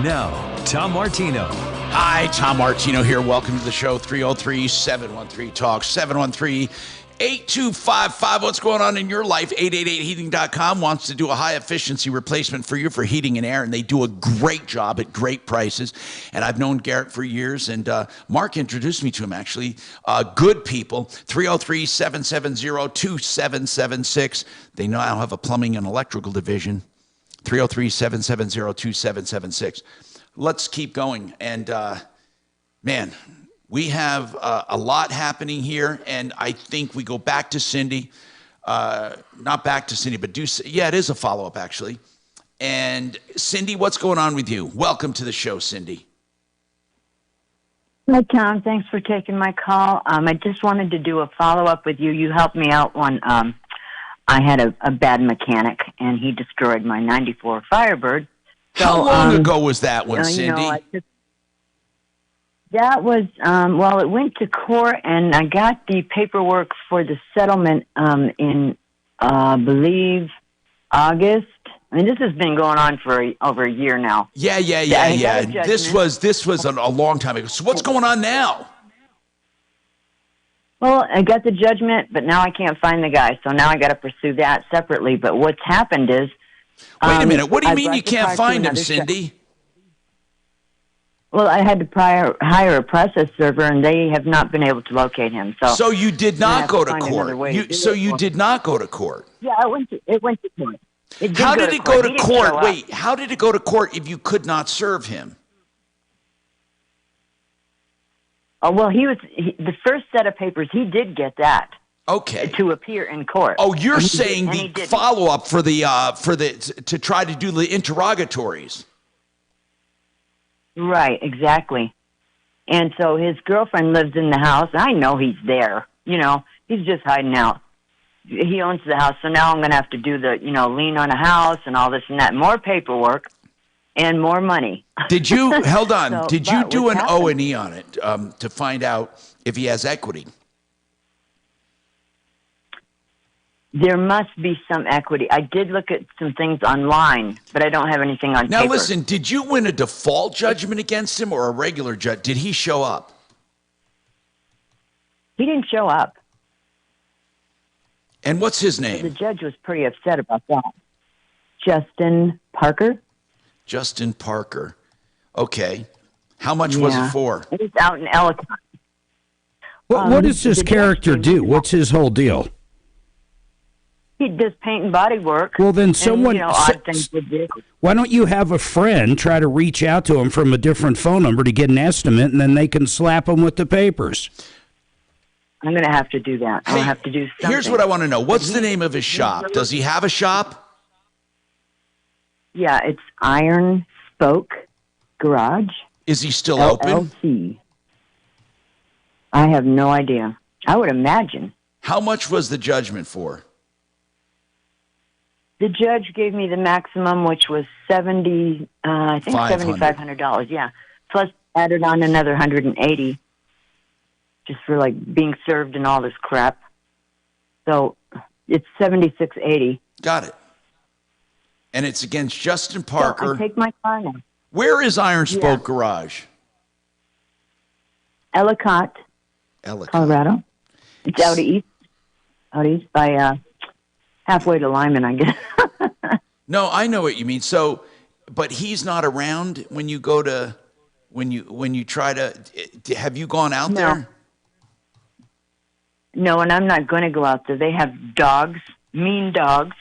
Now, Tom Martino. Hi, Tom Martino here. Welcome to the show. 303-713-TALK, 713-8255. What's going on in your life? 888heating.com wants to do a high-efficiency replacement for you for heating and air, and they do a great job at great prices. And I've known Garrett for years, and Mark introduced me to him, actually. Good people. 303-770-2776. They now have a plumbing and electrical division. 303-770-2776. Let's keep going. And, man, we have a lot happening here, and I think we go back to Cindy. Not back to Cindy, but it is a follow-up, actually. And, Cindy, what's going on with you? Welcome to the show, Cindy. Hi, Tom. Thanks for taking my call. I just wanted to do a follow-up with you. You helped me out when I had a bad mechanic, and he destroyed my 94 Firebird. So, How long ago was that one, Cindy? That was, it went to court, and I got the paperwork for the settlement in, I believe, August. I mean, this has been going on for over a year now. Yeah. This was a long time ago. So what's going on now? Well, I got the judgment, but now I can't find the guy, so now I got to pursue that separately. But what's happened is... Wait a minute. What do you mean you can't find him, Cindy? Well, I had to hire a process server, and they have not been able to locate him. So you did not go to court. You did not go to court. Yeah, it went to court. How did it go to court? Wait, how did it go to court if you could not serve him? Oh, well, the first set of papers, he did get that. Okay. To appear in court. Oh, you're saying the follow-up for to try to do the interrogatories. Right, exactly. And so his girlfriend lives in the house. I know he's there. He's just hiding out. He owns the house, so now I'm going to have to do the, lien on a house and all this and that. More paperwork and more money. Did you, hold on, did you do an O&E on it to find out if he has equity? There must be some equity. I did look at some things online, but I don't have anything on paper. Now listen, did you win a default judgment against him or a regular judge? Did he show up? He didn't show up. And what's his The name? judge was pretty upset about that. Justin Parker. Justin Parker. Okay. How much was it for? He's out in Ellicott. What does this the character do? What's his whole deal? He does paint and body work. Well, then and, someone. odd things with vehicles. Why don't you have a friend try to reach out to him from a different phone number to get an estimate, and then they can slap him with the papers? I'm going to have to do that. I'll have to do something. Here's what I want to know. What's the name of his shop? Does he have a shop? Yeah, it's Iron Spoke Garage. Is he still open? LLC. I have no idea. I would imagine. How much was the judgment for? The judge gave me the maximum, which was I think $7,500. Yeah, plus added on another $180, just for like being served and all this crap. So it's $76.80. Got it. And it's against Justin Parker. So I take my car now. Where is Iron Spoke Garage? Ellicott, Colorado. It's out east by halfway to Lyman, I guess. No, I know what you mean. So, but he's not around when you go to, when you try to, have you gone out there? No, and I'm not going to go out there. They have dogs, mean dogs,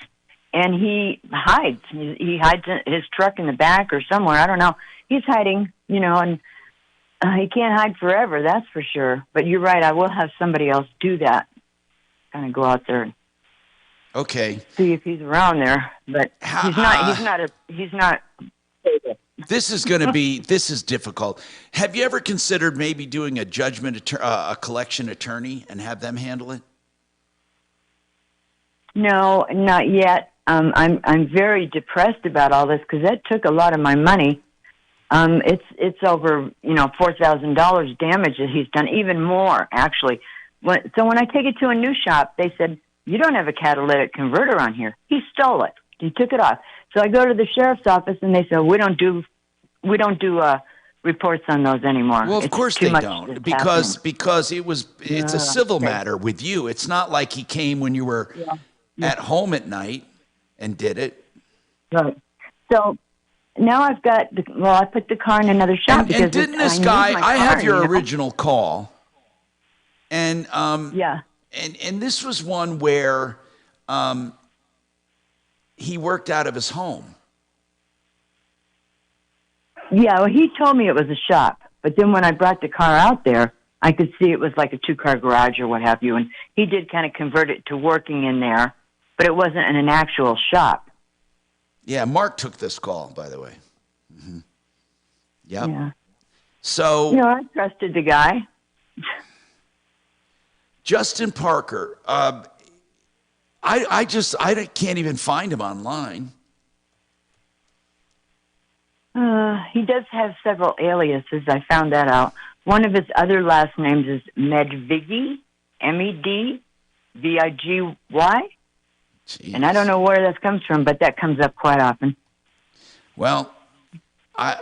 and he hides. He hides in his truck in the back or somewhere. I don't know. He's hiding, and he can't hide forever, that's for sure. But you're right. I will have somebody else do that. Kind of go out there and see if he's around there. But he's not. This is difficult. Have you ever considered maybe doing a a collection attorney and have them handle it? No, not yet. I'm very depressed about all this because that took a lot of my money. It's over $4,000 damage that he's done, even more actually. So when I take it to a new shop, they said, "You don't have a catalytic converter on here." He stole it. He took it off. So I go to the sheriff's office and they say, "We don't do reports on those anymore." Well, of It's course too they much don't, that's because happening. it's a civil matter with you. It's not like he came when you were at home at night and did it. Right. So now I've got I put the car in another shop because And didn't this guy? I have your original call, and and this was one where he worked out of his home. Yeah, well, he told me it was a shop, but then when I brought the car out there, I could see it was like a two-car garage or what have you, and he did kind of convert it to working in there, but it wasn't in an actual shop. Yeah, Mark took this call, by the way. Mm-hmm. Yep. Yeah. So I trusted the guy. Justin Parker, I can't even find him online. He does have several aliases. I found that out. One of his other last names is Medviggy, Medviggy, and I don't know where that comes from, but that comes up quite often. Well, I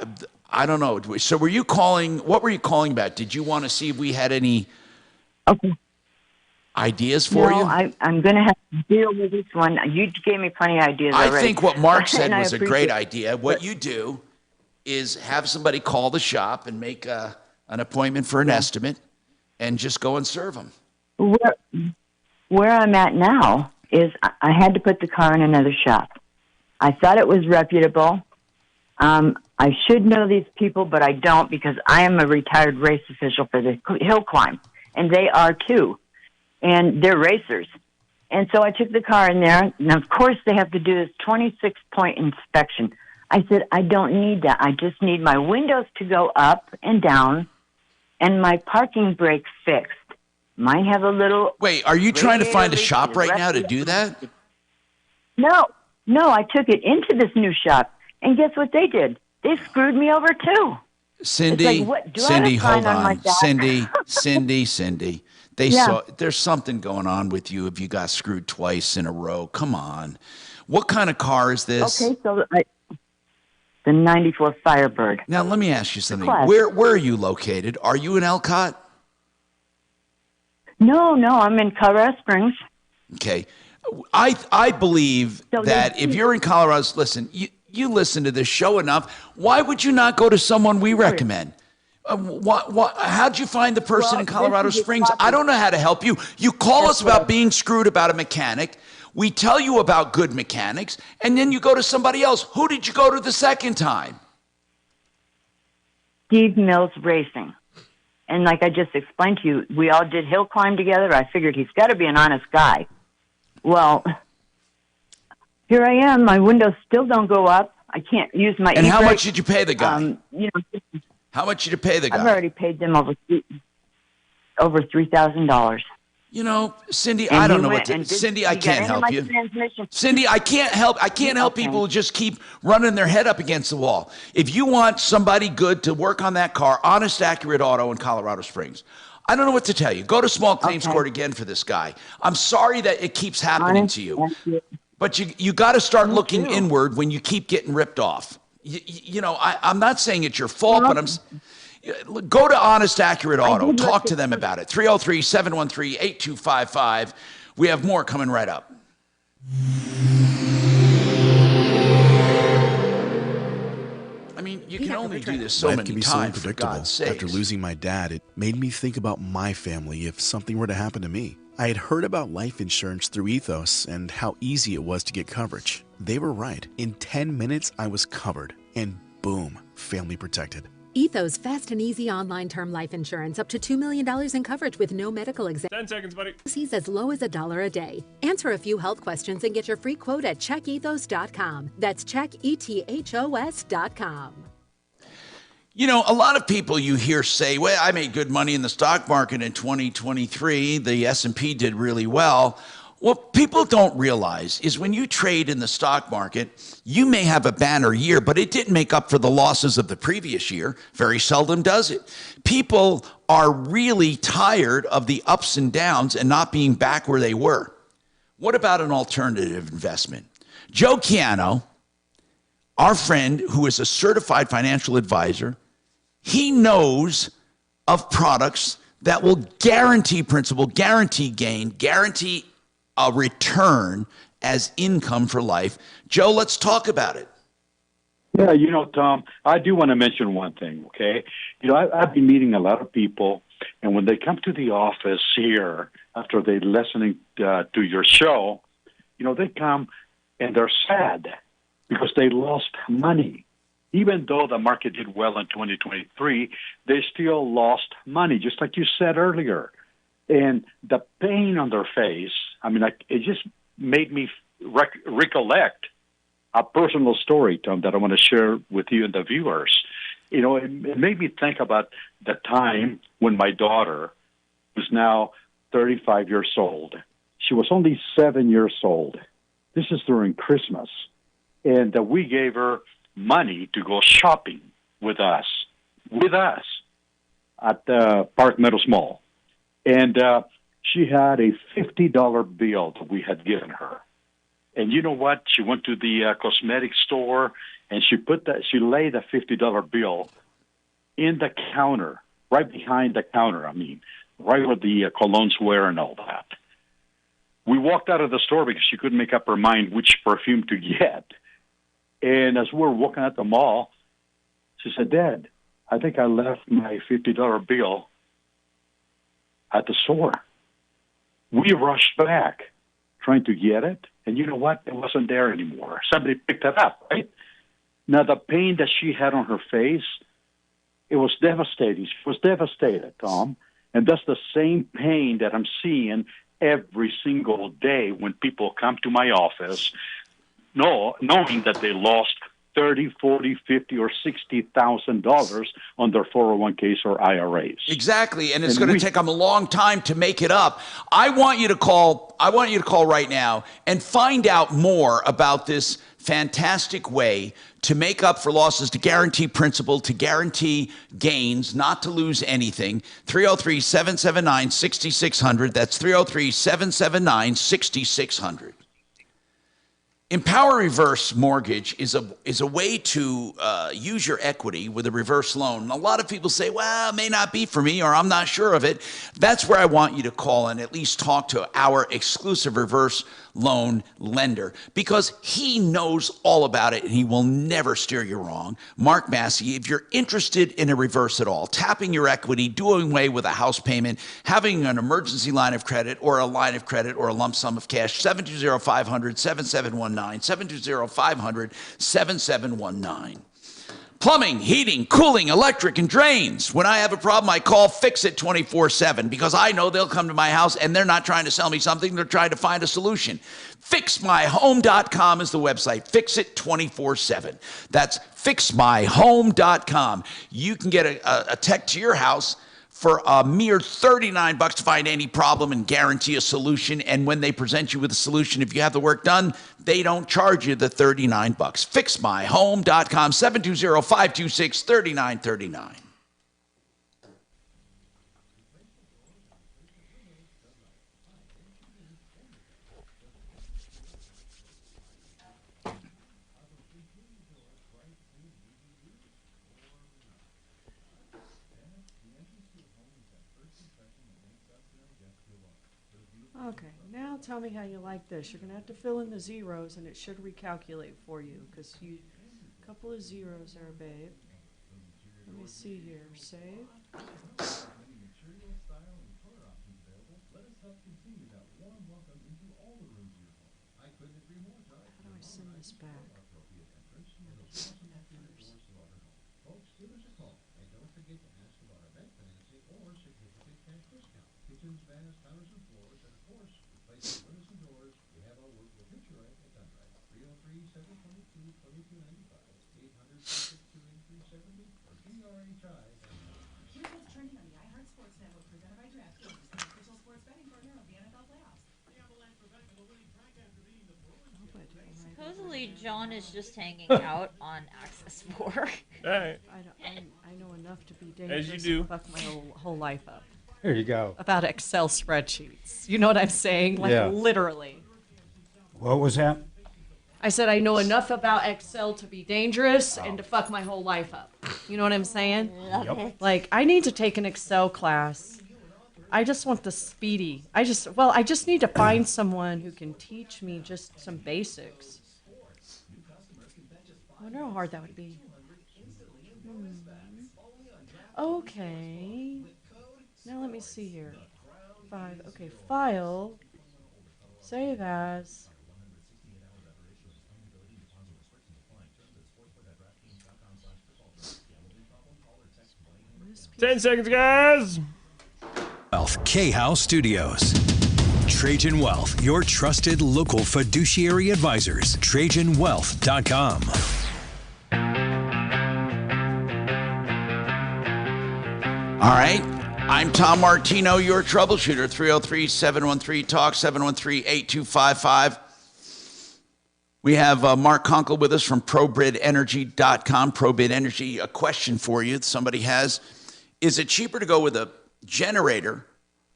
don't know. So were you calling? What were you calling about? Did you want to see if we had any ideas for you? I'm going to have to deal with this one. You gave me plenty of ideas already. I think what Mark said And was a great appreciate- idea. What you do is have somebody call the shop and make an appointment for an estimate and just go and serve them. Where I'm at now is I had to put the car in another shop. I thought it was reputable. I should know these people, but I don't because I am a retired race official for the hill climb, and they are too, and they're racers. And so I took the car in there, and of course they have to do this 26-point inspection. I said, I don't need that. I just need my windows to go up and down and my parking brake fixed. Mine have a little... Wait, are you trying to find a radiator shop leak right and now to the do that? No, I took it into this new shop, and guess what they did? They screwed me over too. Cindy, It's like, what, do I have Cindy, a sign hold on my on. back? Cindy. There's something going on with you if you got screwed twice in a row. Come on. What kind of car is this? Okay, so the 94 Firebird. Now, let me ask you something. Class. Where are you located? Are you in Elcott? No, I'm in Colorado Springs. Okay. I believe that if you're in Colorado, listen, you listen to this show enough. Why would you not go to someone we recommend? How'd you find the person in Colorado Springs? I don't know how to help you. You call us about being screwed about a mechanic. We tell you about good mechanics, and then you go to somebody else. Who did you go to the second time? Steve Mills Racing. And like I just explained to you, we all did hill climb together. I figured he's got to be an honest guy. Well, here I am. My windows still don't go up. I can't use my And how much did you pay the guy? You know, how much did you pay the guy? I've already paid them over $3,000. You know, Cindy, And I don't he know went what to. and did- Cindy, he I got can't into help my you. transmission. Cindy, I can't help people who just keep running their head up against the wall. If you want somebody good to work on that car, Honest Accurate Auto in Colorado Springs. I don't know what to tell you. Go to small claims court again for this guy. I'm sorry that it keeps happening to you. But you got to start looking inward when you keep getting ripped off. You know, I'm not saying it's your fault, but go to Honest Accurate Auto. Talk to them about it. 303-713-8255. We have more coming right up. I mean, you can only do this so Life many can be so times, for unpredictable. God's sakes. After losing my dad, it made me think about my family if something were to happen to me. I had heard about life insurance through Ethos and how easy it was to get coverage. They were right. In 10 minutes, I was covered. And boom, family protected. Ethos fast and easy online term life insurance up to $2 million in coverage with no medical exam. 10 seconds, buddy. Fees as low as $1 a day. Answer a few health questions and get your free quote at checkethos.com. That's checkethos.com. You know, a lot of people you hear say, well, I made good money in the stock market in 2023. The S&P did really well. What people don't realize is when you trade in the stock market, you may have a banner year, but it didn't make up for the losses of the previous year. Very seldom does it. People are really tired of the ups and downs and not being back where they were. What about an alternative investment? Joe Chiano, our friend who is a certified financial advisor, he knows of products that will guarantee principal, guarantee gain, guarantee a return as income for life. Joe, let's talk about it. Yeah, you know, Tom, I do want to mention one thing, okay? You know, I've been meeting a lot of people, and when they come to the office here after they're listening to your show, you know, they come and they're sad because they lost money. Even though the market did well in 2023, they still lost money, just like you said earlier. And the pain on their face, I mean, it just made me recollect a personal story, Tom, that I want to share with you and the viewers. You know, it made me think about the time when my daughter, who's now 35 years old, she was only 7 years old. This is during Christmas. And we gave her money to go shopping with us at the Park Meadows Mall. And she had a $50 bill that we had given her. And you know what? She went to the cosmetic store and she laid a $50 bill in the counter, right behind the counter, right where the colognes were and all that. We walked out of the store because she couldn't make up her mind which perfume to get. And as we were walking at the mall, she said, Dad, I think I left my $50 bill at the store. We rushed back trying to get it. And you know what? It wasn't there anymore. Somebody picked it up, right? Now, the pain that she had on her face, it was devastating. She was devastated, Tom. And that's the same pain that I'm seeing every single day when people come to my office knowing that they lost $30, $40, $50, or $60,000 on their 401ks or IRAs. Exactly, and it's going to take them a long time to make it up. I want you to call right now and find out more about this fantastic way to make up for losses, to guarantee principal, to guarantee gains, not to lose anything. 303-779-6600. That's 303-779-6600. Empower Reverse Mortgage is a way to use your equity with a reverse loan. A lot of people say, well, it may not be for me, or I'm not sure of it. That's where I want you to call and at least talk to our exclusive reverse loan lender, because he knows all about it and he will never steer you wrong. Mark Massey, if you're interested in a reverse at all, tapping your equity, doing away with a house payment, having an emergency line of credit or a line of credit or a lump sum of cash, 720-500-7719, 720-500-7719. Plumbing, heating, cooling, electric, and drains. When I have a problem, I call Fix It 24/7 because I know they'll come to my house and they're not trying to sell me something. They're trying to find a solution. FixMyHome.com is the website. Fix It 24/7. That's FixMyHome.com. You can get a tech to your house for a mere $39 to find any problem and guarantee a solution. And when they present you with a solution, if you have the work done, they don't charge you the $39. FixMyHome.com, 720-526-3939. Okay, now tell me how you like this. You're gonna have to fill in the zeros, and it should recalculate for you, because you, a couple of zeros there, babe. Let me see here. Save. How do I send this back? Kitchens, baths, counters, and floors, and of course, replacing windows and doors. We have our work with Future at Dunright. 303-722-2295, 800-662-8370, or GRHI. Here's what's trending on the iHeart Sports Network, presented by DraftKings, the official sports betting partner of the NFL playoffs. The Avalanche were back in the winning track after beating the Bruins. Supposedly, John is just hanging out on Access 4. Alright. I know enough to be As dangerous you do. and fuck my whole life up. There you go. About Excel spreadsheets. You know what I'm saying? Like, Yeah. literally. What was that? I said I know enough about Excel to be dangerous and to fuck my whole life up. You know what I'm saying? Love Yep. it. Like, I need to take an Excel class. I just want the speedy. I just need to find someone who can teach me just some basics. I wonder how hard that would be. Okay. Now let me see here. 5. Okay, file. Save as. 10 seconds, guys. Wealth K-House Studios. Trajan Wealth, your trusted local fiduciary advisors. TrajanWealth.com. All right. I'm Tom Martino, your troubleshooter. 303-713-TALK, 713-8255. We have Mark Conkle with us from ProBidEnergy.com. ProBid Energy, a question for you that somebody has. Is it cheaper to go with a generator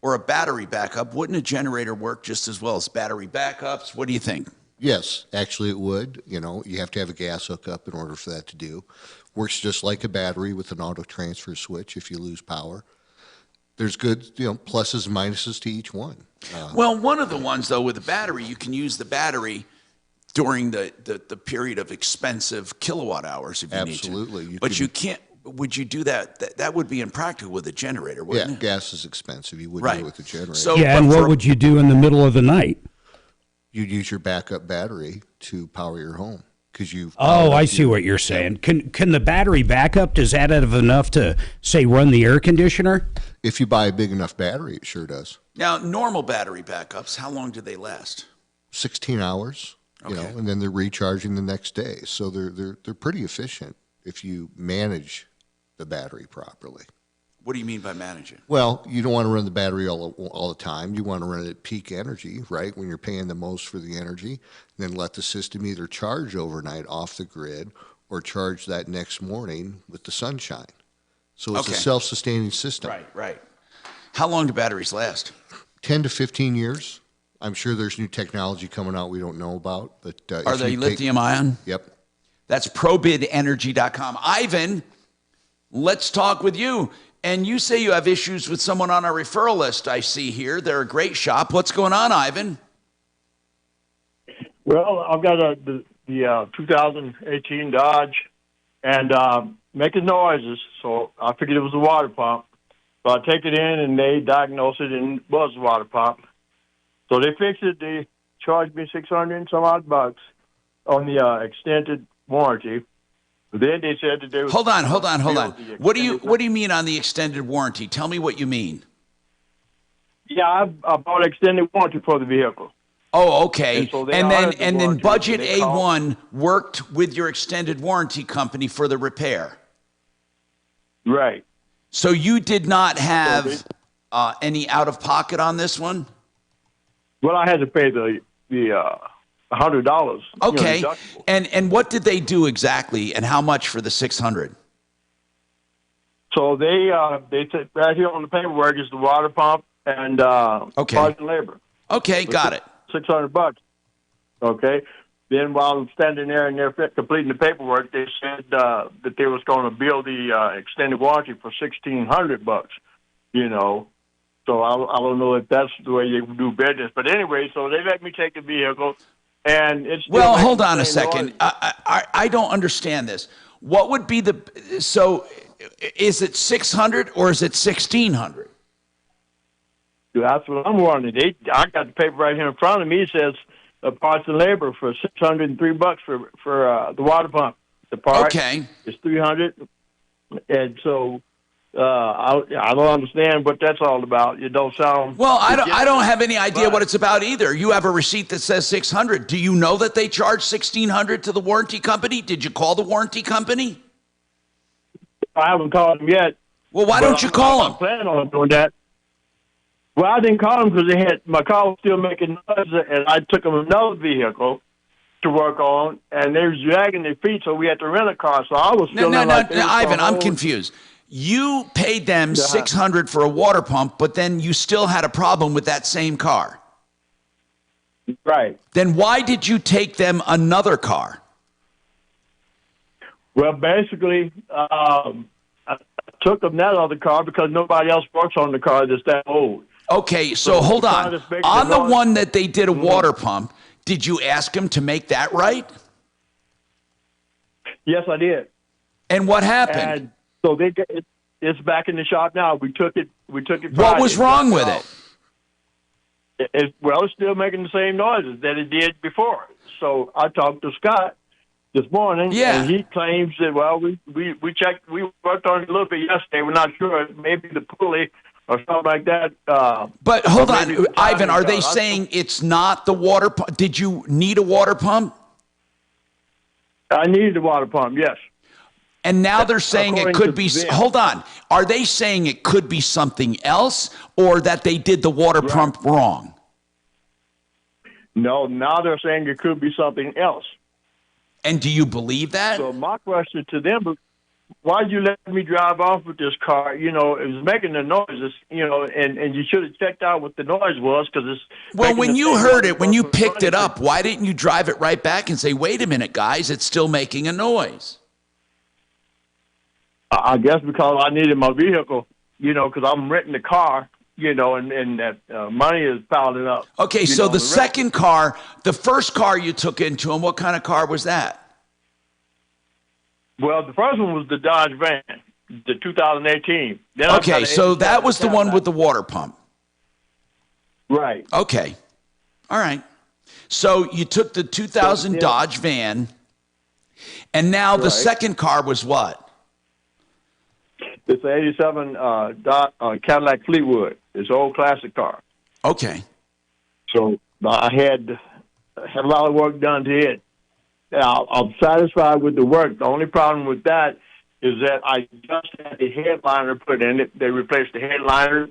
or a battery backup? Wouldn't a generator work just as well as battery backups? What do you think? Yes, actually it would. You know, you have to have a gas hookup in order for that to do. Works just like a battery with an auto transfer switch if you lose power. There's good, pluses and minuses to each one. Well, one of the ones, though, with the battery, you can use the battery during the period of expensive kilowatt hours if you Absolutely. need to. But you can't. Would you do that? That would be impractical with a generator, wouldn't it? Gas is expensive. You wouldn't do it with a generator. So, yeah, and what would you do in the middle of the night? You'd use your backup battery to power your home. Oh, I see what you're saying. Can the battery backup, does that have enough to, say, run the air conditioner? If you buy a big enough battery, it sure does. Now, normal battery backups, how long do they last? 16 hours, and then they're recharging the next day. So they're pretty efficient if you manage the battery properly. What do you mean by managing? Well, you don't want to run the battery all the time. You want to run it at peak energy, right, when you're paying the most for the energy. Then let the system either charge overnight off the grid or charge that next morning with the sunshine. So it's a self-sustaining system. Right. How long do batteries last? 10 to 15 years. I'm sure there's new technology coming out we don't know about. But Are they lithium ion? Yep. That's probidenergy.com. Ivan, let's talk with you. And you say you have issues with someone on our referral list I see here. They're a great shop. What's going on, Ivan? Well, I've got the 2018 Dodge and making noises, so I figured it was a water pump. So I take it in, and they diagnose it, and it was a water pump. So they fixed it. They charged me $600 and some odd bucks on the extended warranty. Then they said that they was Hold on. What do you mean on the extended warranty? Tell me what you mean. Yeah, I bought an extended warranty for the vehicle. Oh, okay. And so And then warranty, Budget so they called- A1 worked with your extended warranty company for the repair. Right. So you did not have any out of pocket on this one? Well, I had to pay the $100. Okay. And what did they do exactly, and how much for the $600? So they said right here on the paperwork is the water pump and parts and labor. Okay, got it. $600. Okay. Then while I'm standing there and they're completing the paperwork, they said that they was going to bill the extended warranty for $1,600. You know, so I don't know if that's the way you do business, but anyway, so they let me take the vehicle, and it's still Well, making hold the on a same second. noise. I don't understand this. What would be so is it 600 or is it 1,600? That's what I'm wondering. I got the paper right here in front of me. It says parts and labor for $603 for the water pump. The part is $300, and so I don't understand what that's all about. It don't sound Well, I don't have any idea what it's about either. You have a receipt that says 600. Do you know that they charge 1,600 to the warranty company? Did you call the warranty company? I haven't called them yet. Well, why don't you call them? I'm planning on doing that. Well, I didn't call them because my car was still making noise, and I took them another vehicle to work on, and they was dragging their feet, so we had to rent a car. So I was still No, like they was Ivan, going I'm home. confused. You paid them $600 for a water pump, but then you still had a problem with that same car. Right. Then why did you take them another car? Well, basically, I took them that other car because nobody else works on the car that's that old. Okay, so hold on. On the one that they did a water pump, did you ask them to make that right? Yes, I did. And what happened? And so it's back in the shop now. We took it. What Friday. was wrong with it? Well, it's still making the same noises that it did before. So I talked to Scott this morning, and he claims that, well, we checked, we worked on it a little bit yesterday. We're not sure. Maybe the pulley or something like that. But hold on, Ivan, are they saying it's not the water pump? Did you need a water pump? I needed a water pump, yes. And now they're saying it could be, hold on, are they saying it could be something else or that they did the water pump wrong? No, now they're saying it could be something else. And do you believe that? So my question to them, why'd you let me drive off with this car? You know, it was making the noises, you know, and you should have checked out what the noise was because it's... Well, when you heard it, when you picked it up, why didn't you drive it right back and say, wait a minute, guys, it's still making a noise? I guess because I needed my vehicle, you know, because I'm renting the car, you know, and that money is piling up. Okay, so the second car, the first car you took into him, what kind of car was that? Well, the first one was the Dodge van, the 2018. Then Okay, so that was the one with the water pump. Right. Okay. All right. So you took the 2000 Dodge van, and now the second car was what? It's an 87 Cadillac Fleetwood. It's an old classic car. Okay. So I had a lot of work done to it. Now, I'm satisfied with the work. The only problem with that is that I just had the headliner put in it. They replaced the headliner.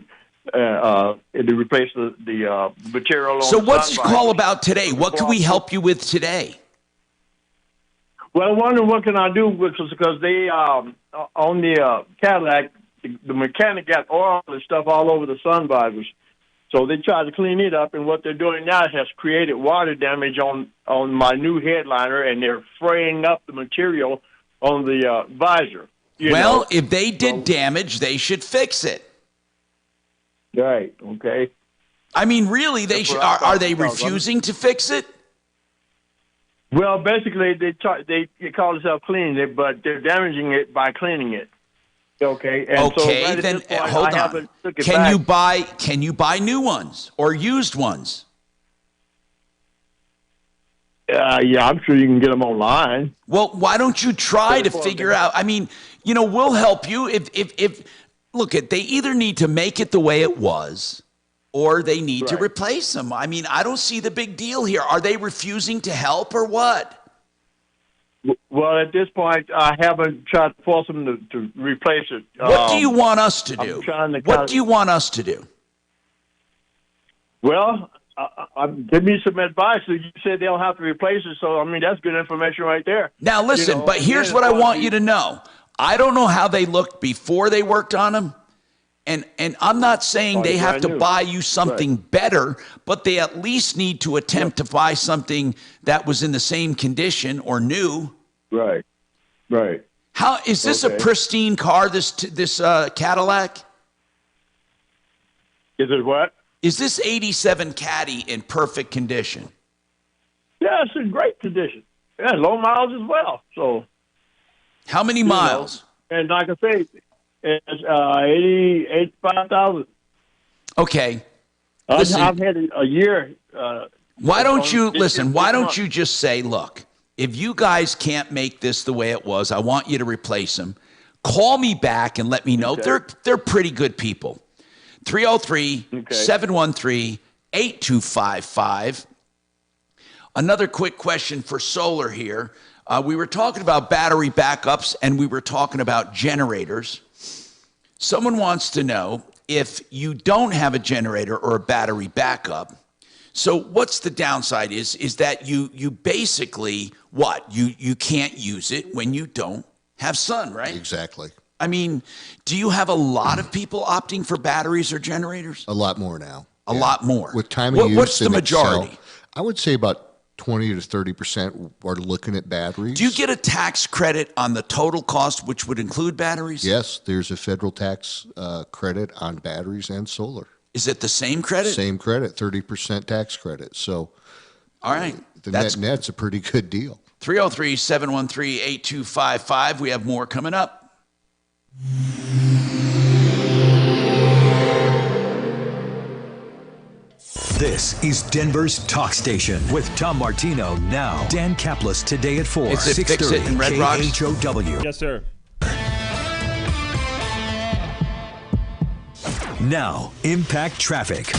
And they replaced the material on So the what's your sun call visor. about today? What can we help you with today? Well, I'm wondering what can I do because they on the Cadillac, the mechanic got oil and stuff all over the sun visors, So they tried to clean it up, and what they're doing now has created water damage on my new headliner, and they're fraying up the material on the visor. Well, if they did damage, they should fix it. Right. Okay. I mean, really, they should. Are they refusing to fix it? Well, basically, they call themselves cleaning it, but they're damaging it by cleaning it. Okay. And Okay, so right then at this point, hold I on. haven't took it Can back. you buy new ones or used ones? Yeah, I'm sure you can get them online. Well, why don't you try to figure out? I mean, we'll help you if look at they either need to make it the way it was or they need to replace them. I mean, I don't see the big deal here. Are they refusing to help or what? Well, at this point, I haven't tried to force them to replace it. What do you want us to do? What do you want us to do? Well, give me some advice. You said they'll have to replace it, so, I mean, that's good information right there. Now, listen, but here's what I want you to know. I don't know how they looked before they worked on them. And I'm not saying they have to buy you something better, but they at least need to attempt to buy something that was in the same condition or new. Right. How is this a pristine car? This Cadillac? Is it what? Is this '87 Caddy in perfect condition? Yeah, it's in great condition. Yeah, low miles as well. So, how many miles? And like I say, it's 85,000. Okay. I've had a year. Why don't you listen? Why don't you just say, look, if you guys can't make this the way it was, I want you to replace them. Call me back and let me know. Okay. They're pretty good people. 303-713-8255. Another quick question for solar here. We were talking about battery backups and we were talking about generators. Someone wants to know if you don't have a generator or a battery backup. So what's the downside is that you basically you can't use it when you don't have sun, right? Exactly. I mean, do you have a lot of people opting for batteries or generators? A lot more now. A lot more. With time of use. What's the and majority? Excel, I would say about 20 to 30% are looking at batteries. Do you get a tax credit on the total cost, which would include batteries? Yes, there's a federal tax credit on batteries and solar. Is it the same credit? Same credit, 30% tax credit. So, all right, the net's a pretty good deal. 303-713-8255. We have more coming up. This is Denver's Talk Station with Tom Martino now. Dan Kaplis today at 4. It's at Fix It in Red Rocks. KHOW. Yes, sir. Now, Impact Traffic.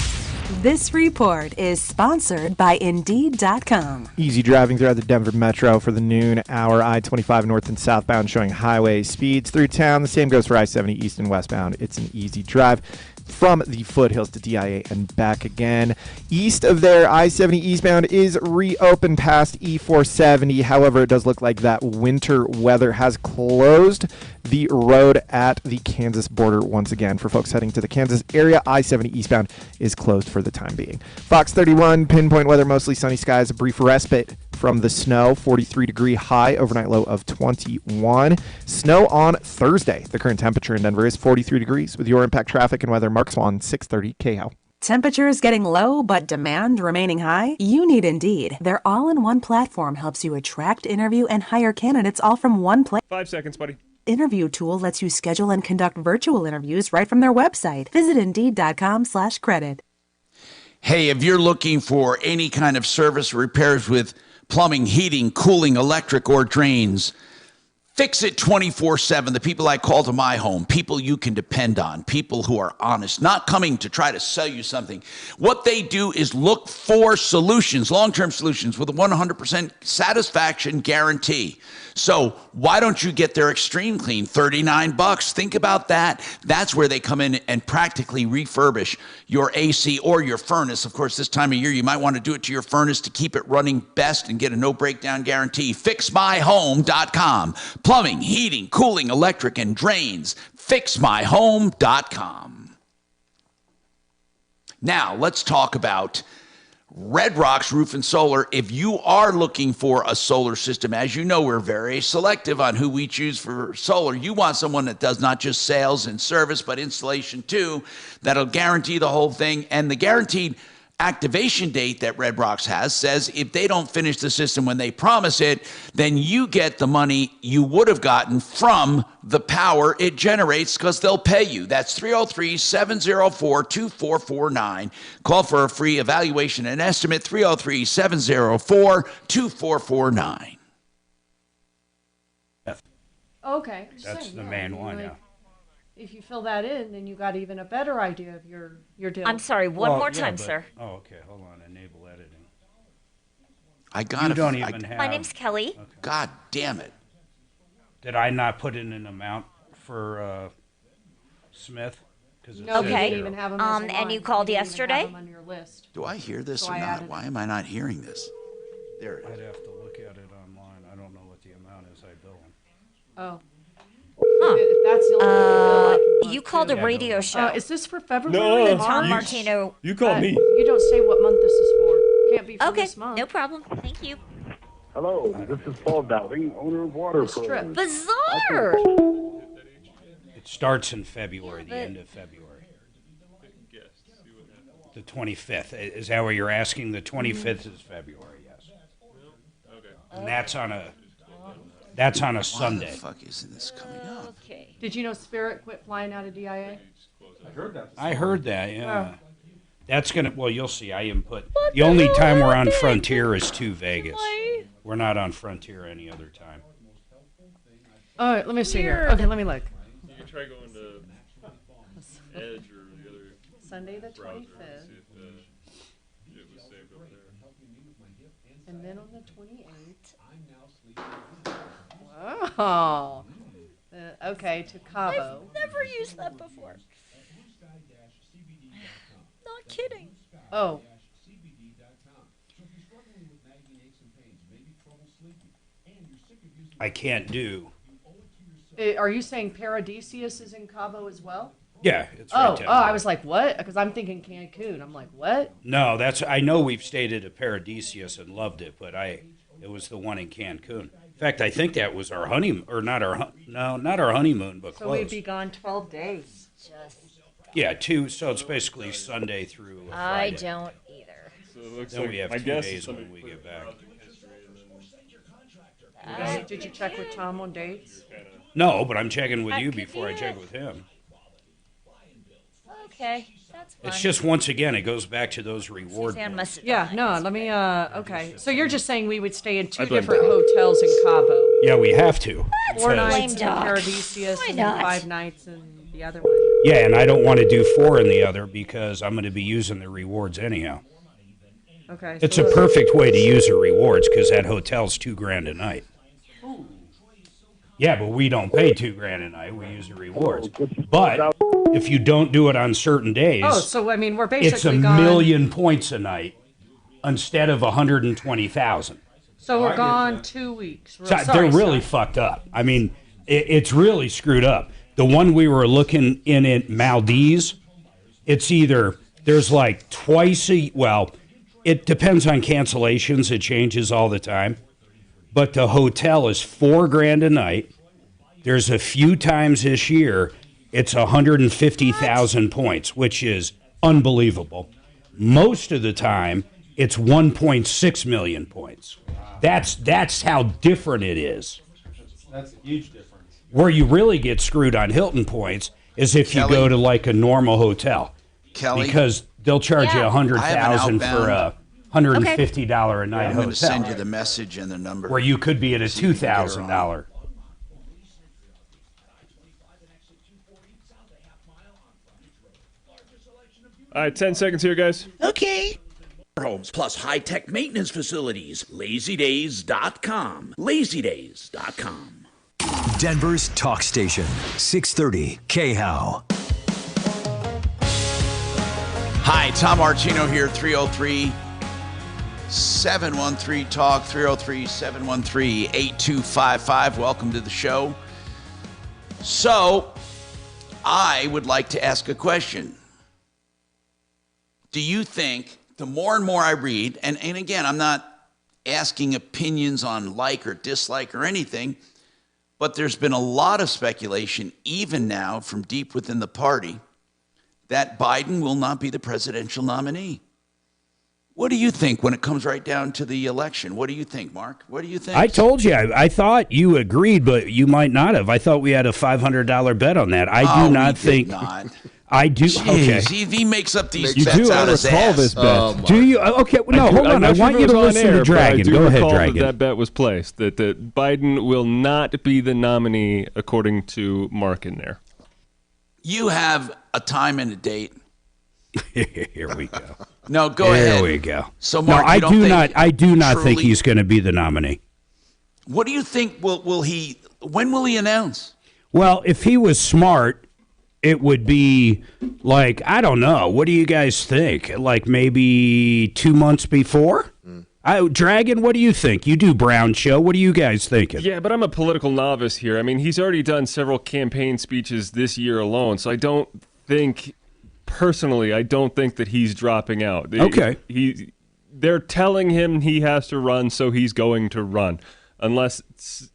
This report is sponsored by Indeed.com. Easy driving throughout the Denver Metro for the noon hour. I-25 north and southbound showing highway speeds through town. The same goes for I-70 east and westbound. It's an easy drive from the foothills to DIA and back again. East of there, I-70 eastbound is reopened past E-470. However, it does look like that winter weather has closed the road at the Kansas border once again. For folks heading to the Kansas area, I-70 eastbound is closed for the time being. Fox 31, pinpoint weather, mostly sunny skies, a brief respite from the snow, 43-degree high, overnight low of 21. Snow on Thursday. The current temperature in Denver is 43 degrees. With your Impact Traffic and weather, Mark Swan, 630 KHOW. Temperatures getting low, but demand remaining high? You need Indeed. Their all-in-one platform helps you attract, interview, and hire candidates all from one place. 5 seconds, buddy. Interview tool lets you schedule and conduct virtual interviews right from their website. Visit Indeed.com/credit. Hey, if you're looking for any kind of service or repairs with plumbing, heating, cooling, electric, or drains, Fix It 24/7. The people I call to my home, people you can depend on, people who are honest, not coming to try to sell you something. What they do is look for solutions, long-term solutions with a 100% satisfaction guarantee. So why don't you get their Extreme Clean, $39? Think about that. That's where they come in and practically refurbish your AC or your furnace. Of course, this time of year, you might want to do it to your furnace to keep it running best and get a no breakdown guarantee. FixMyHome.com. Plumbing, heating, cooling, electric, and drains. FixMyHome.com. Now, let's talk about Red Rocks Roof and Solar. If you are looking for a solar system, as you know, we're very selective on who we choose for solar. You want someone that does not just sales and service, but installation too, that'll guarantee the whole thing. And the guaranteed activation date that Red Rocks has says if they don't finish the system when they promise it, then you get the money you would have gotten from the power it generates because they'll pay you. That's 303-704-2449. Call for a free evaluation and estimate, 303-704-2449. Okay. That's saying, the yeah, main I mean, one, like, yeah. If you fill that in, then you got even a better idea of your deal. I'm sorry, one more yeah, time, but- sir. Oh, okay. Hold on. Enable editing. I got You it. don't even have. My name's Kelly. God damn it. Did I not put in an amount for Smith? Because No, you didn't even have them as a and line. you called didn't even have yesterday? them on your list. Do I hear this So or I not? added Why am I not hearing this? There it is. I'd have to look at it online. I don't know what the amount is I bill them. Oh. Huh. If that's the only thing you feel like you You want called to. a radio show. Is this for February? No, or Tom March? Martino. You call me. You don't say what month this is for. Can't be for Okay, this month. no problem. Thank you. Hello, this is Paul Dowling, owner of Water Pro. Bizarre. It starts in February, the end of February. The 25th. Is that what you're asking? The 25th is February, yes. And that's on a Sunday. Why the fuck isn't this coming up? Okay. Did you know Spirit quit flying out of DIA? I heard that. I heard that, yeah. Oh. That's going to, well, you'll see. I input. The only time we're on Frontier is to Vegas. We're not on Frontier any other time. All right, let me see here. Weird. Okay, let me look. You can try going to Edge or the other Sunday the browser and 25th. see if it was saved over there. And then on the 28th. Wow. Okay, to Cabo. Never used that before. Not kidding. Oh. I can't do. Are you saying Paradisius is in Cabo as well? Yeah, it's right down I there. was like, what? Because I'm thinking Cancun. I'm like, what? No, I know we've stayed at Paradisius and loved it, but it was the one in Cancun. In fact, I think that was our honeymoon, or not our honeymoon, but So close. we'd be gone 12 days. Yeah, so it's basically Sunday through Friday. I don't either. So it looks Then like we have my 2 guess days is somebody when we put get back. browsing history and then Did you check with Tom on dates? No, but I'm checking with That you could before be I check it. with him. Okay, that's fine. It's just, once again, it goes back to those reward Suzanne points. must have Yeah, done no, it. let me, okay. So you're just saying we would stay in 2 I blame different Doc. hotels in Cabo. Yeah, we have to. 4 because- nights in Blame Doc. Paradisius Why and then not? 5 nights in the other one. Yeah, and I don't want to do 4 in the other because I'm going to be using the rewards anyhow. Okay. It's so a perfect way to use the rewards because that hotel's $2,000 a night. Yeah, but we don't pay $2,000 a night. We use the rewards. But if you don't do it on certain days, Oh, so I mean, we're it's a basically gone. million points a night instead of 120,000. So we're gone 2 weeks. So Sorry, they're really Scott. fucked up. I mean, it's really screwed up. The one we were looking in at Maldives, it's either there's like it depends on cancellations. It changes all the time. But the hotel is $4,000 a night. There's a few times this year it's 150,000 points, which is unbelievable. Most of the time it's 1.6 million points. That's how different it is. That's a huge difference. Where you really get screwed on Hilton points is if you go to like a normal hotel, Kelly? because they'll charge you I have an $100,000 for a $150 a night I'm hotel. going to send you the message and the number. Where you could be at a $2,000. All right, 10 seconds here, guys. Okay. Homes plus high-tech maintenance facilities. LazyDays.com. LazyDays.com. Denver's talk station, 630 KHOW. Hi, Tom Martino here, 303-713-TALK, 303-713-8255. Welcome to the show. So, I would like to ask a question. do you think the more and more I read, and again, I'm not asking opinions on like or dislike or anything, but there's been a lot of speculation, even now from deep within the party, that Biden will not be the presidential nominee. What do you think when it comes right down to the election? What do you think, Mark? What do you think? I told you. I thought you agreed, but you might not have. I thought we had a $500 bet on that. I do not think. Not. I do. Okay. Jeez, he makes up these You bets do out his recall ass. this bet. Do you? Okay. No, hold on. I want you to listen to Dragon. Go ahead, Dragon. That bet was placed that Biden will not be the nominee, according to Mark in there. You have a time and a date. Here we go. No, go ahead. Here we go. So, Mark, no, you don't think I do not think truly- he's going to be the nominee. What do you think? Will he? When will he announce? Well, if he was smart, it would be like, I don't know. What do you guys think? Like maybe 2 months before? Dragon, what do you think? You do Brown Show. What are you guys thinking? Yeah, but I'm a political novice here. I mean, he's already done several campaign speeches this year alone, so I don't think, personally, that he's dropping out. Okay. They're telling him he has to run, so he's going to run. Unless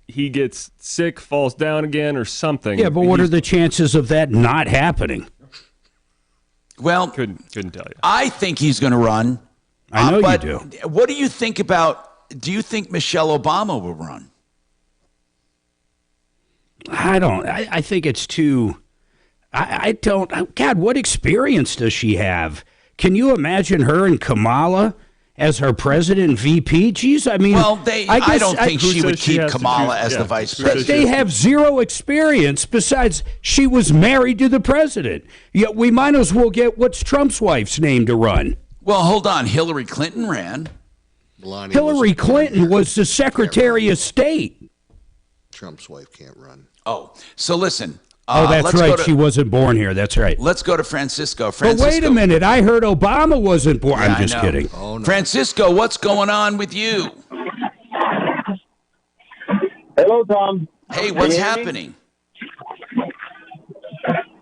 he gets sick, falls down again, or something. Yeah, but what are the chances of that not happening? Well, couldn't tell you. I think he's going to run. I know but you do. What do you think about? Do you think Michelle Obama will run? I don't. I think it's too. I don't. God, what experience does she have? Can you imagine her and Kamala as her president and VP? Jeez, I mean, Well, I don't think she would keep Kamala as the vice president. They have zero experience. Besides, she was married to the president. Yet we might as well get what's Trump's wife's name to run. Well, hold on. Hillary Clinton ran. Hillary Clinton was the Secretary of State. Trump's wife can't run. Oh, so listen. That's let's right. go to- She wasn't born here. That's right. Let's go to Francisco. But wait a minute. I heard Obama wasn't born. Yeah, I'm just I know. kidding. Oh, no. Francisco, what's going on with you? Hello, Tom. Hey, Can what's you hear me? happening?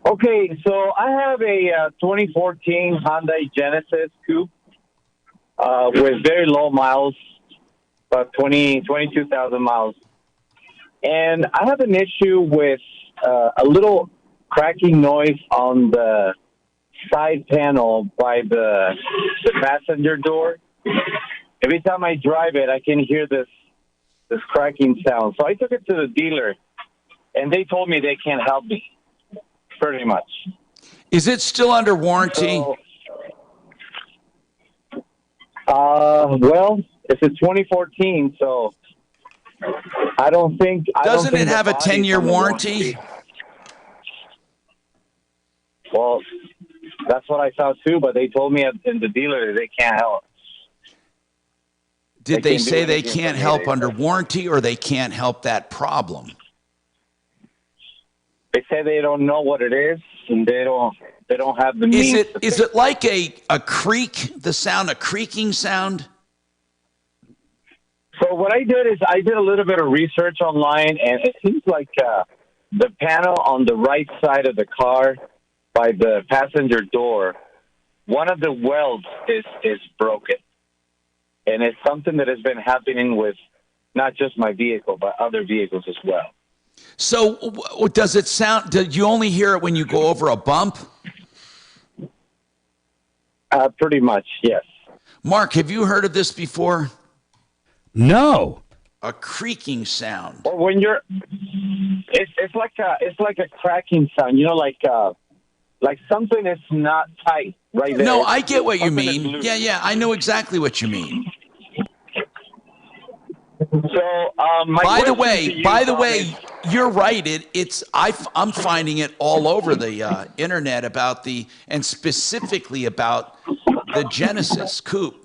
Okay, so I have a 2014 Hyundai Genesis Coupe with very low miles, about 22,000 miles. And I have an issue with a little cracking noise on the side panel by the passenger door. Every time I drive it, I can hear this cracking sound. So I took it to the dealer, and they told me they can't help me, pretty much. Is it still under warranty? So, well, it's a 2014, so I don't think. Doesn't it have a 10-year warranty? Well, that's what I thought too, but they told me in the dealer they can't help. Did they can't do say they anything can't for me. help under warranty, or they can't help that problem? They say they don't know what it is, and they don't have the means. Is it like a creak? A creaking sound? So what I did is I did a little bit of research online, and it seems like the panel on the right side of the car by the passenger door, one of the welds is broken. And it's something that has been happening with not just my vehicle, but other vehicles as well. So does it sound? Do you only hear it when you go over a bump? Pretty much, yes. Mark, have you heard of this before? No. A creaking sound. Or when you're, it's like a cracking sound. You know, like something is not tight right there. No, I get what you Something is mean. loose. Yeah, I know exactly what you mean. So, By the way, you're right. I'm finding it all over the internet about and specifically about the Genesis Coupe.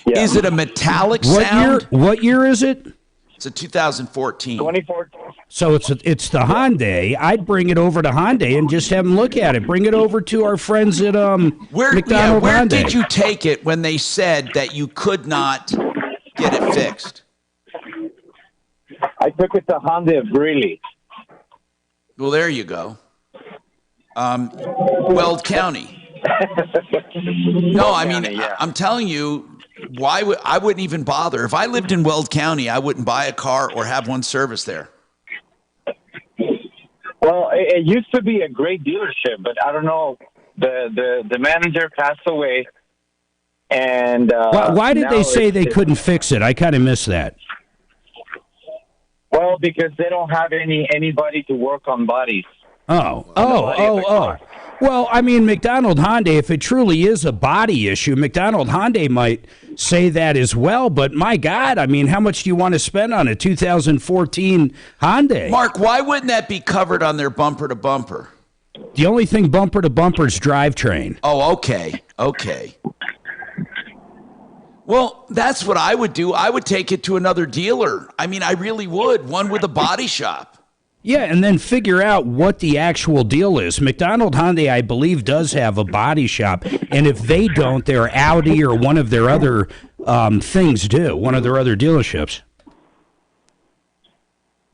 Yeah. Is it a metallic sound? What year is it? It's a 2014. 2014. So it's the Hyundai. I'd bring it over to Hyundai and just have them look at it. Bring it over to our friends at Where McDonald Hyundai. did you take it when they said that you could not get it fixed? I took it to Honda of Greeley. Well, there you go. Weld County. No, I mean, yeah. I'm telling you, I wouldn't even bother. If I lived in Weld County, I wouldn't buy a car or have one service there. Well, it used to be a great dealership, but I don't know. The manager passed away, and Why did now they say they it's- couldn't fix it? I kind of missed that. Well, because they don't have anybody to work on bodies. Oh. Well, I mean, McDonald Hyundai, if it truly is a body issue, McDonald Hyundai might say that as well. But my God, I mean, how much do you want to spend on a 2014 Hyundai? Mark, why wouldn't that be covered on their bumper to bumper? The only thing bumper to bumper is drivetrain. Oh, okay. Well, that's what I would do. I would take it to another dealer. I mean, I really would. One with a body shop. Yeah, and then figure out what the actual deal is. McDonald Hyundai, I believe, does have a body shop, and if they don't, their Audi or one of their other things do, one of their other dealerships.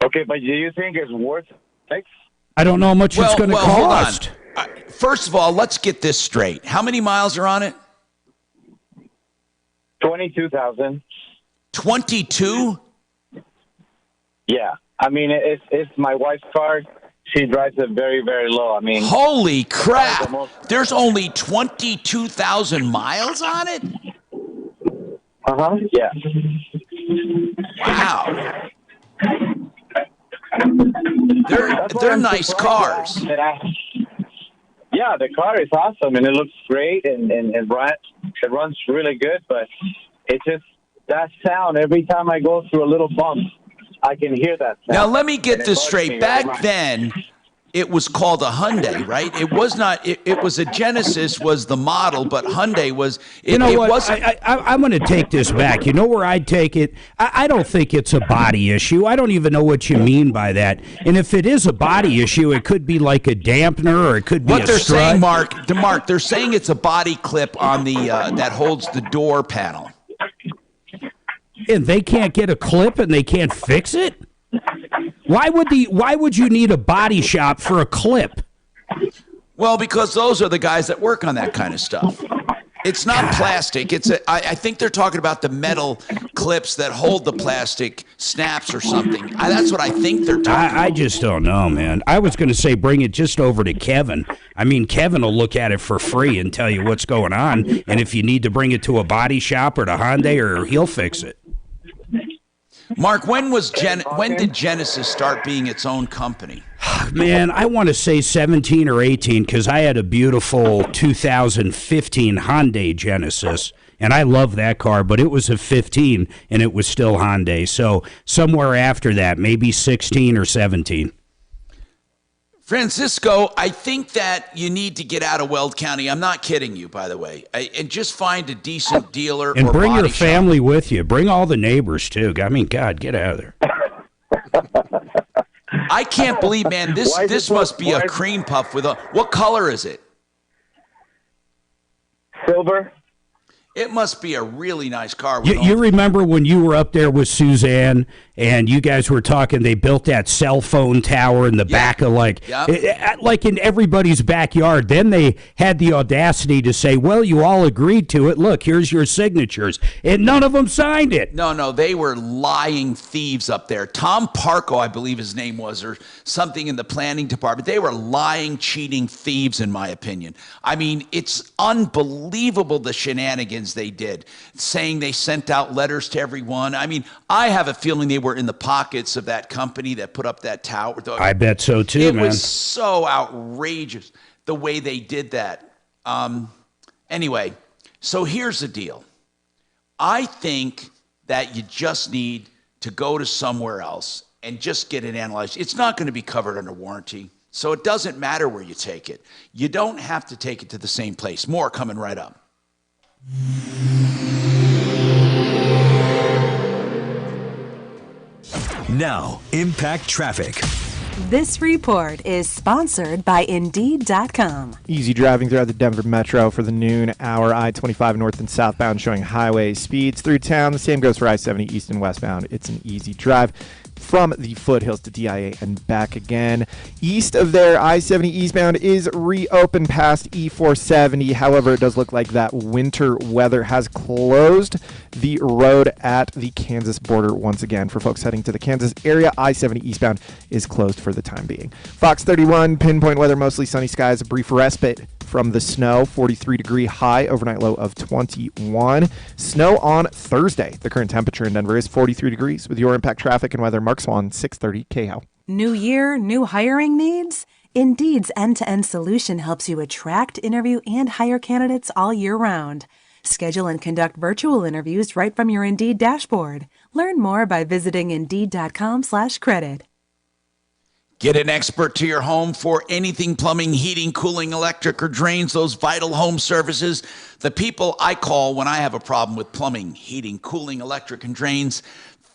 Okay, but do you think it's worth it? I don't know how much it's going to cost. Hold on. First of all, let's get this straight. How many miles are on it? 22,000. 22? Yeah. I mean, it's my wife's car. She drives it very, very low. I mean, holy crap! There's only 22,000 miles on it? Yeah. Wow. They're nice cars. Yeah, the car is awesome, and it looks great, and it runs really good, but it just, that sound, every time I go through a little bump, I can hear that sound. Now, let me get this straight. Back then, it was called a Hyundai, right? It was not. It was a Genesis was the model, but Hyundai was. I'm going to take this back. You know where I'd take it? I don't think it's a body issue. I don't even know what you mean by that. And if it is a body issue, it could be like a dampener, or it could be what a they're strut. saying, Mark. They're saying it's a body clip on the that holds the door panel. And they can't get a clip, and they can't fix it. Why would you need a body shop for a clip? Well, because those are the guys that work on that kind of stuff. It's not plastic. I think they're talking about the metal clips that hold the plastic snaps or something. That's what I think they're talking about. I just don't know, man. I was going to say bring it just over to Kevin. I mean, Kevin will look at it for free and tell you what's going on. And if you need to bring it to a body shop or to Hyundai, or he'll fix it. Mark, when did Genesis start being its own company? Man, I want to say 17 or 18 because I had a beautiful 2015 Hyundai Genesis, and I love that car, but it was a 15, and it was still Hyundai. So somewhere after that, maybe 16 or 17. Francisco, I think that you need to get out of Weld County. I'm not kidding you, by the way. And just find a decent dealer And or bring body your shop. family with you. Bring all the neighbors, too. I mean, God, get out of there. I can't believe, man, this must be a cream puff with a... What color is it? Silver. It must be a really nice car. You remember when you were up there with Suzanne and you guys were talking, they built that cell phone tower in the back of like in everybody's backyard. Then they had the audacity to say, well, you all agreed to it. Look, here's your signatures. And none of them signed it. No, they were lying thieves up there. Tom Parco, I believe his name was, or something in the planning department. They were lying, cheating thieves, in my opinion. I mean, it's unbelievable the shenanigans they did, saying they sent out letters to everyone. I mean, I have a feeling they were in the pockets of that company that put up that tower. I bet so too, it man. It was so outrageous the way they did that. Anyway, so here's the deal. I think that you just need to go to somewhere else and just get it analyzed. It's not going to be covered under warranty, so it doesn't matter where you take it. You don't have to take it to the same place. More coming right up. Now, Impact Traffic. This report is sponsored by Indeed.com. Easy driving throughout the Denver Metro for the noon hour. I-25 north and southbound showing highway speeds through town. The same goes for I-70 east and westbound. It's an easy drive. from the foothills to DIA and back again. East of there, I-70 eastbound is reopened past E470. However, it does look like that winter weather has closed the road at the Kansas border once again. For folks heading to the Kansas area, I-70 eastbound is closed for the time being. Fox 31, pinpoint weather, mostly sunny skies, a brief respite from the snow, 43-degree high, overnight low of 21. Snow on Thursday. The current temperature in Denver is 43 degrees. With your impact traffic and weather, Mark Swan, 630 KHOW. New year, new hiring needs? Indeed's end-to-end solution helps you attract, interview, and hire candidates all year round. Schedule and conduct virtual interviews right from your Indeed dashboard. Learn more by visiting Indeed.com/credit. Get an expert to your home for anything plumbing, heating, cooling, electric, or drains, those vital home services. The people I call when I have a problem with plumbing, heating, cooling, electric, and drains.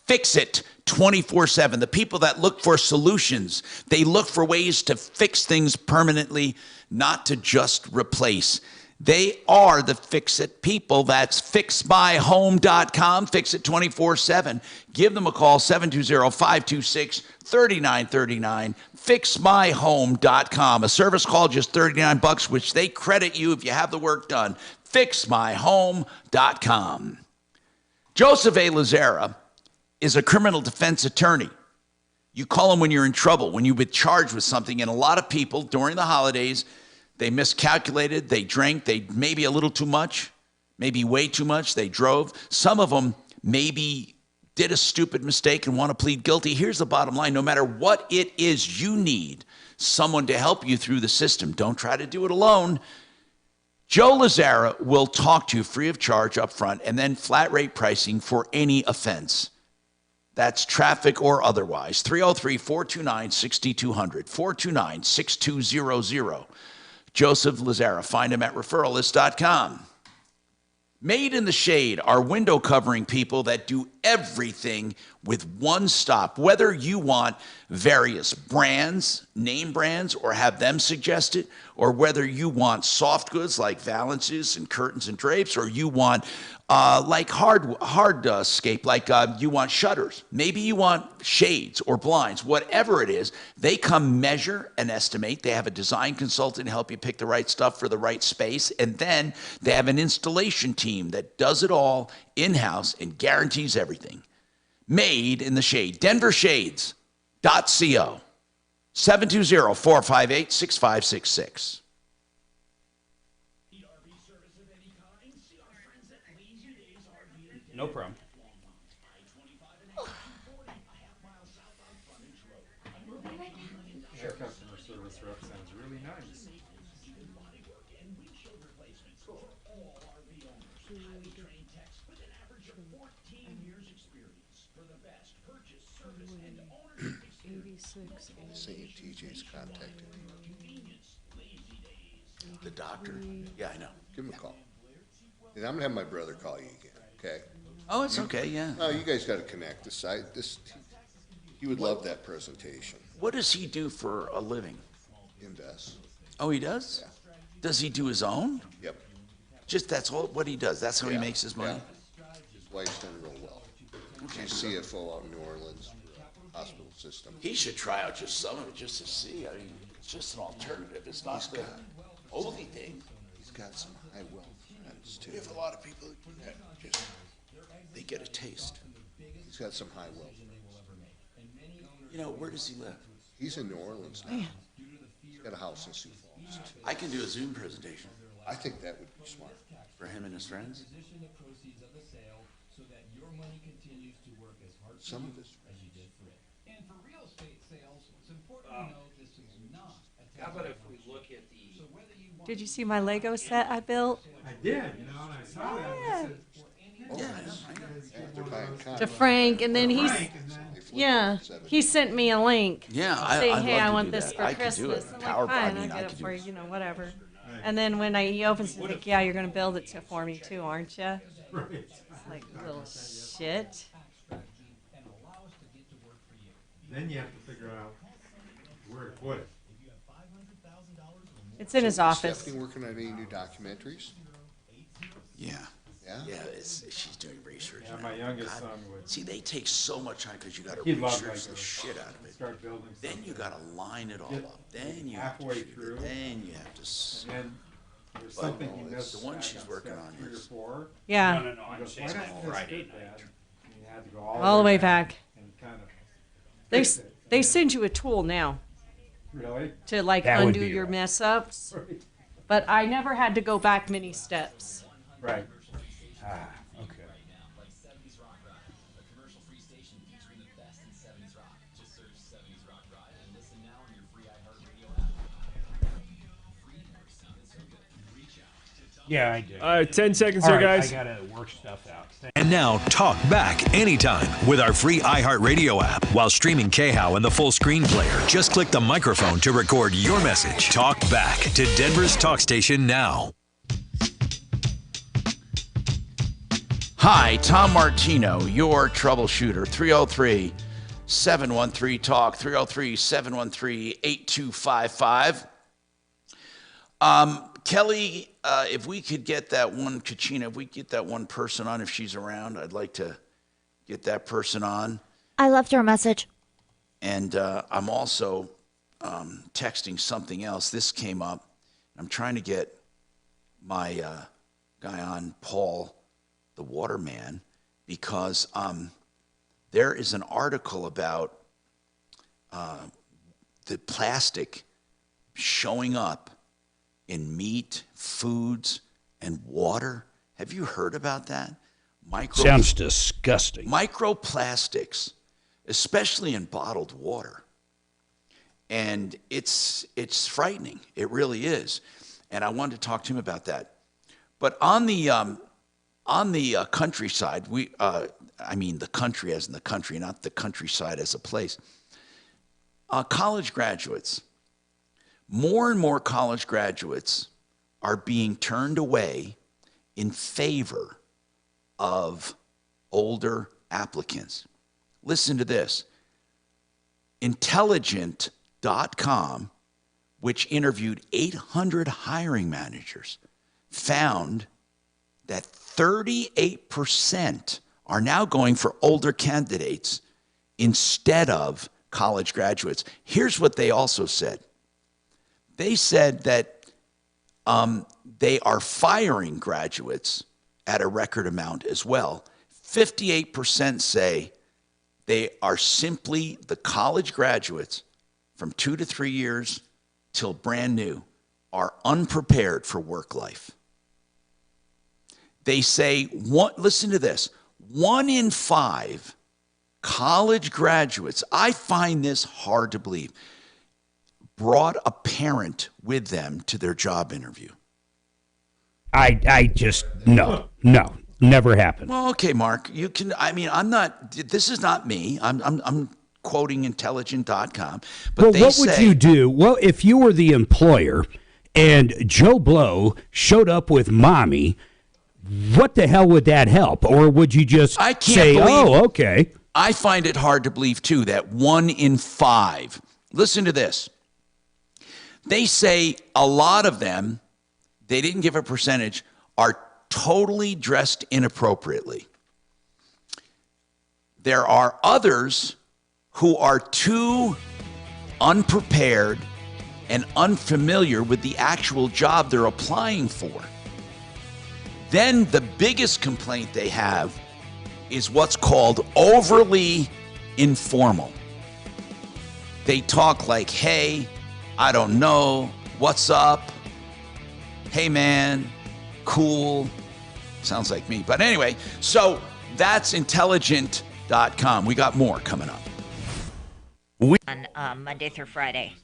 Fix It 24/7. The people that look for solutions. They look for ways to fix things permanently, not to just replace. They are the Fix It people. That's fixmyhome.com. Fix It 24/7. Give them a call, 720-526-3939. Fixmyhome.com. A service call, just $39, which they credit you if you have the work done. Fixmyhome.com. Joseph A. Lazara is a criminal defense attorney. You call him when you're in trouble, when you've been charged with something, and a lot of people during the holidays, they miscalculated, they drank, they maybe a little too much, maybe way too much, they drove. Some of them maybe did a stupid mistake and want to plead guilty. Here's the bottom line. No matter what it is, you need someone to help you through the system. Don't try to do it alone. Joe Lazara will talk to you free of charge up front and then flat rate pricing for any offense. That's traffic or otherwise. 303-429-6200, 429-6200. Joseph Lazara. Find him at referralist.com. Made in the Shade are window covering people that do everything with one stop. Whether you want various brands, name brands, or have them suggested, or whether you want soft goods like valances and curtains and drapes, or you want like hardscape, like you want shutters. Maybe you want shades or blinds. Whatever it is, they come measure and estimate. They have a design consultant help you pick the right stuff for the right space, and then they have an installation team that does it all in-house and guarantees everything. Made in the Shade. DenverShades.co. 720-458-6566. No problem. Their customer service rep sounds really nice. St. TJ's contacted me. The doctor? Yeah, I know. Give him a call. And I'm gonna have my brother call you again, okay? Oh, it's okay, yeah. No, you guys gotta connect. He would love that presentation. What does he do for a living? Invest. Oh, he does? Yeah. Does he do his own? Yep. Just that's all what he does. That's how he Yeah, makes his money. yeah. His wife's done real well. She's CFO out in New Orleans hospital system. He should try out just some of it just to see. I mean, it's just an alternative. It's not the only thing. He's got some high wealth friends too. We have a lot of people that just they get a taste. He's got some high wealth. You know, where does he live? He's in New Orleans now. He's got a house in Sioux Falls too. I can do a Zoom presentation. I think that would be smart. For him and his friends? Some of his friends. And for real estate sales, it's important to know this is not a How about if we look at the... Did you see my Lego set I built? I did, and I saw that. And I said, To Frank, and then he sent me a link. Yeah, saying, I'd hey, love I to want do this that. for I could do Christmas. it. I'm Power- like, I fine, mean, I'll I get it could for do you, whatever. And then when he opens, he's like, yeah, you're gonna build it for me too, aren't you? It's like little shit. Then you have to figure out where to put it. It's in his office. Stephanie working on any new documentaries? Yeah. Yeah? Yeah, she's doing research. Yeah, now. my youngest God, son would. See, they take so much time because you got to He'd love, research like, the to shit out of it. start building Then you got to line it all Get up. Then you have to halfway shoot it. through, Then you have to. And then there's But something no, he it's missed. the one back she's on working step on 3 or is- 4. Yeah. No, He I'm goes, saying "Why it's not this Friday good, night. Dad?" And he had to go All the way back. and kind of They fix it. they send you a tool now Really? to like That would undo be your right. mess ups. But I never had to go back many steps. Right. Ah, okay. Yeah, I do. All right, 10 seconds All here, right, guys. I gotta work stuff out. And now, talk back anytime with our free iHeartRadio app. While streaming KHOW and the full screen player, just click the microphone to record your message. Talk back to Denver's talk station now. Hi, Tom Martino, your troubleshooter. 303-713-TALK, 303-713-8255. Kelly, if we could get that one, Kachina, if we get that one person on, if she's around, I'd like to get that person on. I left her a message. And I'm also texting something else. This came up. I'm trying to get my guy on, Paul, the waterman, because there is an article about the plastic showing up in meat, foods, and water. Have you heard about that? Sounds disgusting. Microplastics, especially in bottled water. And it's frightening. It really is. And I wanted to talk to him about that. But on the countryside, I mean the country as in the country, not the countryside as a place. College graduates, more and more college graduates are being turned away in favor of older applicants. Listen to this. Intelligent.com, which interviewed 800 hiring managers, found that 38% are now going for older candidates instead of college graduates. Here's what they also said. They said that they are firing graduates at a record amount as well. 58% say they are simply the college graduates from 2 to 3 years till brand new are unprepared for work life. They say, listen to this, 1 in 5 college graduates, I find this hard to believe, brought a parent with them to their job interview. I just, no, never happened. Well, okay, Mark, you can, I mean, I'm not, this is not me. I'm quoting intelligent.com. But Well, they what would you do? Well, if you were the employer and Joe Blow showed up with mommy, what the hell would that help? Or would you just say, oh, okay. I find it hard to believe, too, that 1 in 5. Listen to this. They say a lot of them, they didn't give a percentage, are totally dressed inappropriately. There are others who are too unprepared and unfamiliar with the actual job they're applying for. Then the biggest complaint they have is what's called overly informal. They talk like, hey, I don't know, what's up? Hey man, cool. Sounds like me. But anyway, so that's intelligent.com. We got more coming up. On Monday through Friday.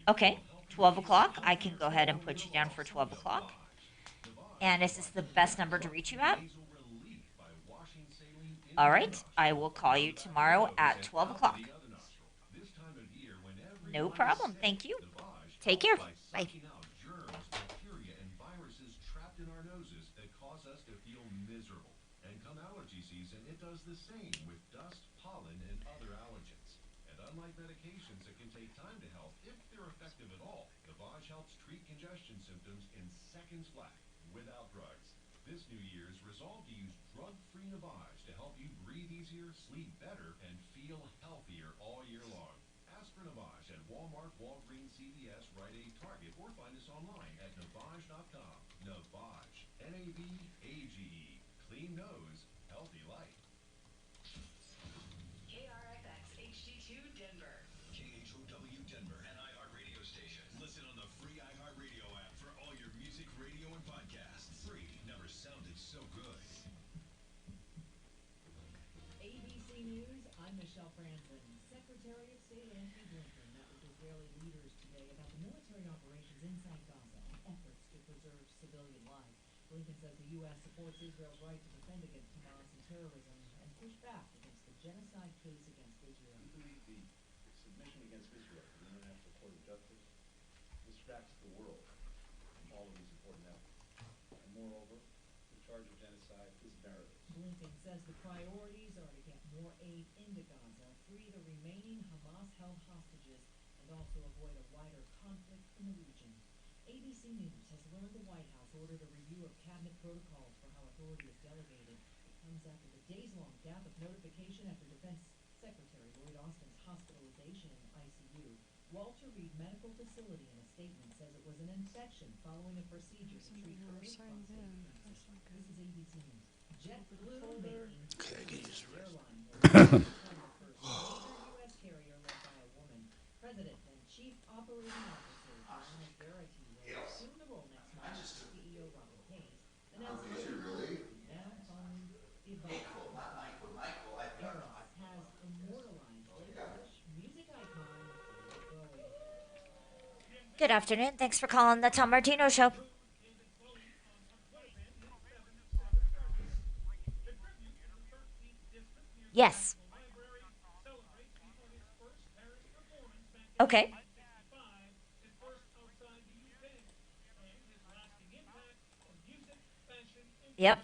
Okay, 12 o'clock. I can go ahead and put you down for 12 o'clock. And is this the best number to reach you at? All right, I will call you tomorrow at 12 o'clock. No problem. Thank you. Take care. Bye. The same with dust, pollen, and other allergens. And unlike like medications that can take time to help, if they're effective at all, Navage helps treat congestion symptoms in seconds flat, without drugs. This New Year's, resolve to use drug-free Navage to help you breathe easier, sleep better, and feel healthier all year long. Ask for Navage at Walmart, Walgreens, CVS, Rite Aid, Target, or find us online at Navage.com. Navage. N-A-V-A-G-E. Clean nose, healthy life. KRFX HD2 Denver. KHOW Denver, an iHeartRadio station. Listen on the free iHeartRadio app for all your music, radio, and podcasts. Free. Never sounded so good. ABC News, I'm Michelle Franzen. Secretary of State Antony Blinken met with Israeli leaders today about the military operations inside Gaza and efforts to preserve civilian lives. Blinken says the U.S. supports Israel's right to defend against Hamas and terrorism and push back against the genocide case against Israel. We believe the submission against Israel to the International Court of Justice distracts the world from all of these important efforts. And moreover, the charge of genocide is meritless. Blinken says the priorities are to get more aid into Gaza, free the remaining Hamas-held hostages, and also avoid a wider conflict in the region. ABC News has learned the White House ordered a review of cabinet protocols for how authority is delegated. It comes after the days-long gap of notification after Defense Secretary Lloyd Austin's hospitalization in ICU. Walter Reed Medical Facility in a statement says it was an infection following a procedure to treat early prostate cancer. This is ABC News. JetBlue making airline will become the first major U.S. carrier led by a woman. President and Chief Operating Officer Joanna Garrity will assume the role next month. CEO Robert Hayes announced now following the advice has immortalized British music icon Bowie. Good afternoon. Thanks for calling the Tom Martino Show. Yes. Okay. Yep.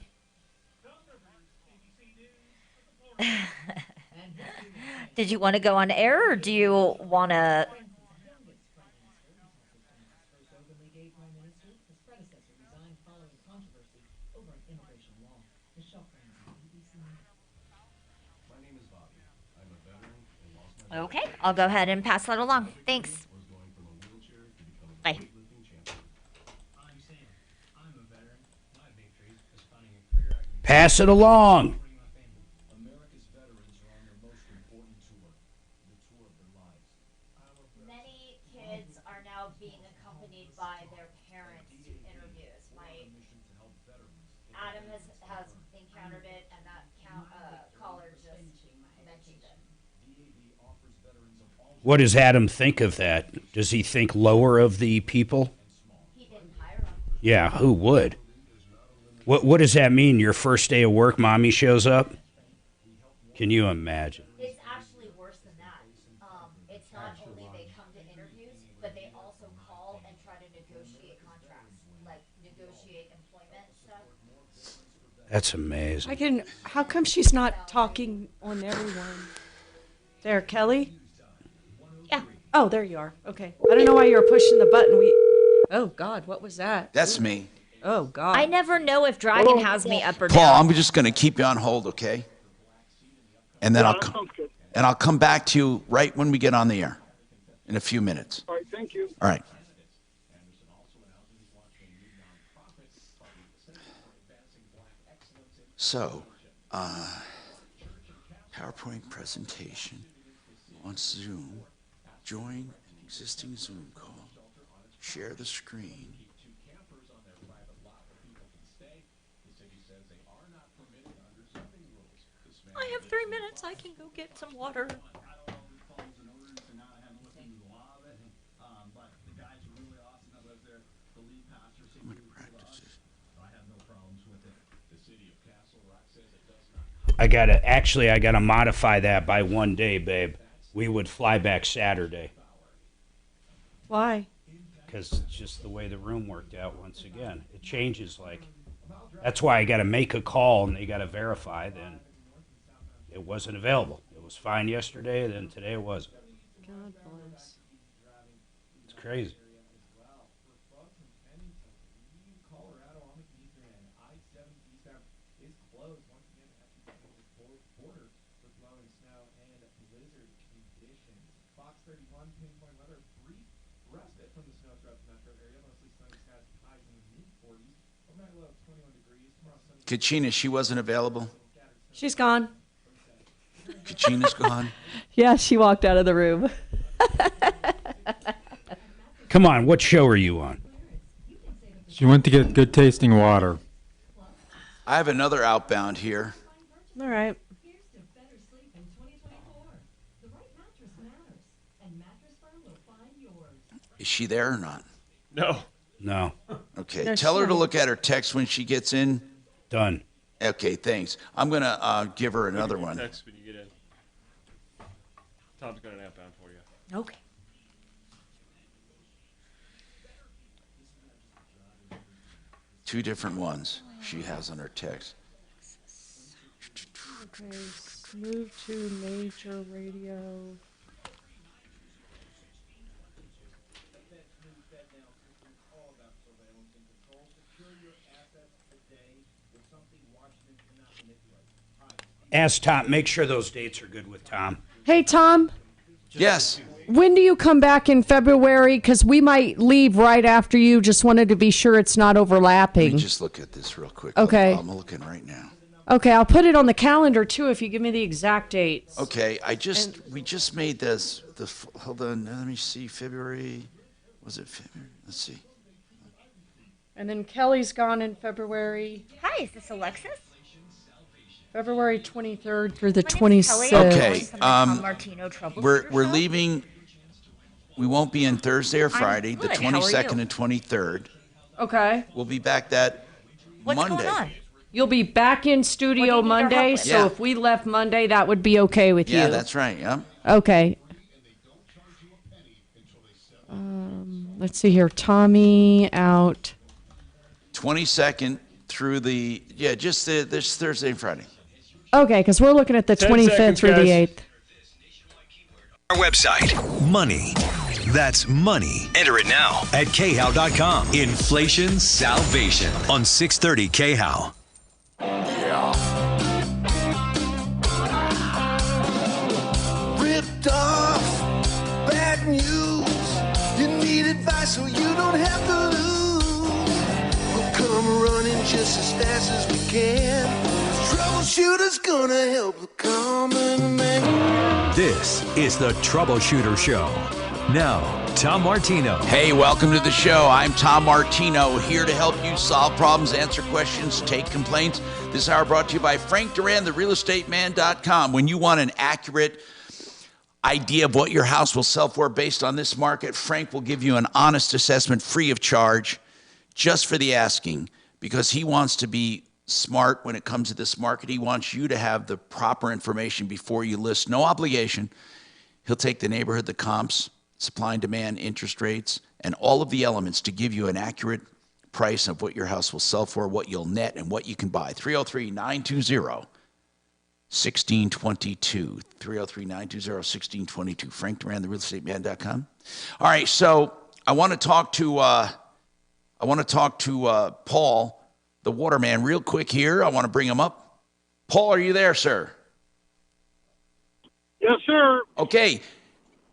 Did you want to go on air, or do you want to? Okay, I'll go ahead and pass that along. Thanks. Bye. Pass it along. Many kids are now being accompanied by their parents to interviews. Adam has encountered it, and that caller just mentioned it. What does Adam think of that? Does he think lower of the people? He didn't hire them. Yeah, who would? What does that mean? Your first day of work, mommy shows up? Can you imagine? It's actually worse than that. It's not only they come to interviews, but they also call and try to negotiate contracts, like negotiate employment stuff. That's amazing. How come she's not talking on everyone? There, Kelly? Yeah. Oh, there you are. Okay. I don't know why you were pushing the button. Oh, God, what was that? That's me. Oh, God. I never know if Dragon has me up or Paul, down. I'm just going to keep you on hold, okay? And then I'll come back to you right when we get on the air in a few minutes. All right, thank you. All right. So, PowerPoint presentation. On Zoom, join an existing Zoom call. Share the screen. I have 3 minutes. I can go get some water. I gotta modify that by 1 day, babe. We would fly back Saturday. Why? Because it's just the way the room worked out once again. It changes that's why I gotta make a call and they gotta verify. Then it wasn't available. It was fine yesterday, then today it wasn't. God bless. It's crazy. Colorado on the eastern end, I-70 eastbound is closed once again at the border for blowing snow and blizzard conditions. Fox 31 pinpoint weather, brief respite from the snow throughout the metro area. Mostly sunny skies, highs in the mid-40s. Overnight low of 21 degrees. Tomorrow sunny. Kachina, she wasn't available. She's gone. Kachina's gone. Yeah, she walked out of the room. Come on, what show are you on? She went to get good tasting water. I have another outbound here. All right. Is she there or not? No. No. Okay, No, tell she's her to not. look at her text when she gets in. Done. Okay, thanks. I'm going to give her another one. Text when you get in. Tom's got an outbound for you. Okay. Two different ones she has on her text. Okay, move to major radio. Ask Tom. Make sure those dates are good with Tom. Hey, Tom, Yes. when do you come back in February? Because we might leave right after you. Just wanted to be sure it's not Let overlapping. me just look at this real quick. Okay. I'm looking right now. Okay, I'll put it on the calendar too if you give me the exact dates. Okay, we just made this. Hold on, let me see. February. Was it February? Let's see. And then Kelly's gone in February. Hi, is this Alexis? February 23rd through the My name's Kelly. 26th. Okay, From the Tom Martino Troubleshooter we're show. leaving. We won't be in Thursday or Friday, the good. How are 22nd you? and 23rd. Okay. We'll be back that What's Monday. going on? You'll be back in What studio do you need our Monday, help with? so Yeah. if we left Monday, that would be okay with you. Yeah, that's right. Yeah. Okay. Let's see here. Tommy out. 22nd through the just this Thursday and Friday. Okay, because we're looking at the 10 25th seconds, through the guys. 8th. Our website, money. That's money. Enter it now at khow.com. Inflation salvation on 630 KHOW. Ripped off, bad news. You need advice so you don't have to lose. We'll come running just as fast as we can. Troubleshooter's gonna help the common man. This is the Troubleshooter Show. Now, Tom Martino. Hey, welcome to the show. I'm Tom Martino, here to help you solve problems, answer questions, take complaints. This hour brought to you by Frank Duran, therealestateman.com. When you want an accurate idea of what your house will sell for based on this market, Frank will give you an honest assessment free of charge just for the asking, because he wants to be smart when it comes to this market. He wants you to have the proper information before you list. No obligation. He'll take the neighborhood, the comps, supply and demand, interest rates, and all of the elements to give you an accurate price of what your house will sell for, what you'll net, and what you can buy. 303-920-1622. 303-920-1622. Frank Duran, therealestateman.com. All right, so I want to talk to Paul, the waterman, real quick here. I want to bring him up. Paul, are you there, sir? Yes, sir. Okay.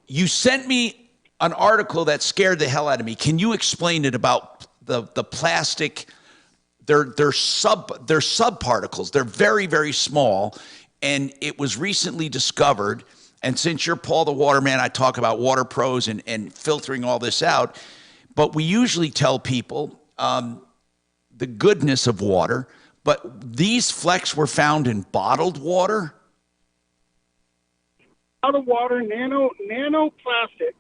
You sent me an article that scared the hell out of me. Can you explain it about the plastic? They're subparticles. They're very, very small, and it was recently discovered. And since you're Paul the Waterman, I talk about water pros and filtering all this out. But we usually tell people the goodness of water, but these flecks were found in bottled water. Out of water, nanoplastics.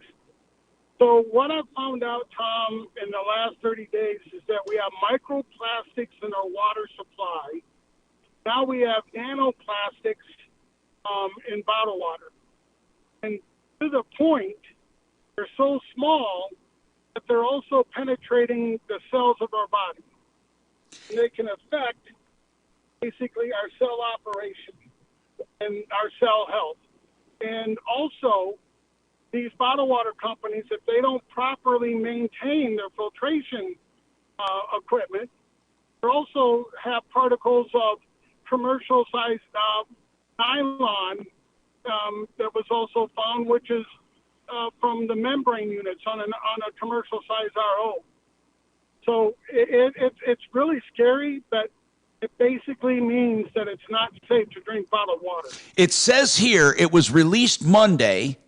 So what I found out, Tom, in the last 30 days is that we have microplastics in our water supply. Now we have nanoplastics in bottled water. And to the point, they're so small that they're also penetrating the cells of our body. And they can affect basically our cell operation and our cell health. And also, these bottled water companies, if they don't properly maintain their filtration equipment, they also have particles of commercial-sized nylon that was also found, which is from the membrane units on a commercial-sized RO. So it's really scary, but it basically means that it's not safe to drink bottled water. It says here it was released Monday.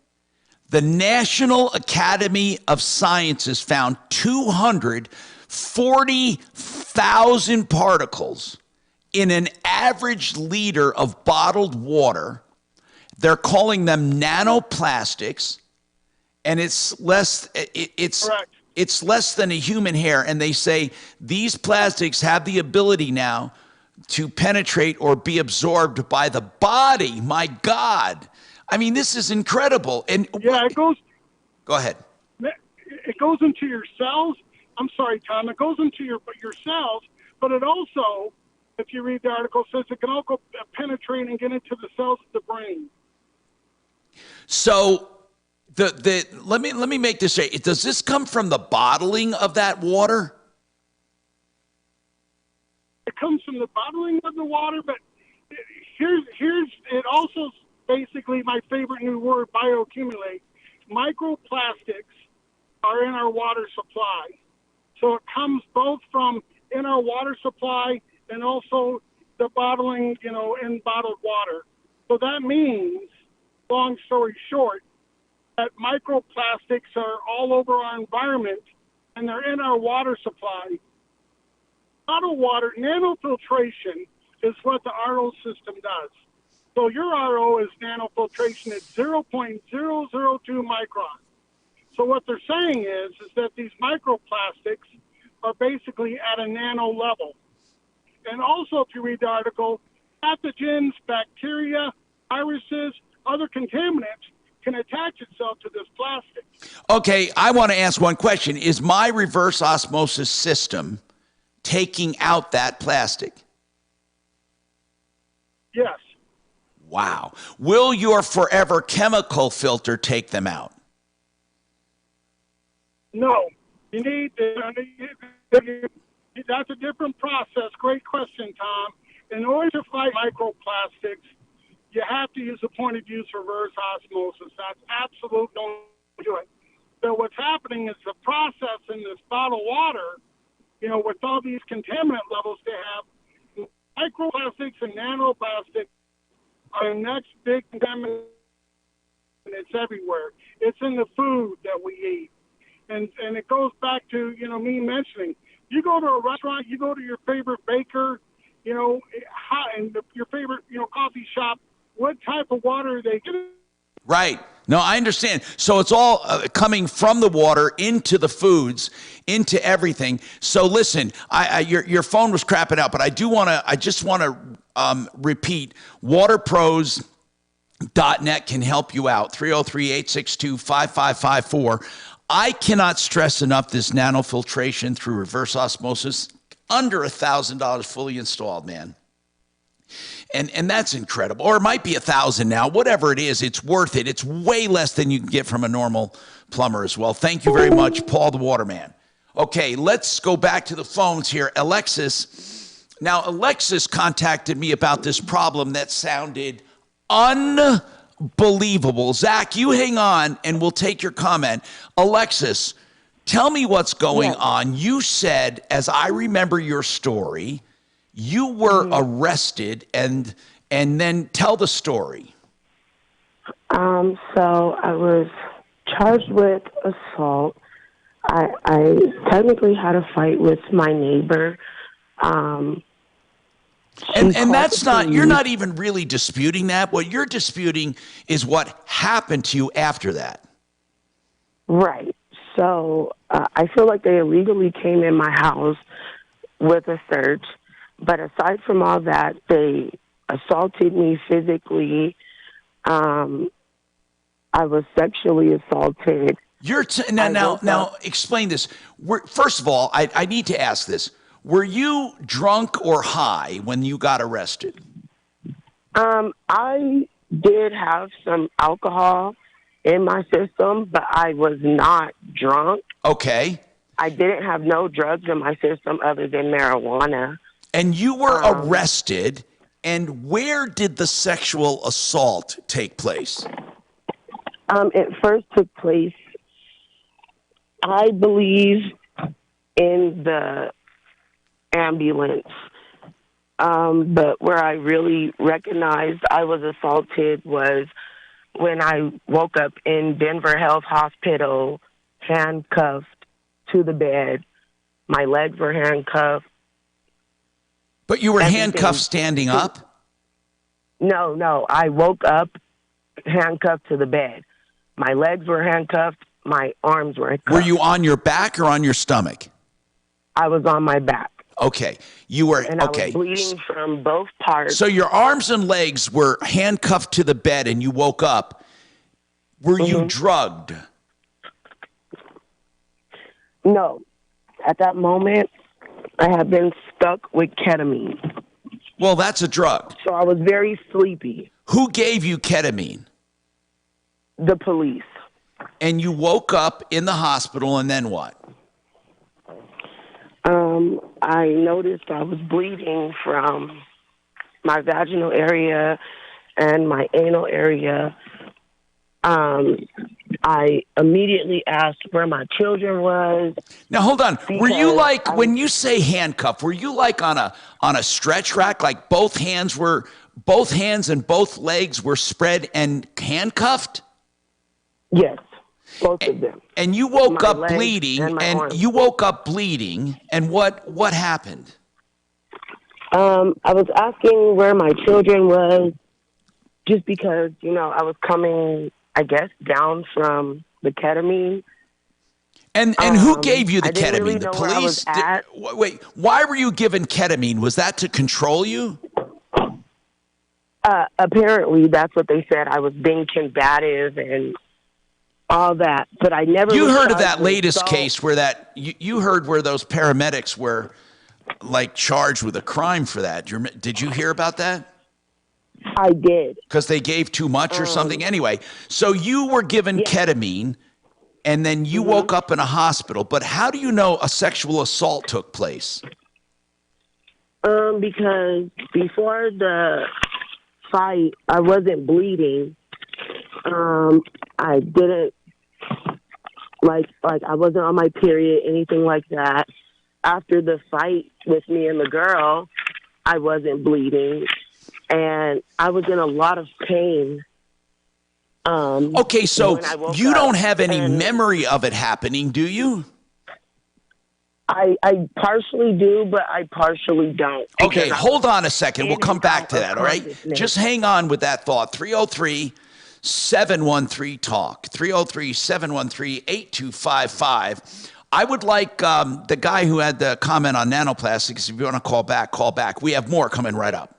The National Academy of Sciences found 240,000 particles in an average liter of bottled water. They're calling them nanoplastics, and it's less than a human hair. And they say these plastics have the ability now to penetrate or be absorbed by the body. My God. I mean, this is incredible. And yeah, it goes. Go ahead. It goes into your cells. I'm sorry, Tom. It goes into your cells, but it also, if you read the article, says it can also penetrate and get into the cells of the brain. So let me make this straight. Does this come from the bottling of that water? It comes from the bottling of the water, but here's it also basically my favorite new word, bioaccumulate. Microplastics are in our water supply. So it comes both from in our water supply and also the bottling, in bottled water. So that means, long story short, that microplastics are all over our environment and they're in our water supply. Bottled water, nanofiltration is what the RO system does. So your RO is nanofiltration at 0.002 micron. So what they're saying is that these microplastics are basically at a nano level. And also, if you read the article, pathogens, bacteria, viruses, other contaminants can attach itself to this plastic. Okay, I want to ask one question. Is my reverse osmosis system taking out that plastic? Yes. Wow. Will your forever chemical filter take them out? No. You need that's a different process. Great question, Tom. In order to fight microplastics, you have to use a point of use reverse osmosis. That's absolute. Don't do it. So what's happening is the process in this bottled water, with all these contaminant levels they have, microplastics and nanoplastics are the next big contaminant, and it's everywhere. It's in the food that we eat. And it goes back to, me mentioning, you go to a restaurant, you go to your favorite baker, and your favorite, coffee shop, what type of water are they getting? Right. No, I understand. So it's all coming from the water into the foods, into everything. So listen, your phone was crapping out, but I just want to repeat, waterpros.net can help you out. 303-862-5554. I cannot stress enough this nanofiltration through reverse osmosis, under $1,000 fully installed, man. And that's incredible. Or it might be $1,000 now. Whatever it is, it's worth it. It's way less than you can get from a normal plumber as well. Thank you very much, Paul the Waterman. Okay, let's go back to the phones here. Alexis. Now, Alexis contacted me about this problem that sounded unbelievable. Zach, you hang on and we'll take your comment. Alexis, tell me what's going on. You said, as I remember your story, you were arrested, and then tell the story. So I was charged with assault. I technically had a fight with my neighbor. And that's not, you're not even really disputing that. What you're disputing is what happened to you after that. Right. So I feel like they illegally came in my house with a search. But aside from all that, they assaulted me physically. I was sexually assaulted. Now, explain this. First of all, I need to ask this. Were you drunk or high when you got arrested? I did have some alcohol in my system, but I was not drunk. Okay. I didn't have no drugs in my system other than marijuana. And you were arrested. And where did the sexual assault take place? It first took place, I believe, in the ambulance. But where I really recognized I was assaulted was when I woke up in Denver Health Hospital, handcuffed to the bed. My legs were handcuffed. But you were handcuffed standing up? No. I woke up handcuffed to the bed. My legs were handcuffed. My arms were handcuffed. Were you on your back or on your stomach? I was on my back. Okay. You were, and okay. I was bleeding from both parts. So your arms and legs were handcuffed to the bed and you woke up. Were you drugged? No. At that moment, I had been stuck with ketamine. Well, that's a drug. So I was very sleepy. Who gave you ketamine? The police. And you woke up in the hospital, and then what? I noticed I was bleeding from my vaginal area and my anal area. I immediately asked where my children was. Now hold on. Were you like, when you say handcuffed, were you like on a stretch rack, like both hands and both legs were spread and handcuffed? Yes, both of them. And you woke up bleeding, and what happened? I was asking where my children was, just because I was coming, I guess, down from the ketamine. And who gave you the I didn't ketamine? really The know where I police? was at. Wait, why were you given ketamine? Was that to control you? Apparently, that's what they said. I was being combative and all that, but I never. You was heard of charged that with latest assault. case where you heard where those paramedics were like charged with a crime for that. Did you hear about that? I did. Because they gave too much or something. Anyway, so you were given ketamine, and then you woke up in a hospital. But how do you know a sexual assault took place? Because before the fight, I wasn't bleeding. I didn't like I wasn't on my period, anything like that. After the fight with me and the girl, I wasn't bleeding, and I was in a lot of pain. Okay, so when I woke you up, don't have any and memory of it happening, do you? I partially do, but I partially don't. Okay, because I hold was on a second. We'll in come and back out to of that, all right? consciousness. Just hang on with that thought. 303-713-TALK. 303-713-8255. I would like the guy who had the comment on nanoplastics, if you want to call back, call back. We have more coming right up.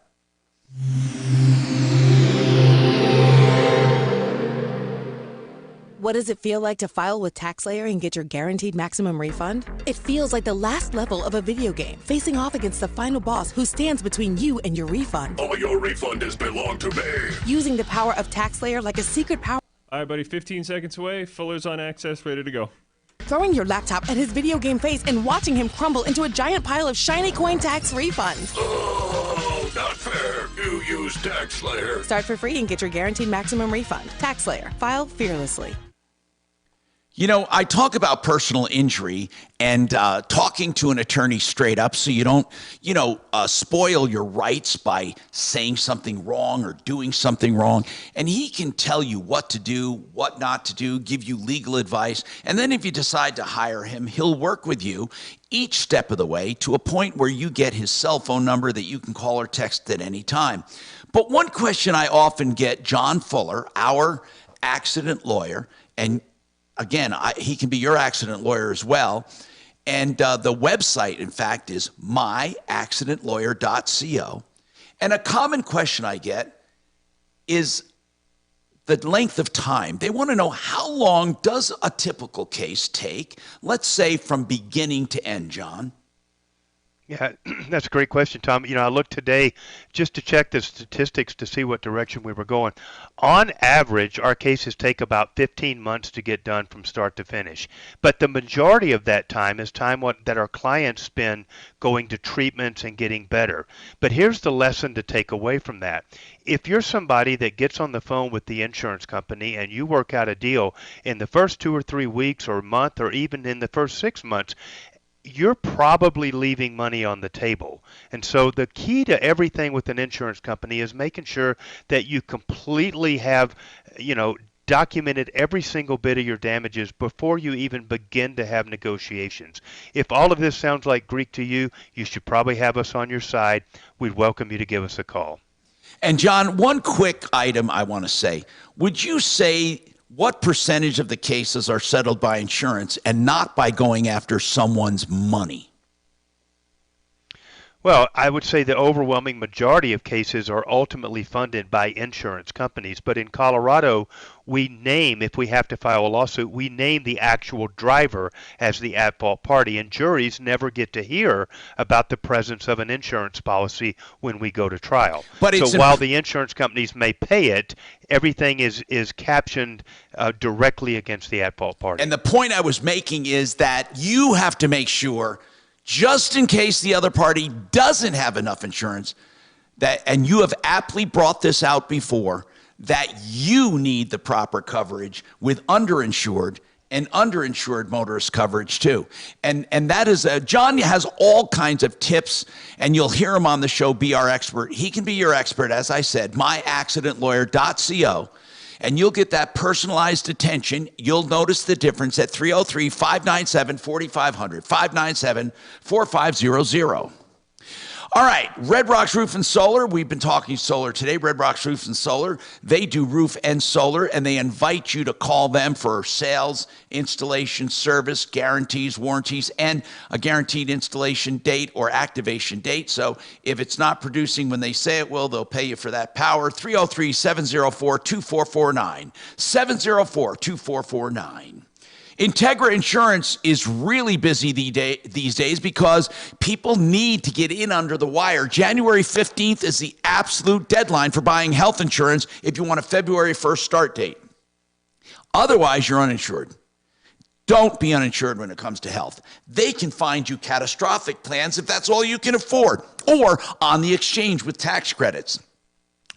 What does it feel like to file with TaxSlayer and get your guaranteed maximum refund? It feels like the last level of a video game, facing off against the final boss who stands between you and your refund. All your refund has belonged to me. Using the power of TaxSlayer like a secret power. All right, buddy, 15 seconds away. Fuller's on access, ready to go. Throwing your laptop at his video game face and watching him crumble into a giant pile of shiny coin tax refunds. Oh, not fair. You use TaxSlayer. Start for free and get your guaranteed maximum refund. TaxSlayer. File fearlessly. You know, I talk about personal injury and talking to an attorney straight up so you don't, spoil your rights by saying something wrong or doing something wrong. And he can tell you what to do, what not to do, give you legal advice. And then if you decide to hire him, he'll work with you each step of the way to a point where you get his cell phone number that you can call or text at any time. But one question I often get, John Fuller, our accident lawyer, and again, he can be your accident lawyer as well. And the website, in fact, is myaccidentlawyer.co. And a common question I get is the length of time. They want to know, how long does a typical case take, let's say from beginning to end, John? Yeah, that's a great question, Tom. I looked today just to check the statistics to see what direction we were going. On average, our cases take about 15 months to get done from start to finish. But the majority of that time is time that our clients spend going to treatments and getting better. But here's the lesson to take away from that. If you're somebody that gets on the phone with the insurance company and you work out a deal in the first 2 or 3 weeks or month or even in the first 6 months, you're probably leaving money on the table. And so the key to everything with an insurance company is making sure that you completely have, documented every single bit of your damages before you even begin to have negotiations. If all of this sounds like Greek to you, you should probably have us on your side. We'd welcome you to give us a call. And John, one quick item I want to say. Would you say what percentage of the cases are settled by insurance and not by going after someone's money? Well, I would say the overwhelming majority of cases are ultimately funded by insurance companies. But in Colorado, if we have to file a lawsuit, we name the actual driver as the at-fault party. And juries never get to hear about the presence of an insurance policy when we go to trial. So while the insurance companies may pay it, everything is captioned directly against the at-fault party. And the point I was making is that you have to make sure, just in case the other party doesn't have enough insurance, and you have aptly brought this out before, that you need the proper coverage with underinsured and underinsured motorist coverage too. And that is, John has all kinds of tips, and you'll hear him on the show, Be Our Expert. He can be your expert, as I said, myaccidentlawyer.co. And you'll get that personalized attention. You'll notice the difference at 303-597-4500, 597-4500. All right, Red Rocks Roof and Solar. We've been talking solar today. Red Rocks Roof and Solar. They do roof and solar, and they invite you to call them for sales, installation, service, guarantees, warranties, and a guaranteed installation date or activation date. So if it's not producing when they say it will, they'll pay you for that power. 303-704-2449. 704-2449. Integra Insurance is really busy these days because people need to get in under the wire. January 15th is the absolute deadline for buying health insurance if you want a February 1st start date. Otherwise, you're uninsured. Don't be uninsured when it comes to health. They can find you catastrophic plans if that's all you can afford, or on the exchange with tax credits,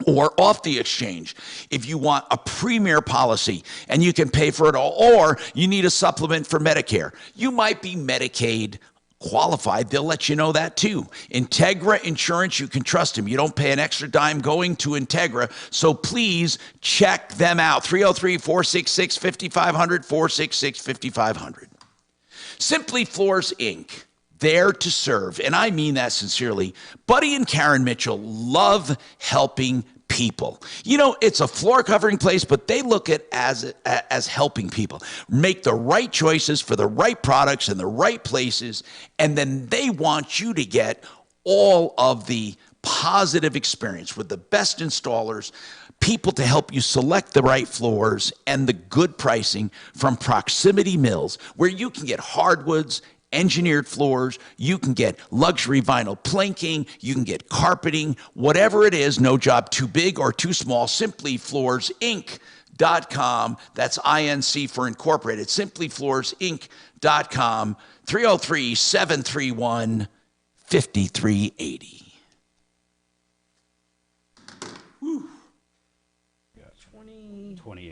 or off the exchange if you want a premier policy and you can pay for it all, or you need a supplement for Medicare. You might be Medicaid qualified. They'll let you know that too. Integra Insurance, you can trust them. You don't pay an extra dime going to Integra, so please check them out. 303-466-5500, 466-5500. Simply Floors, Inc., there to serve, and I mean that sincerely. Buddy and Karen Mitchell love helping people. You know, it's a floor covering place, but they look at it as helping people make the right choices for the right products in the right places, and then they want you to get all of the positive experience with the best installers, people to help you select the right floors, and the good pricing from Proximity Mills, where you can get hardwoods, engineered floors, you can get luxury vinyl planking, you can get carpeting, whatever it is, no job too big or too small. SimplyFloorsInc.com. That's INC for incorporated. SimplyFloorsInc.com. 303-731-5380. 28th, right?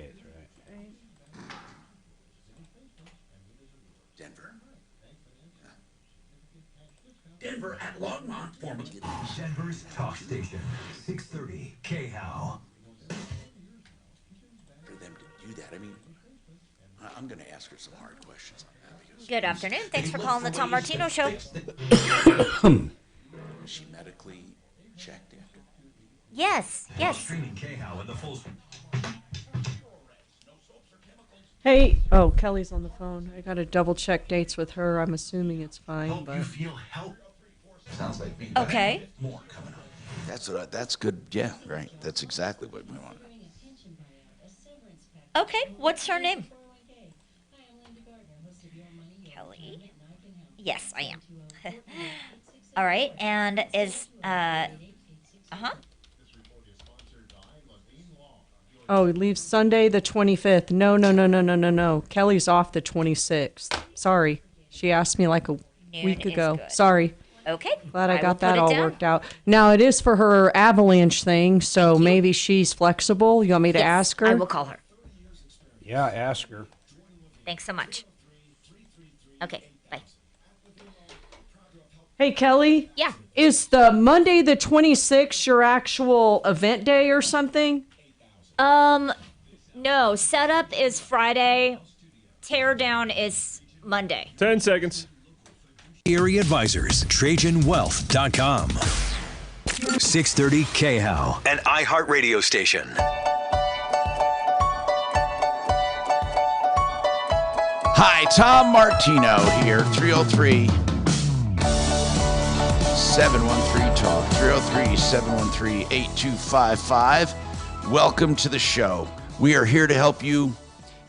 Denver at Longmont, formerly Denver's talk station, 630 KHOW. For them to do that, I mean, I'm going to ask her some hard questions on that. Good afternoon. Thanks for calling the Tom Martino Show. Was she medically checked after? Yes, yes. Streaming KHOW in the full. Hey, oh, Kelly's on the phone. I got to double check dates with her. I'm assuming it's fine, but. You feel help. Sounds like me. Okay. More coming up. That's good. Yeah, right. That's exactly what we want. Okay, what's her name? Kelly? Yes, I am. All right, and is Oh, he leaves Sunday the 25th. No. Kelly's off the 26th. Sorry. She asked me like a week is ago. good. Sorry. Okay. Glad I will got put that it all down. worked out. Now, it is for her avalanche thing, so maybe she's flexible. You want me to Yes, ask her? I will call her. Yeah, ask her. Thanks so much. Okay, bye. Hey, Kelly? Yeah. Is the Monday the 26th your actual event day or something? No, setup is Friday, tear down is Monday. 10 seconds. Area Advisors, TrajanWealth.com. 630 KHOW, an iHeartRadio station. Hi, Tom Martino here, 303-713-TALK, 303-713-8255. Welcome to the show. We are here to help you.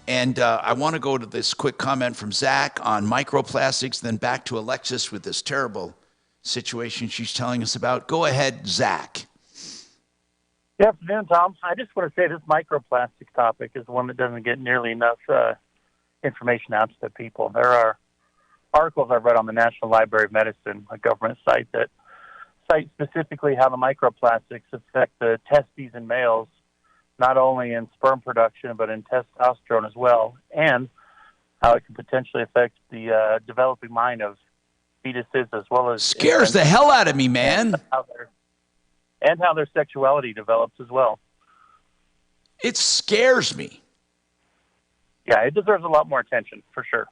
And I want to go to this quick comment from Zach on microplastics, then back to Alexis with this terrible situation she's telling us about. Go ahead, Zach. Good afternoon, Tom. I just want to say this microplastic topic is one that doesn't get nearly enough information out to people. There are articles I've read on the National Library of Medicine, a government site, that cite specifically how the microplastics affect the testes in males, not only in sperm production, but in testosterone as well, and how it can potentially affect the developing mind of fetuses as well as... Scares the hell out of me, man. And how their sexuality develops as well. It scares me. Yeah, it deserves a lot more attention, for sure.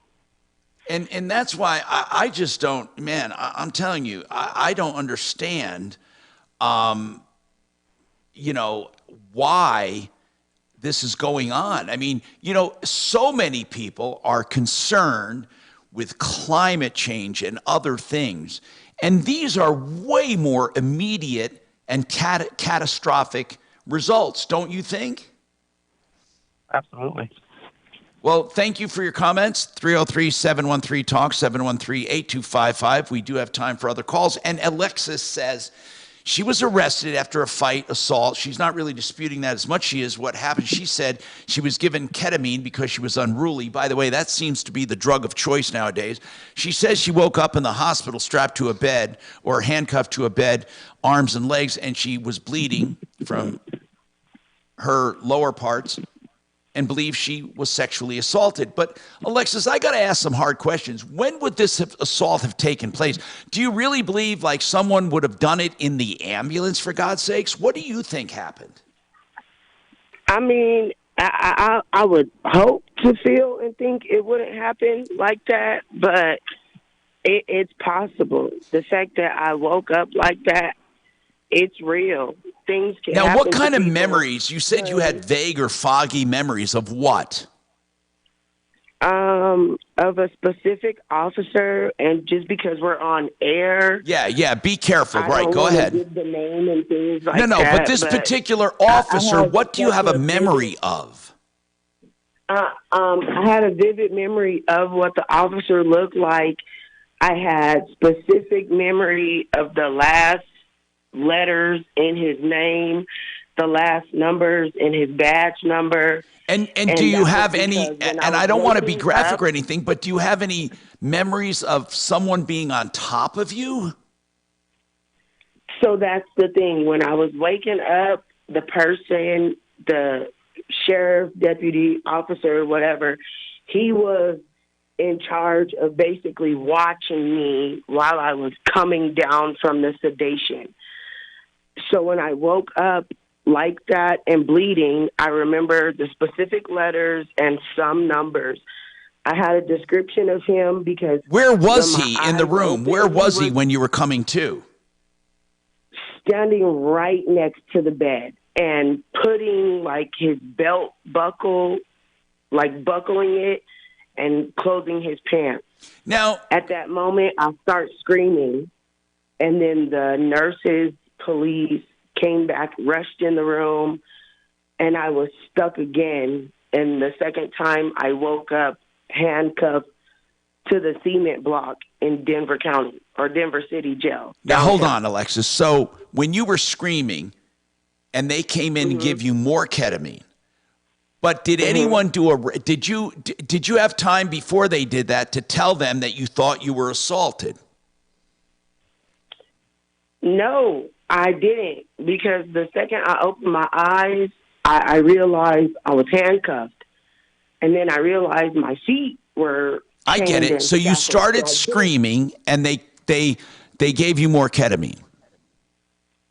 And that's why I just don't, man, I'm telling you, I don't understand, why this is going on. I mean, so many people are concerned with climate change and other things. And these are way more immediate and catastrophic results, don't you think? Absolutely. Well, thank you for your comments. 303-713-TALK, 713-8255. We do have time for other calls. And Alexis says she was arrested after a fight, assault. She's not really disputing that as much as she is what happened. She said she was given ketamine because she was unruly. By the way, that seems to be the drug of choice nowadays. She says she woke up in the hospital strapped to a bed or handcuffed to a bed, arms and legs, and she was bleeding from her lower parts, and believes she was sexually assaulted. But Alexis, I got to ask some hard questions. When would this assault have taken place? Do you really believe like someone would have done it in the ambulance, for God's sakes? What do you think happened? I mean, I would hope to feel and think it wouldn't happen like that, but it's possible. The fact that I woke up like that, it's real. Things can happen. Now, what kind to of people. memories? You said you had vague or foggy memories of what? Of a specific officer, and just because we're on air. Yeah, be careful. I right, don't go wanna ahead. give the name and things like No, that, but this particular officer, what do you have a memory of? I had a vivid memory of what the officer looked like. I had specific memory of the last letters in his name, the last numbers in his badge number. And do you have any, when and I I don't want to be waking graphic up- or anything, but do you have any memories of someone being on top of you? So that's the thing. When I was waking up, the person, the sheriff, deputy, officer, whatever, he was in charge of basically watching me while I was coming down from the sedation. So when I woke up like that and bleeding, I remember the specific letters and some numbers. I had a description of him because... Where was when he my in the eyes room? opened, Where was he was when you were coming to? standing right next to the bed and putting like his belt buckle, like buckling it and closing his pants. Now, at that moment, I start screaming, and then the nurses, police came back, rushed in the room, and I was stuck again. And the second time I woke up handcuffed to the cement block in Denver County or Denver City Jail. Now, hold downtown. on, Alexis. So when you were screaming and they came in and give you more ketamine, but did anyone did you have time before they did that to tell them that you thought you were assaulted? No, I didn't, because the second I opened my eyes, I realized I was handcuffed, and then I realized my feet were. I get it. So you started screaming, and they gave you more ketamine.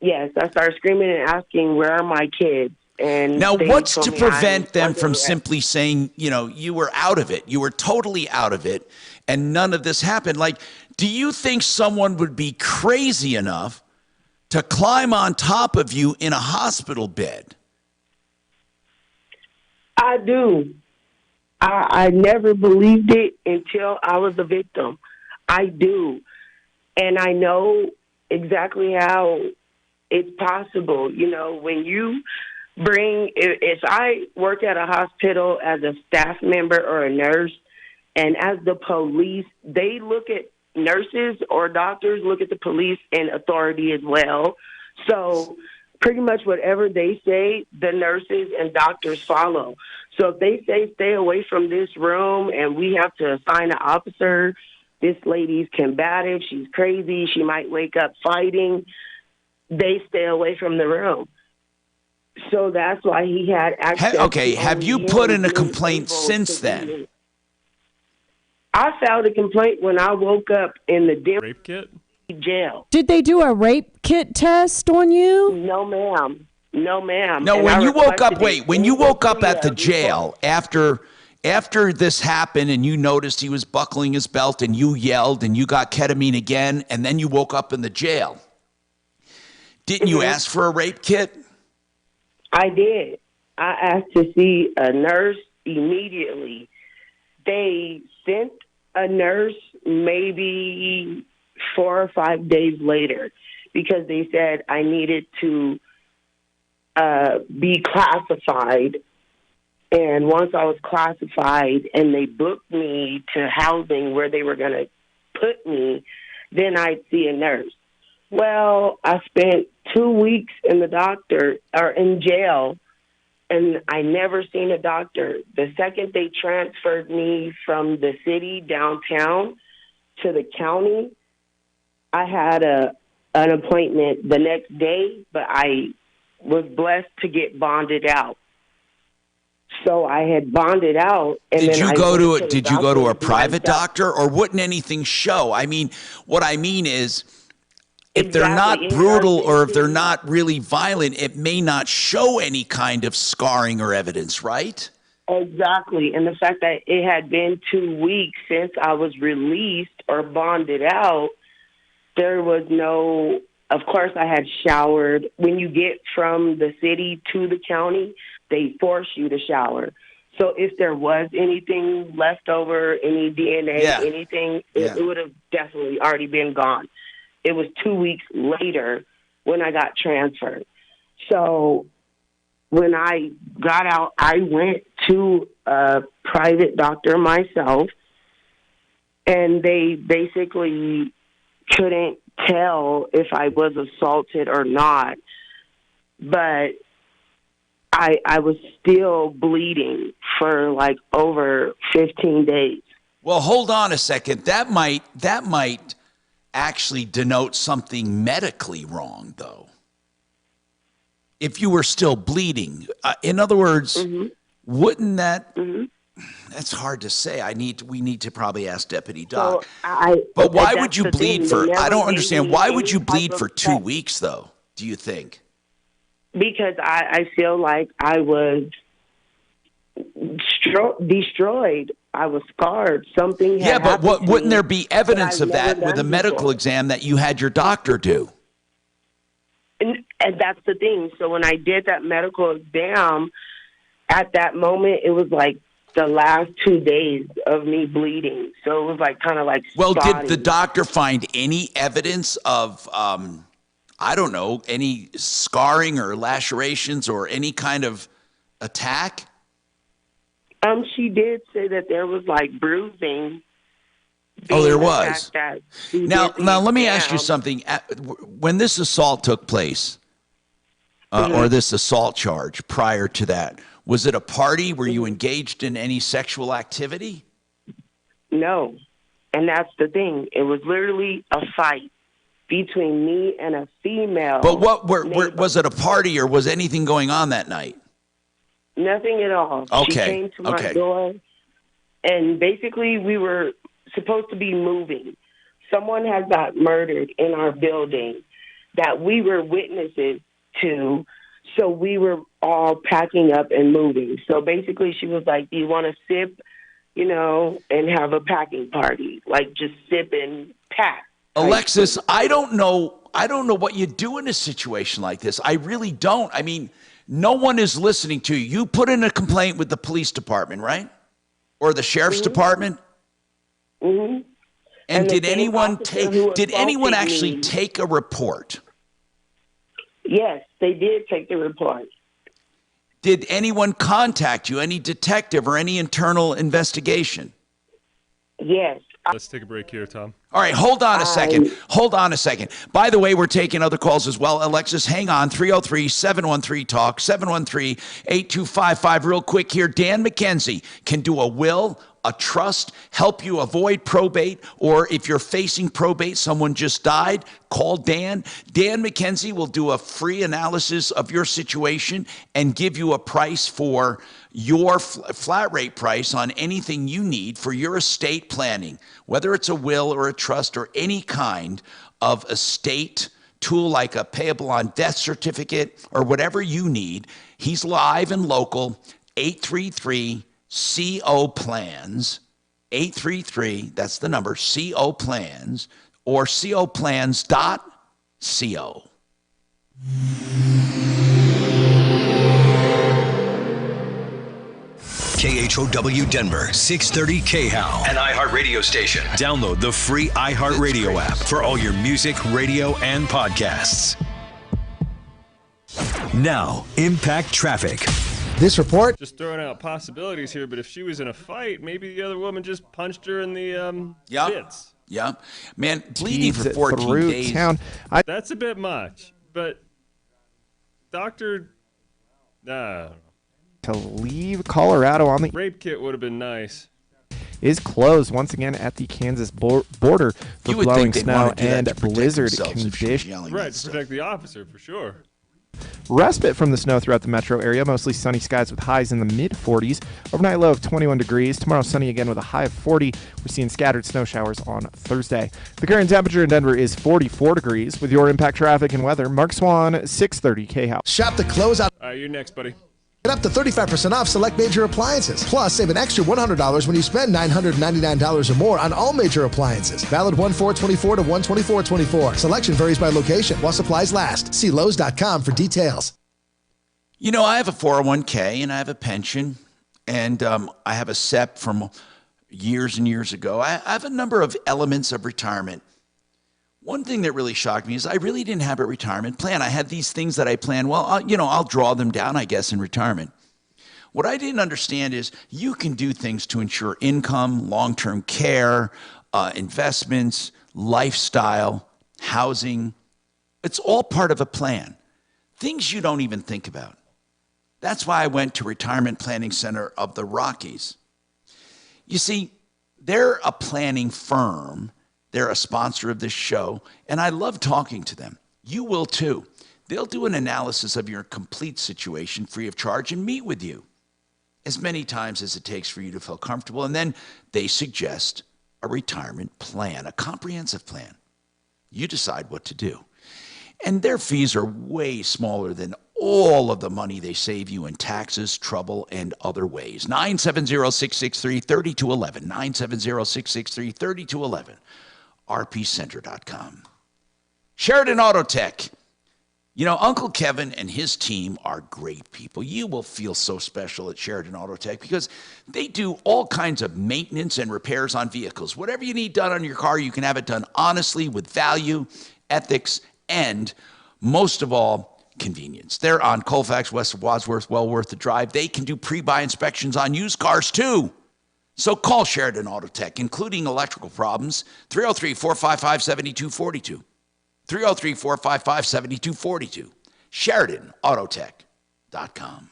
Yes, I started screaming and asking, "Where are my kids?" And now, they what's told to me prevent them under from arrest. simply saying, you were out of it, you were totally out of it, and none of this happened? Like, do you think someone would be crazy enough to climb on top of you in a hospital bed? I do. I never believed it until I was a victim. I do. And I know exactly how it's possible. When you if I work at a hospital as a staff member or a nurse, and as the police, they look at nurses or doctors, look at the police and authority as well. So pretty much whatever they say, the nurses and doctors follow. So if they say stay away from this room and we have to assign an officer, this lady's combative, she's crazy, she might wake up fighting, they stay away from the room. So that's why he had access. Have you put in a complaint since then? I filed a complaint when I woke up in the Denver rape kit jail. Did they do a rape kit test on you? No, ma'am. No, ma'am. No, And when I you woke up, requested it when in you the woke up at the report. jail after this happened and you noticed he was buckling his belt and you yelled and you got ketamine again and then you woke up in the jail, didn't you ask for a rape kit? I did. I asked to see a nurse immediately. They sent a nurse maybe 4 or 5 days later because they said I needed to be classified. And once I was classified and they booked me to housing where they were going to put me, then I'd see a nurse. Well, I spent 2 weeks in in jail, and I never seen a doctor. The second they transferred me from the city downtown to the county, I had an appointment the next day, but I was blessed to get bonded out. So I had bonded out, and Did then you I go went to the did you go to a doctor private myself. doctor, or wouldn't anything show? I mean, what I mean is, if they're Exactly. not brutal or if they're not really violent, it may not show any kind of scarring or evidence, right? Exactly. And the fact that it had been 2 weeks since I was released or bonded out, there was no, of course I had showered. When you get from the city to the county, they force you to shower. So if there was anything left over, any DNA, anything, it would have definitely already been gone. It was 2 weeks later when I got transferred. So when I got out, I went to a private doctor myself, and they basically couldn't tell if I was assaulted or not. But I was still bleeding for like over 15 days. Well, hold on a second. That might actually denote something medically wrong, though. If you were still bleeding, in other words, wouldn't that? That's hard to say. We need to probably ask Deputy Doc. But why would you bleed for? I don't understand. Why would you bleed for 2 weeks, though? Do you think? Because I feel like I was destroyed. I was scarred. Something had but happened to wouldn't me there be evidence that of I've never that with a done medical before. exam that you had your doctor do? And that's the thing. So when I did that medical exam, at that moment, it was like the last 2 days of me bleeding. So it was like kind of like Well, did spotting. the doctor find any evidence of, I don't know, any scarring or lacerations or any kind of attack? She did say that there was like bruising, Oh, there being the was. fact that she Now, did let leave me ask you town. something. When this assault took place, or this assault charge prior to that, was it a party? Were you engaged in any sexual activity? No. And that's the thing. It was literally a fight between me and a female. But was it a party or was anything going on that night? Nothing at all. She Okay, came to my okay. door, and basically we were supposed to be moving. Someone had got murdered in our building that we were witnesses to, so we were all packing up and moving. So basically she was like, do you want to sip, and have a packing party? Like, just sip and pack. Alexis, I don't know what you do in a situation like this. I really don't. I mean, no one is listening to you. You put in a complaint with the police department, right? Or the sheriff's department? Mm-hmm. And the did same anyone officer who anyone assaulted actually me- take a report? Yes, they did take the report. Did anyone contact you, any detective or any internal investigation? Yes. Let's take a break here, Tom. All right, hold on a second. Hold on a second. By the way, we're taking other calls as well. Alexis, hang on. 303-713-TALK, 713-8255. Real quick here. Dan McKenzie can do a will, a trust, help you avoid probate, or if you're facing probate, someone just died, call Dan. Dan McKenzie will do a free analysis of your situation and give you a price for your flat rate price on anything you need for your estate planning, whether it's a will or a trust or any kind of estate tool like a payable on death certificate or whatever you need. He's live and local, 833-CO-PLANS, 833, that's the number, CO-PLANS, or coplans.co. KHOW Denver, 630 KHOW, an iHeartRadio station. Download the free iHeartRadio app for all your music, radio, and podcasts. Now, Impact Traffic. This report. Just throwing out possibilities here, but if she was in a fight, maybe the other woman just punched her in the bits. Yeah. Man, bleeding for Feeds 14 through days. town. That's a bit much, but Dr. To leave Colorado on the rape kit would have been nice. Is closed once again at the Kansas border for You would blowing think they'd snow wanna do that and to protect blizzard themselves if she's conditions. Right, to protect the officer, for sure. Respite from the snow throughout the metro area. Mostly sunny skies with highs in the mid-40s. Overnight low of 21 degrees. Tomorrow sunny again with a high of 40. We're seeing scattered snow showers on Thursday. The current temperature in Denver is 44 degrees. With your impact traffic and weather, Mark Swan, 630 KHOW. Shop the closeout. All right, you're next, buddy. Get up to 35% off select major appliances. Plus, save an extra $100 when you spend $999 or more on all major appliances. Valid 1/4/24 to 1/24/24. Selection varies by location while supplies last. See Lowe's.com for details. You know, I have a 401k and I have a pension, and I have a SEP from years and years ago. I have a number of elements of retirement. One thing that really shocked me is I really didn't have a retirement plan. I had these things that I planned. Well, I'll draw them down, I guess, in retirement. What I didn't understand is you can do things to ensure income, long-term care, investments, lifestyle, housing. It's all part of a plan. Things you don't even think about. That's why I went to Retirement Planning Center of the Rockies. You see, they're a planning firm. They're a sponsor of this show, and I love talking to them. You will too. They'll do an analysis of your complete situation free of charge and meet with you as many times as it takes for you to feel comfortable, and then they suggest a retirement plan, a comprehensive plan. You decide what to do. And their fees are way smaller than all of the money they save you in taxes, trouble, and other ways. 970-663-3211, 970-663-3211. rpcenter.com. Sheridan Auto Tech. You know, Uncle Kevin and his team are great people. You will feel so special at Sheridan Auto Tech because they do all kinds of maintenance and repairs on vehicles. Whatever you need done on your car, you can have it done honestly with value, ethics, and most of all, convenience. They're on Colfax, west of Wadsworth, well worth the drive. They can do pre-buy inspections on used cars too. So call Sheridan Auto Tech, including electrical problems, 303-455-7242. 303-455-7242. SheridanAutotech.com.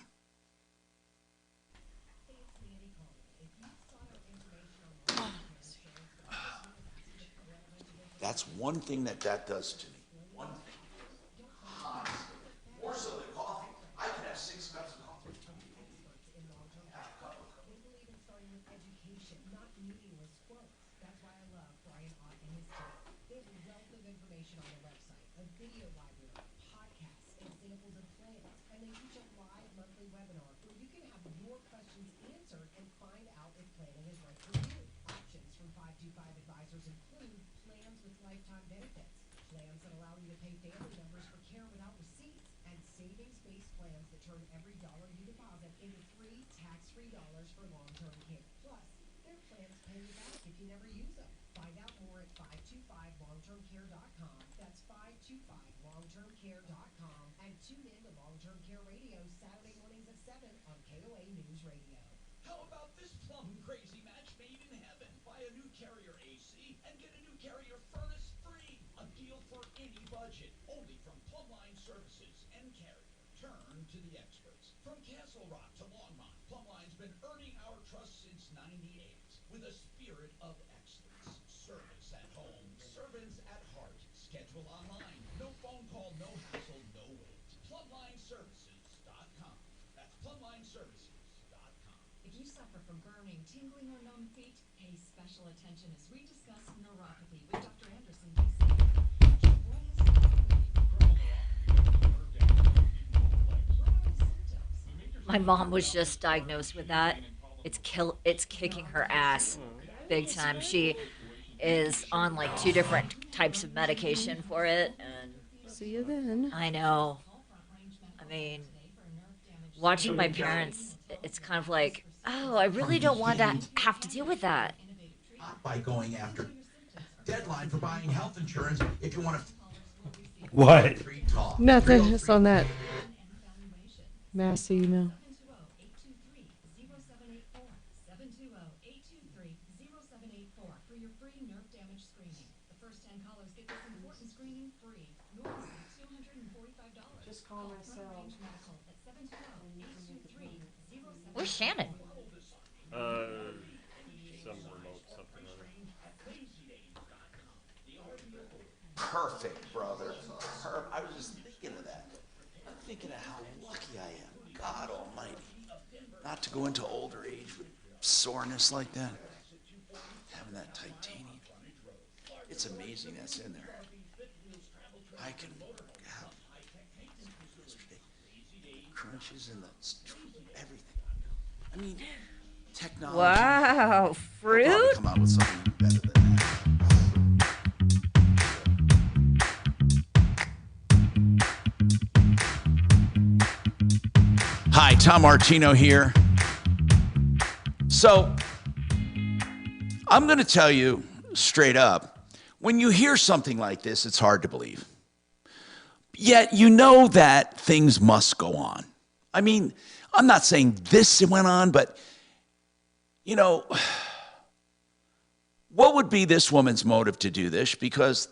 That's one thing that does to me. One thing. More so than coffee. I could have 6 cups of coffee. How about this plum crazy match made in heaven? Buy a new Carrier AC and get a new Carrier furnace free. A deal for any budget. Only from Plumline Services and Carrier. Turn to the experts. From Castle Rock to Longmont, Plumline's been earning our trust since '98 with a spirit of excellence. Service at home, servants at heart. Schedule online. No phone call, no hassle, no wait. PlumlineServices.com. That's PlumlineServices.com. If you suffer from burning, tingling, or numb feet, pay special attention as we discuss neuropathy with Dr. Anderson, My mom was just diagnosed with that. It's kicking her ass big time. She is on like 2 different types of medication for it, and see you then. I know. I mean, watching my parents, it's kind of like, oh, I really don't want to have to deal with that. By going after deadline for buying health insurance if you want to. What? Nothing. It's on that mass email. Just call myself. Where's Shannon? Some remote something or other. Perfect, brother. I was just thinking of that. I'm thinking of how lucky I am. God almighty. Not to go into older age with soreness like that. Having that titanium. It's amazing that's in there. I can have crunches and everything. I mean, technology. Wow, fruit? They'll probably come out with something better than that. Hi, Tom Martino here. So, I'm going to tell you straight up, when you hear something like this, it's hard to believe. Yet you know that things must go on. I mean, I'm not saying this went on, but, you know, what would be this woman's motive to do this? Because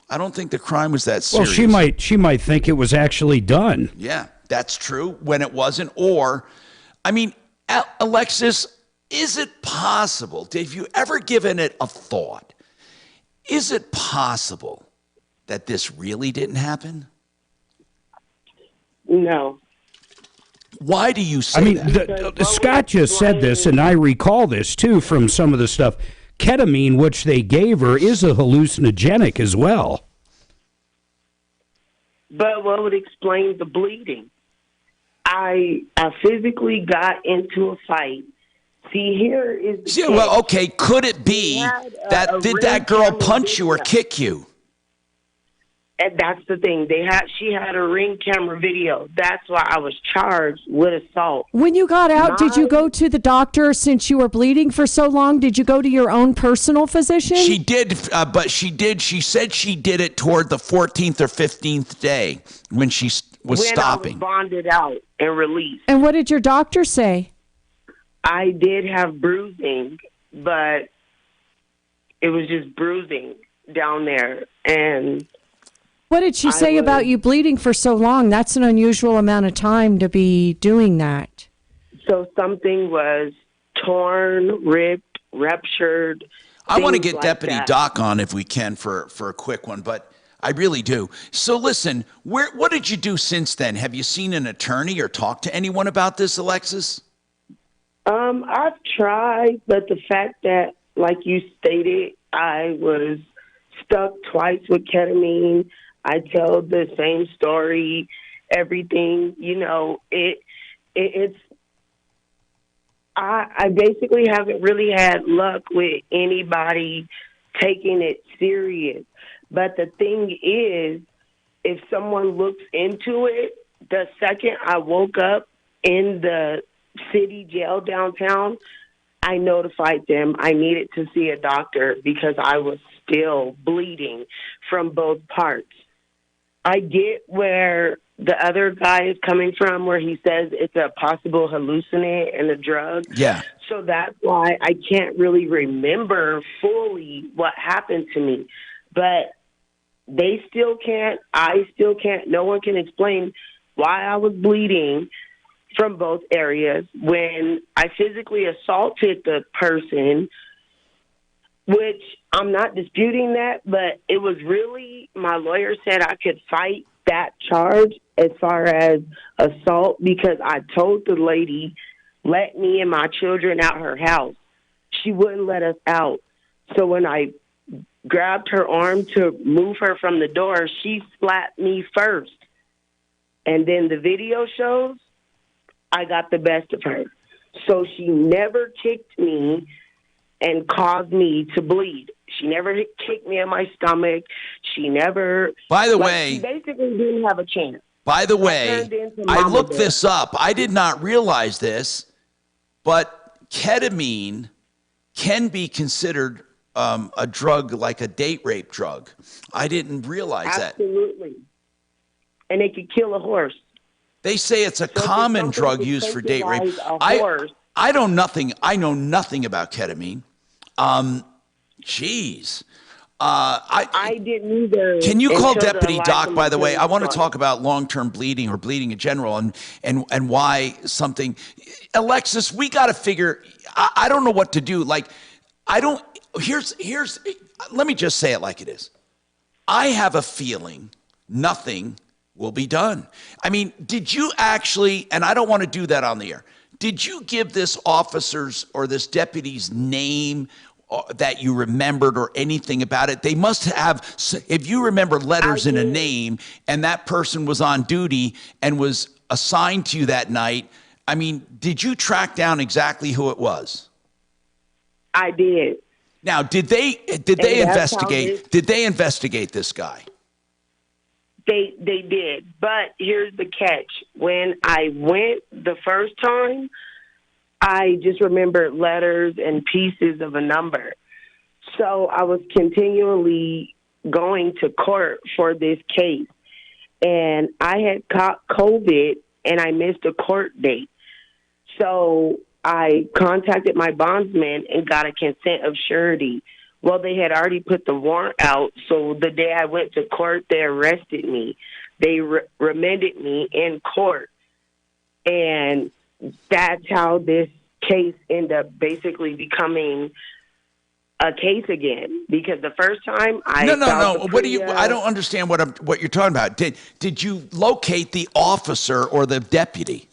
I don't think the crime was that serious. Well, she might think it was actually done. Yeah, that's true when it wasn't. Or, I mean, Alexis, is it possible? Have you ever given it a thought? Is it possible that this really didn't happen? No. Why do you say that? Scott just said this, and I recall this, too, from some of the stuff. Ketamine, which they gave her, is a hallucinogenic as well. But what would explain the bleeding? I physically got into a fight. See, here is the case. Well, okay, could it be that did that girl punch you or kick you? And that's the thing. She had a Ring camera video. That's why I was charged with assault. When you got out, did you go to the doctor since you were bleeding for so long? Did you go to your own personal physician? She did, but she said she did it toward the 14th or 15th day when she was stopping. I was bonded out and released. And what did your doctor say? I did have bruising, but it was just bruising down there. And what did she say about you bleeding for so long? That's an unusual amount of time to be doing that. So something was torn, ripped, ruptured. I want to things get like Deputy that. Doc on if we can for a quick one, but I really do. So listen, what did you do since then? Have you seen an attorney or talked to anyone about this, Alexis? I've tried, but the fact that, like you stated, I was stuck twice with ketamine. I tell the same story, everything, it's I basically haven't really had luck with anybody taking it serious. But the thing is, if someone looks into it, the second I woke up in the city jail downtown, I notified them I needed to see a doctor because I was still bleeding from both parts. I get where the other guy is coming from, where he says it's a possible hallucinant and a drug. Yeah. So that's why I can't really remember fully what happened to me. But they still can't, I still can't, no one can explain why I was bleeding from both areas when I physically assaulted the person, which I'm not disputing that, but it was really, my lawyer said I could fight that charge as far as assault because I told the lady, let me and my children out her house. She wouldn't let us out. So when I grabbed her arm to move her from the door, she slapped me first. And then the video shows I got the best of her. So she never kicked me and caused me to bleed. She never kicked me in my stomach. She never... By the way... She basically didn't have a chance. By the way, I looked bear. this up. I did not realize this, but ketamine can be considered a drug like a date rape drug. I didn't realize that. Absolutely. And it could kill a horse. They say it's a common drug used for date rape. I know nothing about ketamine. Jeez. I didn't either. Can you call until the Deputy life Doc, of by the way? I want to my talk about long-term bleeding or bleeding in general and why something. Alexis, we got to figure. I don't know what to do. Like, here's. Let me just say it like it is. I have a feeling nothing will be done. I mean, did you actually? And I don't want to do that on the air. Did you give this officer's or this deputy's name that you remembered or anything about it? They must have, if you remember letters in a name and that person was on duty and was assigned to you that night, I mean, did you track down exactly who it was? I did. Now, did they investigate? Did they investigate this guy? They did, but here's the catch. When I went the first time, I just remembered letters and pieces of a number. So I was continually going to court for this case. And I had caught COVID and I missed a court date. So I contacted my bondsman and got a consent of surety. Well, they had already put the warrant out. So the day I went to court, they arrested me. They remanded me in court. And that's how this case ended up basically becoming a case again. Because the first time No. What do you? I don't understand what you're talking about. Did you locate the officer or the deputy?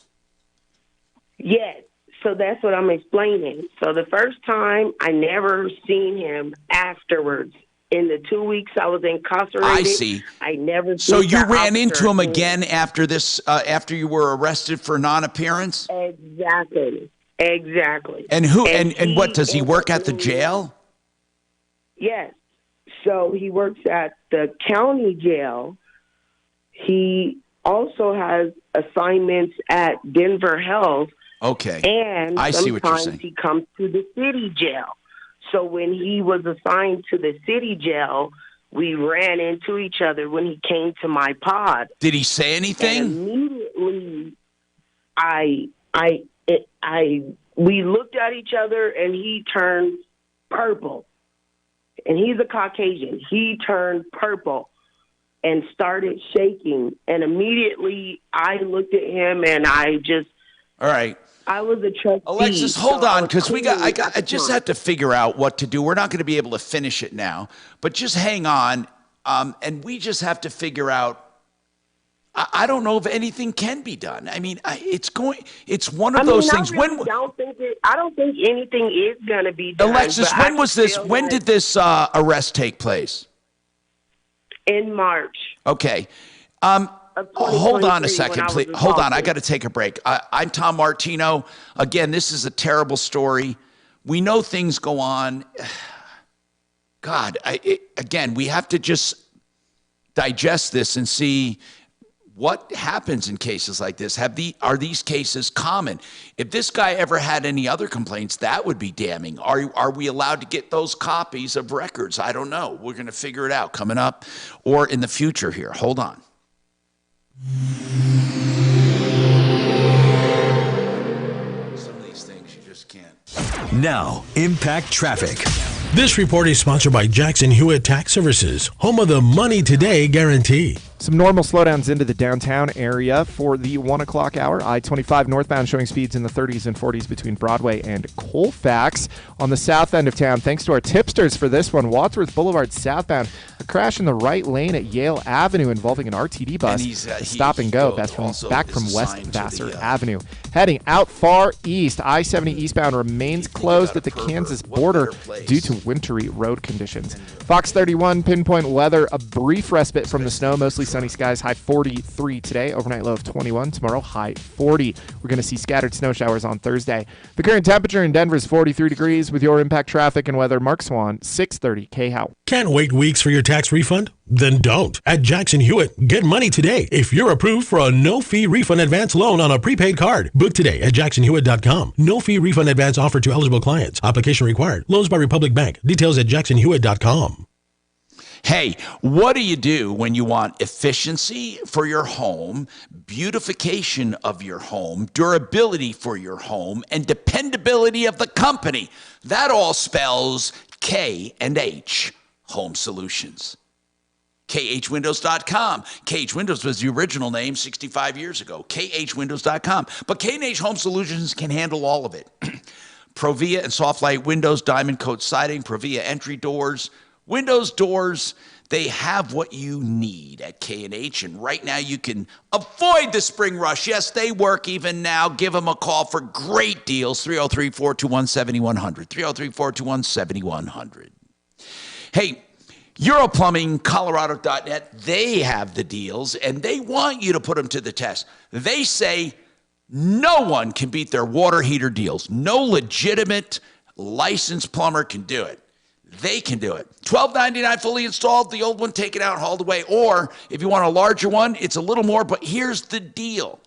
Yes. So that's what I'm explaining. So the first time, I never seen him afterwards. In the 2 weeks I was incarcerated, I see. I never. So seen you the ran into officer him again. after this, after you were arrested for non-appearance? Exactly. And who? And what? Does he work at the jail? Yes. So he works at the county jail. He also has assignments at Denver Health. Okay. And I see what you're sometimes saying. he comes to the city jail. So when he was assigned to the city jail, we ran into each other when he came to my pod. Did he say anything? And immediately, we looked at each other, and he turned purple. And he's a Caucasian. He turned purple and started shaking. And immediately I looked at him, and All right. I was a trustee. Alexis, hold so on, because I at just the have to figure out what to do. We're not going to be able to finish it now, but just hang on, and we just have to figure out. I don't know if anything can be done. I mean, it's one of those things. I don't think anything is going to be done. Alexis, but when I was this? feel When like did this arrest take place? in March? Okay. Of Hold on a 2023 second, when I was please. Hold on. I assaulted. got to take a break. I'm Tom Martino. Again, this is a terrible story. We know things go on. God, again, we have to just digest this and see what happens in cases like this. Are these cases common? If this guy ever had any other complaints, that would be damning. Are we allowed to get those copies of records? I don't know. We're going to figure it out coming up or in the future here. Hold on. Some of these things you just can't. Now, Impact Traffic. This report is sponsored by Jackson Hewitt Tax Services, home of the Money Today guarantee. Some normal slowdowns into the downtown area for the 1 o'clock hour. I-25 northbound showing speeds in the 30s and 40s between Broadway and Colfax. On the south end of town, thanks to our tipsters for this one, Wadsworth Boulevard southbound. A crash in the right lane at Yale Avenue involving an RTD bus. Stop and go. That's back from West Vassar Avenue. Heading out far east, I-70 eastbound remains closed at the Kansas border due to wintry road conditions. Fox 31 pinpoint weather, a brief respite from the snow, mostly sunny skies, high 43 today, overnight low of 21, tomorrow high 40. We're going to see scattered snow showers on Thursday. The current temperature in Denver is 43 degrees. With your Impact Traffic and weather, Mark Swan, 630 KHOW. Can't wait weeks for your tax refund? Then don't. At Jackson Hewitt, get money today if you're approved for a no-fee refund advance loan on a prepaid card. Book today at jacksonhewitt.com. No-fee refund advance offered to eligible clients. Application required. Loans by Republic Bank. Details at jacksonhewitt.com. Hey, what do you do when you want efficiency for your home, beautification of your home, durability for your home, and dependability of the company? That all spells K&H Home Solutions. KHWindows.com. KH Windows was the original name 65 years ago. KHWindows.com. But K&H Home Solutions can handle all of it. Provia and Soft Light Windows, Diamond Coat Siding, Provia entry doors, Windows doors, they have what you need at K&H, and right now you can avoid the spring rush. Yes, they work even now. Give them a call for great deals, 303-421-7100, 303-421-7100. Hey, Europlumbing, Colorado.net, they have the deals, and they want you to put them to the test. They say no one can beat their water heater deals. No legitimate licensed plumber can do it. They can do it. $12.99 fully installed, the old one taken out, hauled away. Or if you want a larger one, it's a little more, but here's the deal.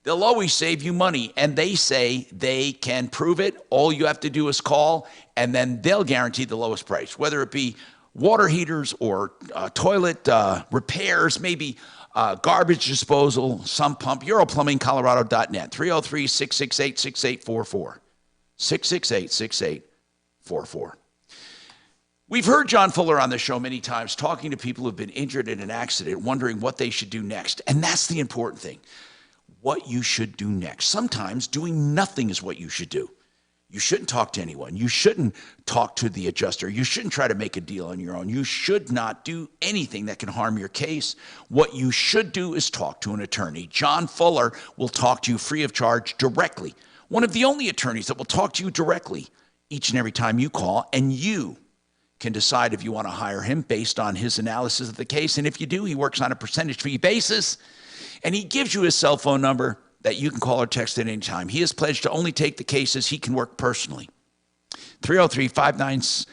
They'll always save you money, and they say they can prove it. All you have to do is call, and then they'll guarantee the lowest price, whether it be water heaters or toilet repairs, maybe garbage disposal, sump pump. Europlumbingcolorado.net, 303-668-6844, 668-6844. We've heard John Fuller on the show many times talking to people who've been injured in an accident, wondering what they should do next. And that's the important thing, what you should do next. Sometimes doing nothing is what you should do. You shouldn't talk to anyone. You shouldn't talk to the adjuster. You shouldn't try to make a deal on your own. You should not do anything that can harm your case. What you should do is talk to an attorney. John Fuller will talk to you free of charge directly. One of the only attorneys that will talk to you directly each and every time you call, and you can decide if you want to hire him based on his analysis of the case. And if you do, he works on a percentage fee basis, and he gives you his cell phone number that you can call or text at any time. He has pledged to only take the cases he can work personally. 303-59,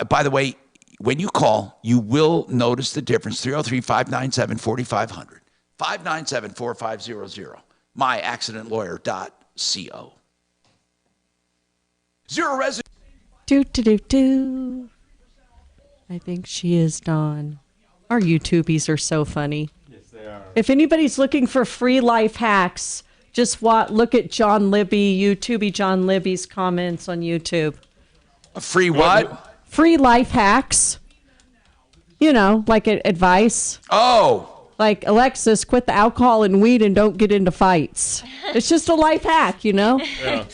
by the way, when you call, you will notice the difference. 303-597-4500, 597-4500, myaccidentlawyer.co. Zero resident. Do. I think she is Dawn. Our YouTubies are so funny. Yes, they are. If anybody's looking for free life hacks, Just look at John Libby, YouTubey John Libby's comments on YouTube. A free what? Free life hacks. You know, like advice. Oh. Like, Alexis, quit the alcohol and weed and don't get into fights. It's just a life hack, you know? Yeah.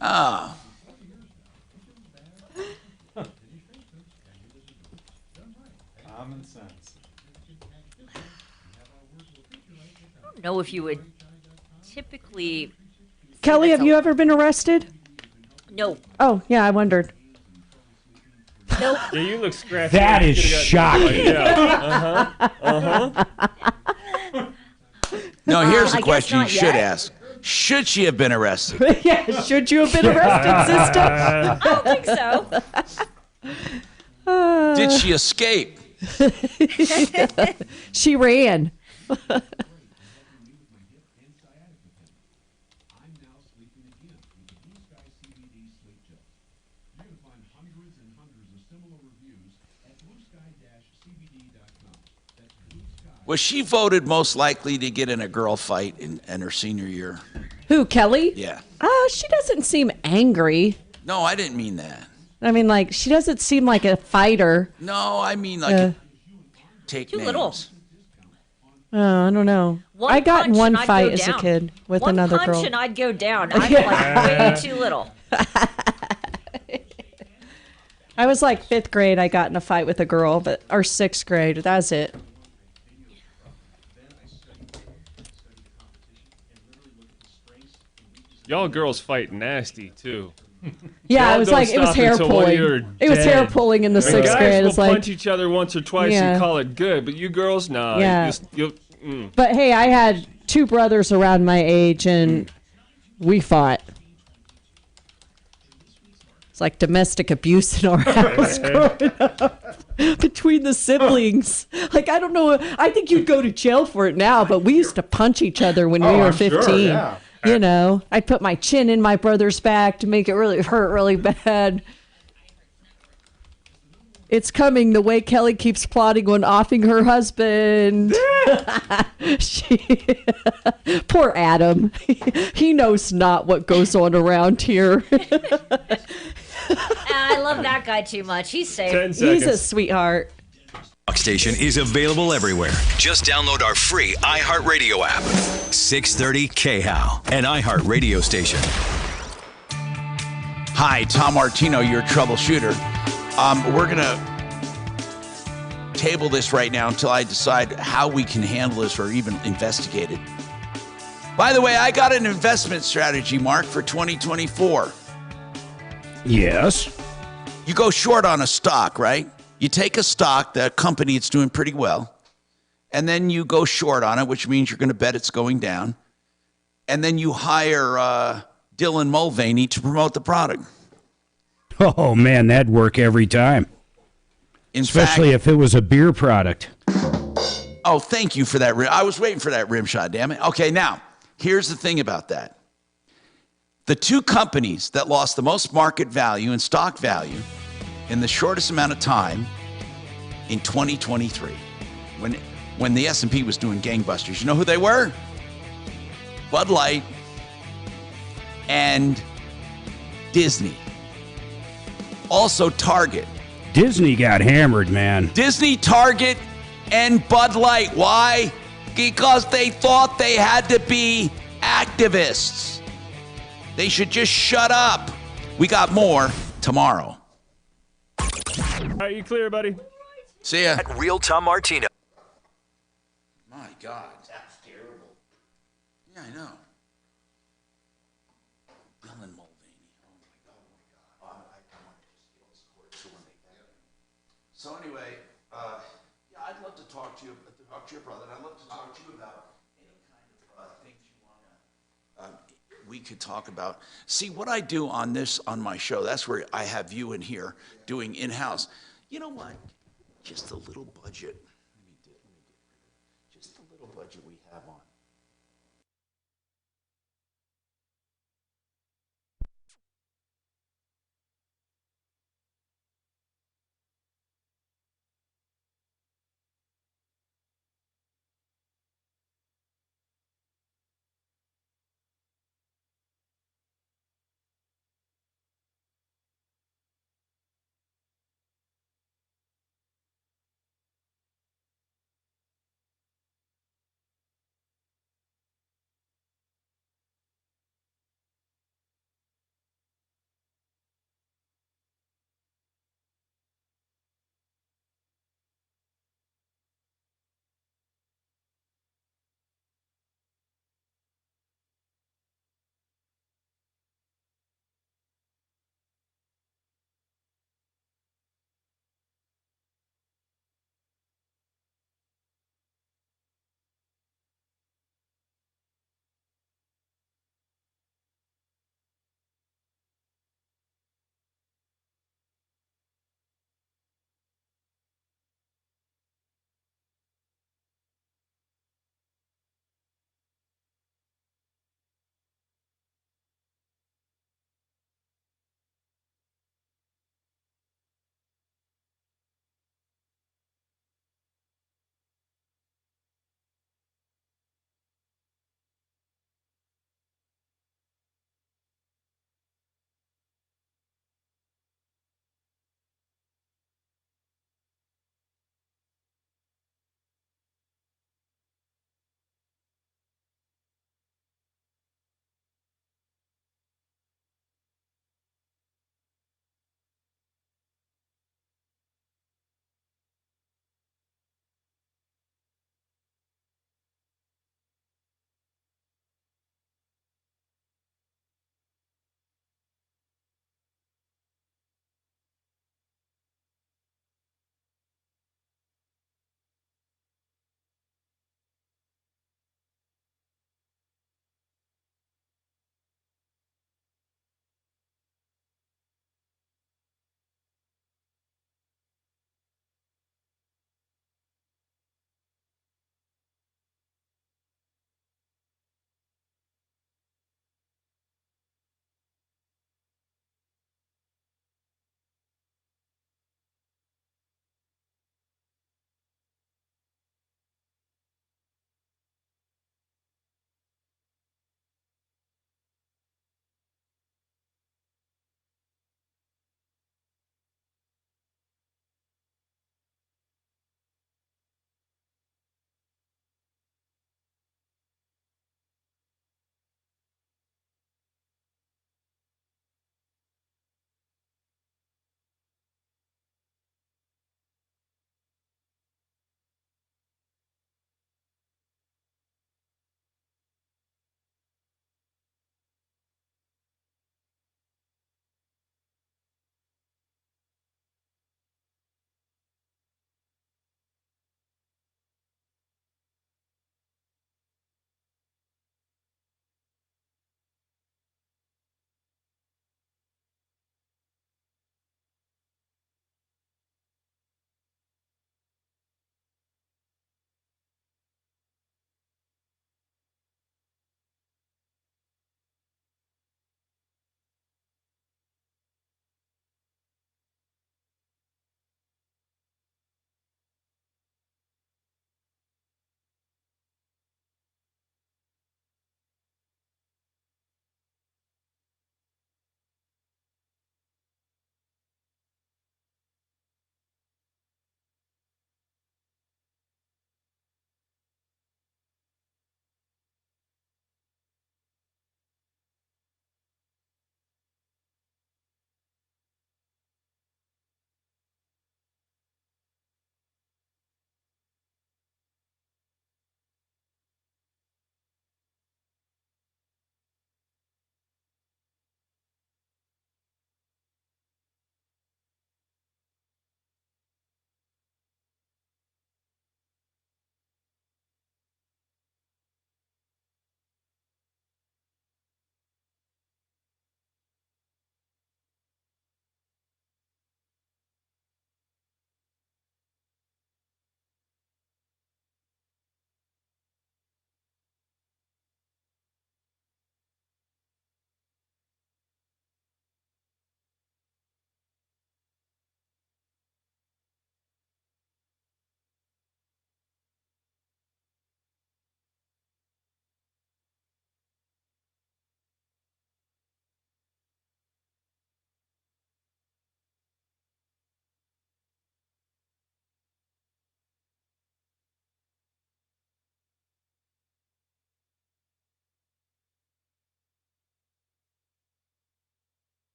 Ah. Common sense. I don't know if you would typically. Kelly, have you ever been arrested? No. Oh, yeah, I wondered. Nope. Yeah, you look scratchy. That is You could've shocking. Yeah. No, here's I a guess question you not should yet. ask. Should she have been arrested? Yeah, should you have been arrested, sister? I don't think so. Did she escape? She ran. Was she voted most likely to get in a girl fight in her senior year? Who, Kelly? Yeah. She doesn't seem angry. No, I didn't mean that. I mean, like, she doesn't seem like a fighter. No, I mean like take Too names. little. Oh, I don't know. One I got in punch one and I'd fight go as a down. kid with One another punch girl. and I'd go down. I'm like way too little. I was like 5th grade. I got in a fight with a girl, or 6th grade. That's it. Y'all girls fight nasty too. Yeah, Y'all it was don't like it was stop hair until one of pulling. you are It was hair dead. pulling in the I mean, 6th guys grade. will It's like punch each other once or twice Yeah. and call it good, but you girls, nah. Yeah. You'll, But hey, I had 2 brothers around my age, and we fought. It's like domestic abuse in our house growing up between the siblings. Like, I don't know. I think you'd go to jail for it now, but we used to punch each other when we were I'm sure, 15. yeah. You know, I'd put my chin in my brother's back to make it really hurt really bad. It's coming the way Kelly keeps plotting on offing her husband. Poor Adam. He knows not what goes on around here. I love that guy too much. He's safe. 10 He's seconds. a sweetheart. Talk Station is available everywhere. Just download our free iHeartRadio app. 630 KHOW, an iHeartRadio station. Hi, Tom Martino, your troubleshooter. We're going to table this right now until I decide how we can handle this or even investigate it. By the way, I got an investment strategy, Mark, for 2024. Yes. You go short on a stock, right? You take a stock, the company, it's doing pretty well, and then you go short on it, which means you're going to bet it's going down, and then you hire Dylan Mulvaney to promote the product. Oh, man, that'd work every time. Especially if it was a beer product. Oh, thank you for that. I was waiting for that rim shot, damn it. Okay, now, here's the thing about that. The 2 companies that lost the most market value and stock value in the shortest amount of time in 2023, when the S&P was doing gangbusters, you know who they were? Bud Light and Disney. Also Target. Disney got hammered, man. Disney, Target, and Bud Light. Why? Because they thought they had to be activists. They should just shut up. We got more tomorrow. Are you clear, buddy? See ya. At Real Tom Martino. My God, that's terrible. Yeah, I know. Dylan Mulvaney. Oh my God. I want to just get this court to when they get him. So anyway, yeah, I'd love to talk to you about your brother. I'd love to talk to you about any kind of things you want to. We could talk about. See what I do on my show. That's where I have you in here doing in-house. You know what? Just a little budget. Just the little budget we have on